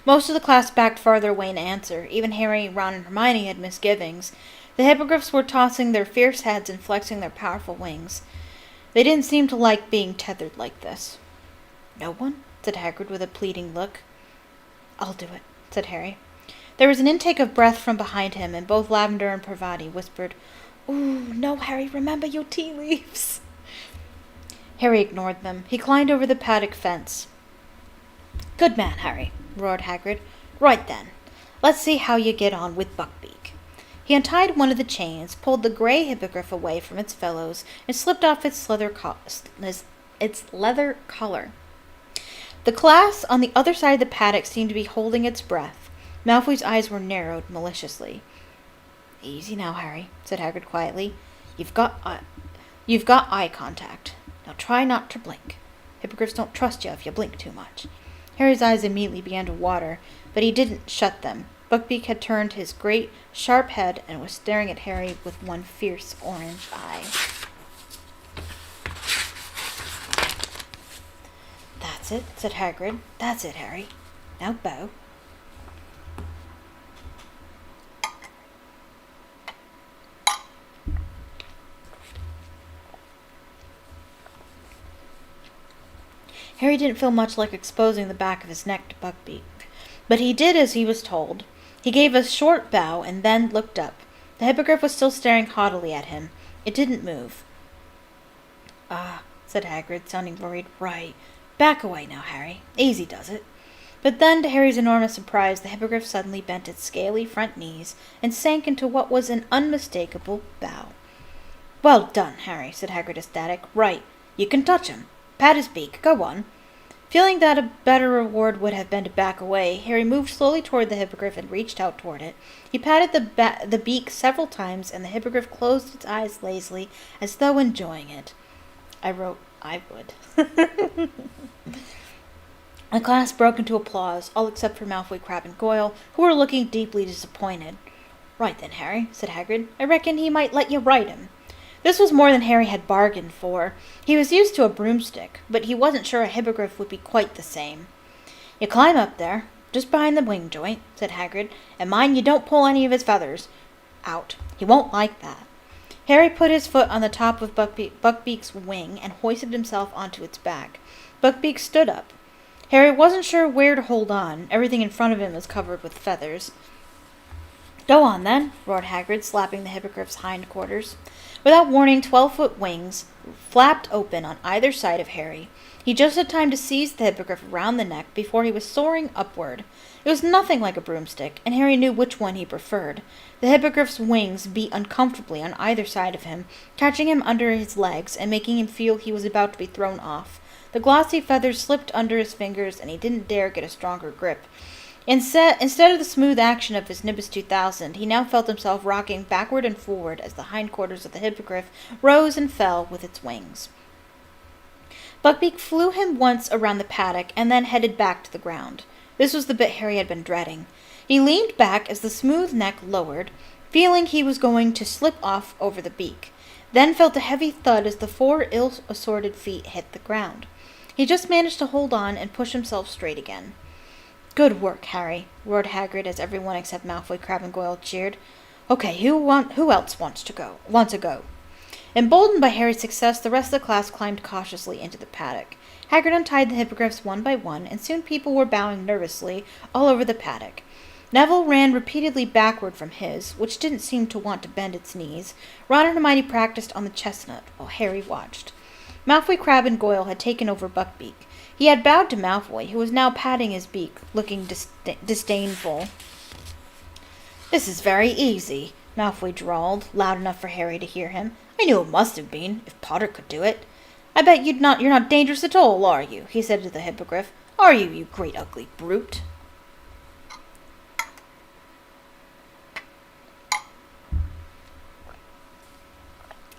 most of the class backed farther away in answer. Even Harry, Ron, and Hermione had misgivings. The hippogriffs were tossing their fierce heads and flexing their powerful wings. They didn't seem to like being tethered like this. No one? Said Hagrid with a pleading look. I'll do it, said Harry. There was an intake of breath from behind him, and both Lavender and Parvati whispered, Ooh, no, Harry, remember your tea leaves. Harry ignored them. He climbed over the paddock fence. Good man, Harry, roared Hagrid. Right then, let's see how you get on with Buckbeak. He untied one of the chains, pulled the gray hippogriff away from its fellows, and slipped off its leather collar. The class on the other side of the paddock seemed to be holding its breath. Malfoy's eyes were narrowed maliciously. Easy now, Harry, said Hagrid quietly. You've got eye contact. Now try not to blink. Hippogriffs don't trust you if you blink too much. Harry's eyes immediately began to water, but he didn't shut them. Buckbeak had turned his great, sharp head and was staring at Harry with one fierce orange eye. That's it, said Hagrid. That's it, Harry. Now bow. Harry didn't feel much like exposing the back of his neck to Buckbeak, but he did as he was told. He gave a short bow and then looked up. The hippogriff was still staring haughtily at him. It didn't move. Ah, said Hagrid, sounding worried. Right. Back away now, Harry. Easy does it. But then, to Harry's enormous surprise, the hippogriff suddenly bent its scaly front knees and sank into what was an unmistakable bow. Well done, Harry, said Hagrid, ecstatic. Right. You can touch him. Pat his beak. Go on. Feeling that a better reward would have been to back away, Harry moved slowly toward the hippogriff and reached out toward it. He patted the beak several times, and the hippogriff closed its eyes lazily, as though enjoying it. I wrote, I would. The class broke into applause, all except for Malfoy, Crabbe, and Goyle, who were looking deeply disappointed. Right then, Harry, said Hagrid. I reckon he might let you ride him. This was more than Harry had bargained for. He was used to a broomstick, but he wasn't sure a hippogriff would be quite the same. You climb up there, just behind the wing joint, said Hagrid, and mind you don't pull any of his feathers out. He won't like that. Harry put his foot on the top of Buckbeak's wing and hoisted himself onto its back. Buckbeak stood up. Harry wasn't sure where to hold on. Everything in front of him was covered with feathers. Go on, then, roared Hagrid, slapping the hippogriff's hindquarters. Without warning, 12-foot wings flapped open on either side of Harry. He just had time to seize the hippogriff around the neck before he was soaring upward. It was nothing like a broomstick, and Harry knew which one he preferred. The hippogriff's wings beat uncomfortably on either side of him, catching him under his legs and making him feel he was about to be thrown off. The glossy feathers slipped under his fingers, and he didn't dare get a stronger grip. Instead of the smooth action of his Nimbus 2000, he now felt himself rocking backward and forward as the hindquarters of the hippogriff rose and fell with its wings. Buckbeak flew him once around the paddock and then headed back to the ground. This was the bit Harry had been dreading. He leaned back as the smooth neck lowered, feeling he was going to slip off over the beak, then felt a heavy thud as the 4 ill-assorted feet hit the ground. He just managed to hold on and push himself straight again. "Good work, Harry," roared Hagrid as everyone except Malfoy, Crabbe, and Goyle cheered. "Okay, who else wants to go?" Emboldened by Harry's success, the rest of the class climbed cautiously into the paddock. Hagrid untied the hippogriffs one by one, and soon people were bowing nervously all over the paddock. Neville ran repeatedly backward from his, which didn't seem to want to bend its knees. Ron and Hermione practiced on the chestnut, while Harry watched. Malfoy, Crabbe, and Goyle had taken over Buckbeak. He had bowed to Malfoy, who was now patting his beak, looking disdainful. "This is very easy," Malfoy drawled, loud enough for Harry to hear him. "I knew it must have been, if Potter could do it." "I bet you're not dangerous at all, are you?" he said to the hippogriff. "Are you, you great ugly brute?"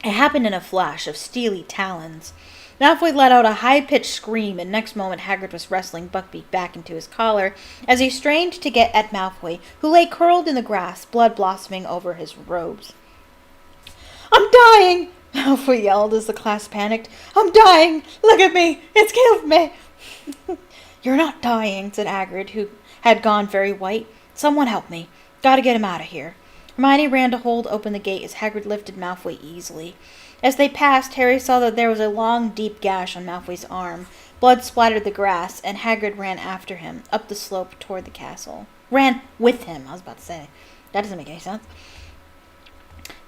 It happened in a flash of steely talons. Malfoy let out a high-pitched scream, and next moment Hagrid was wrestling Buckbeak back into his collar as he strained to get at Malfoy, who lay curled in the grass, blood blossoming over his robes. "I'm dying!" Malfoy yelled as the class panicked. "I'm dying! Look at me! It's killed me!" "You're not dying," said Hagrid, who had gone very white. "Someone help me. Gotta get him out of here." Hermione ran to hold open the gate as Hagrid lifted Malfoy easily. As they passed, Harry saw that there was a long, deep gash on Malfoy's arm. Blood splattered the grass, and Hagrid ran after him, up the slope toward the castle. Ran with him, I was about to say. That doesn't make any sense.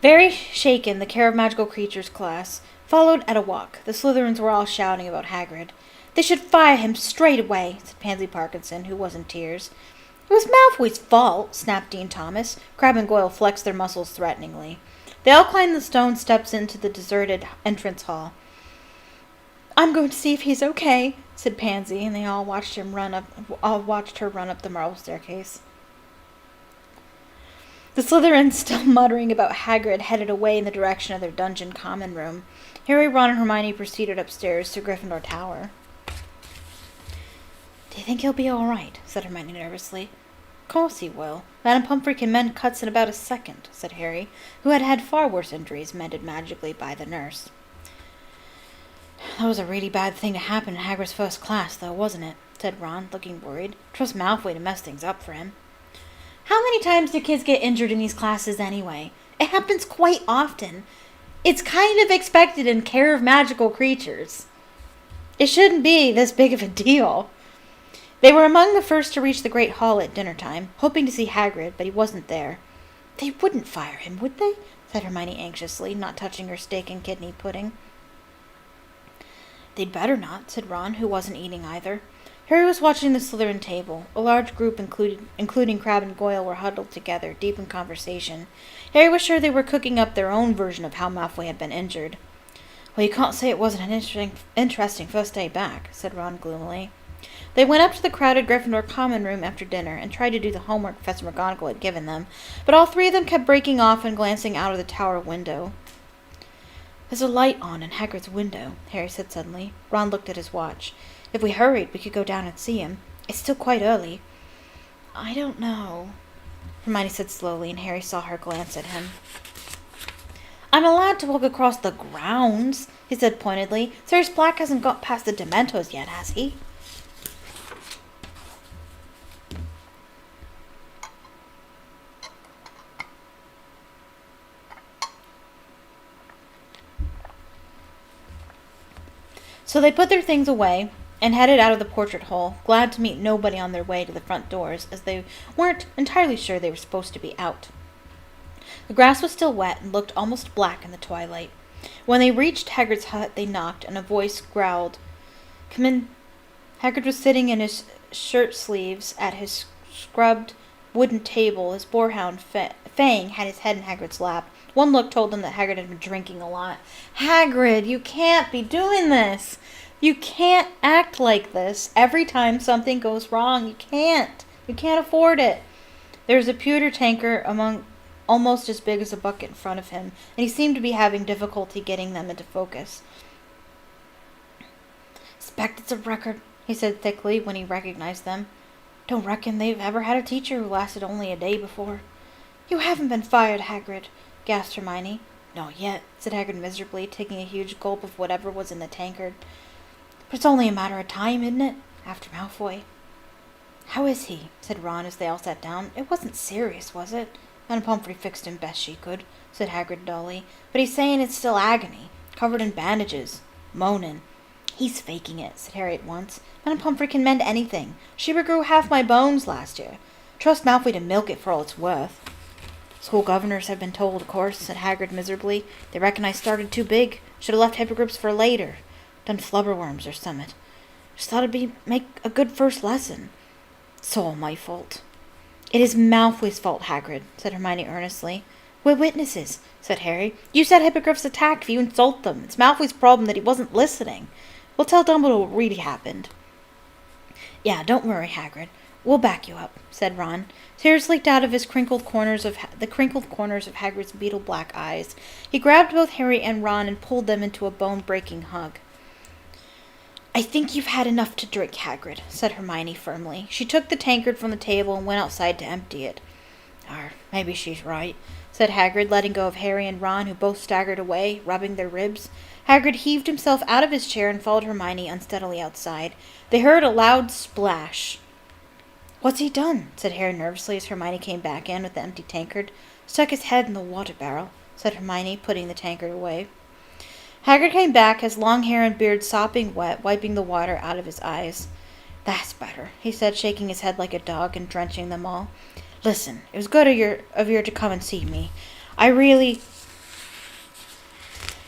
Very shaken, the Care of Magical Creatures class followed at a walk. The Slytherins were all shouting about Hagrid. "They should fire him straight away," said Pansy Parkinson, who was in tears. "It was Malfoy's fault," snapped Dean Thomas. Crabbe and Goyle flexed their muscles threateningly. They all climbed the stone steps into the deserted entrance hall. "I'm going to see if he's okay," said Pansy, and they all watched her run up the marble staircase. The Slytherins, still muttering about Hagrid, headed away in the direction of their dungeon common room. Harry, Ron, and Hermione proceeded upstairs to Gryffindor Tower. "Do you think he'll be all right?" said Hermione nervously. "Of course he will. Madame Pomfrey can mend cuts in about a second," said Harry, who had had far worse injuries mended magically by the nurse. "That was a really bad thing to happen in Hagrid's first class, though, wasn't it?" said Ron, looking worried. "Trust Malfoy to mess things up for him." "How many times do kids get injured in these classes anyway? It happens quite often. It's kind of expected in Care of Magical Creatures. It shouldn't be this big of a deal." They were among the first to reach the great hall at dinner time, hoping to see Hagrid, but he wasn't there. "They wouldn't fire him, would they?" said Hermione anxiously, not touching her steak and kidney pudding. "They'd better not," said Ron, who wasn't eating either. Harry was watching the Slytherin table. A large group, including Crabbe and Goyle, were huddled together, deep in conversation. Harry was sure they were cooking up their own version of how Malfoy had been injured. "Well, you can't say it wasn't an interesting first day back," said Ron gloomily. They went up to the crowded Gryffindor common room after dinner and tried to do the homework Professor McGonagall had given them, but all three of them kept breaking off and glancing out of the tower window. "There's a light on in Hagrid's window," Harry said suddenly. Ron looked at his watch. "If we hurried, we could go down and see him. It's still quite early." "I don't know," Hermione said slowly, and Harry saw her glance at him. "I'm allowed to walk across the grounds," he said pointedly. "Sirius Black hasn't got past the Dementors yet, has he?" So they put their things away and headed out of the portrait hall, glad to meet nobody on their way to the front doors, as they weren't entirely sure they were supposed to be out. The grass was still wet and looked almost black in the twilight. When they reached Hagrid's hut, they knocked, and a voice growled, "Come in." Hagrid was sitting in his shirt sleeves at his scrubbed wooden table. His boarhound, Fang, had his head in Hagrid's lap. One look told them that Hagrid had been drinking a lot. "Hagrid, you can't be doing this. You can't act like this every time something goes wrong. You can't. You can't afford it." There was a pewter tanker almost as big as a bucket in front of him, and he seemed to be having difficulty getting them into focus. "Expect it's a record," he said thickly when he recognized them. "Don't reckon they've ever had a teacher who lasted only a day before." "You haven't been fired, Hagrid," gasped Hermione. "Not yet," said Hagrid miserably, taking a huge gulp of whatever was in the tankard. "But it's only a matter of time, isn't it? After Malfoy." "How is he?" said Ron as they all sat down. "It wasn't serious, was it?" "Madame Pomfrey fixed him best she could," said Hagrid dully. "But he's saying it's still agony, covered in bandages, moaning." "He's faking it," said Harry at once. "Madame Pomfrey can mend anything. She regrew half my bones last year. Trust Malfoy to milk it for all it's worth." "School governors have been told, of course," said Hagrid miserably. "They reckon I started too big. Should have left hippogriffs for later. Done flubberworms or summit. Just thought it'd make a good first lesson. It's all my fault." "It is Malfoy's fault, Hagrid," said Hermione earnestly. "We're witnesses," said Harry. "You said hippogriffs attacked if you insult them. It's Malfoy's problem that he wasn't listening. We'll tell Dumbledore what really happened." "Yeah, don't worry, Hagrid. We'll back you up," said Ron. Tears leaked out of the crinkled corners of Hagrid's beetle-black eyes. He grabbed both Harry and Ron and pulled them into a bone-breaking hug. "I think you've had enough to drink, Hagrid," said Hermione firmly. She took the tankard from the table and went outside to empty it. Maybe she's right," said Hagrid, letting go of Harry and Ron, who both staggered away, rubbing their ribs. Hagrid heaved himself out of his chair and followed Hermione unsteadily outside. They heard a loud splash. "What's he done?" said Harry nervously as Hermione came back in with the empty tankard. "Stuck his head in the water barrel," said Hermione, putting the tankard away. Hagrid came back, his long hair and beard sopping wet, wiping the water out of his eyes. "That's better," he said, shaking his head like a dog and drenching them all. "Listen, it was good of you to come and see me.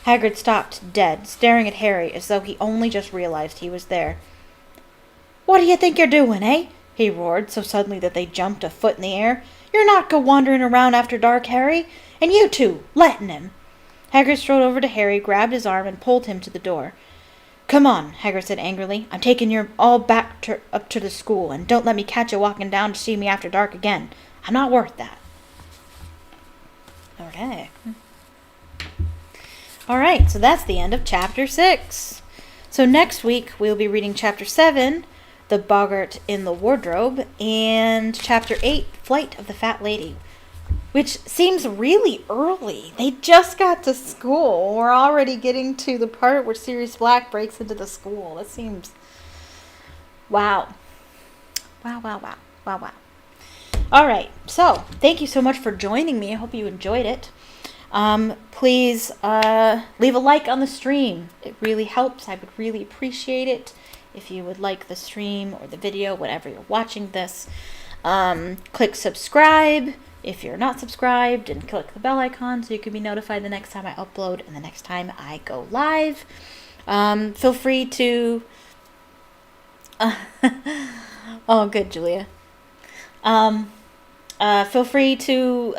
Hagrid stopped dead, staring at Harry as though he only just realized he was there. "What do you think you're doing, eh?" he roared, so suddenly that they jumped a foot in the air. "You're not go wandering around after dark, Harry. And you two, letting him." Hagrid strode over to Harry, grabbed his arm, and pulled him to the door. "Come on," Hagrid said angrily. "I'm taking you all back up to the school, and don't let me catch you walking down to see me after dark again. I'm not worth that." Okay. Alright, so that's the end of Chapter 6. So next week, we'll be reading Chapter 7, The Boggart in the Wardrobe, and Chapter 8, Flight of the Fat Lady, which seems really early. They just got to school. We're already getting to the part where Sirius Black breaks into the school. That seems... Wow. Wow. Alright, so thank you so much for joining me. I hope you enjoyed it. Please leave a like on the stream. It really helps. I would really appreciate it if you would like the stream or the video, whatever you're watching this. Click subscribe if you're not subscribed, and click the bell icon so you can be notified the next time I upload and the next time I go live. Feel free to... oh, good, Julia. Feel free to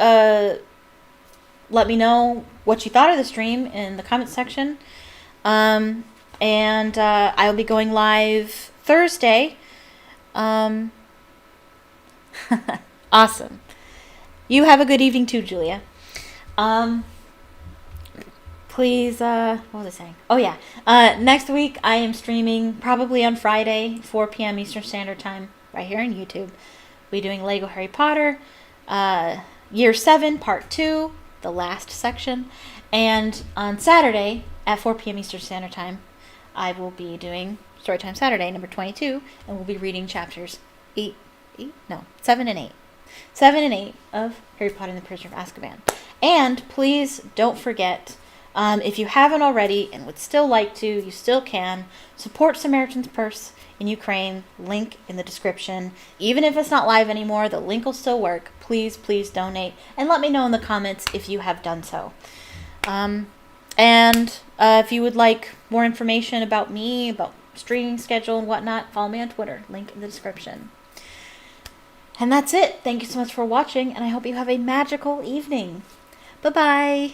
let me know what you thought of the stream in the comment section. And I'll be going live Thursday. Awesome. You have a good evening too, Julia. Please, what was I saying? Oh yeah. Next week I am streaming probably on Friday, 4 p.m. Eastern Standard Time, right here on YouTube. We're doing Lego Harry Potter, Year 7, Part 2, the last section. And on Saturday at 4 p.m. Eastern Standard Time, I will be doing Storytime Saturday, number 22, and we'll be reading chapters 7 and 8. 7 and 8 of Harry Potter and the Prisoner of Azkaban. And please don't forget If you haven't already and would still like to, you still can support Samaritan's Purse in Ukraine. Link in the description. Even if it's not live anymore, the link will still work. Please, please donate. And let me know in the comments if you have done so. If you would like more information about me, about streaming schedule and whatnot, follow me on Twitter. Link in the description. And that's it. Thank you so much for watching, and I hope you have a magical evening. Bye-bye.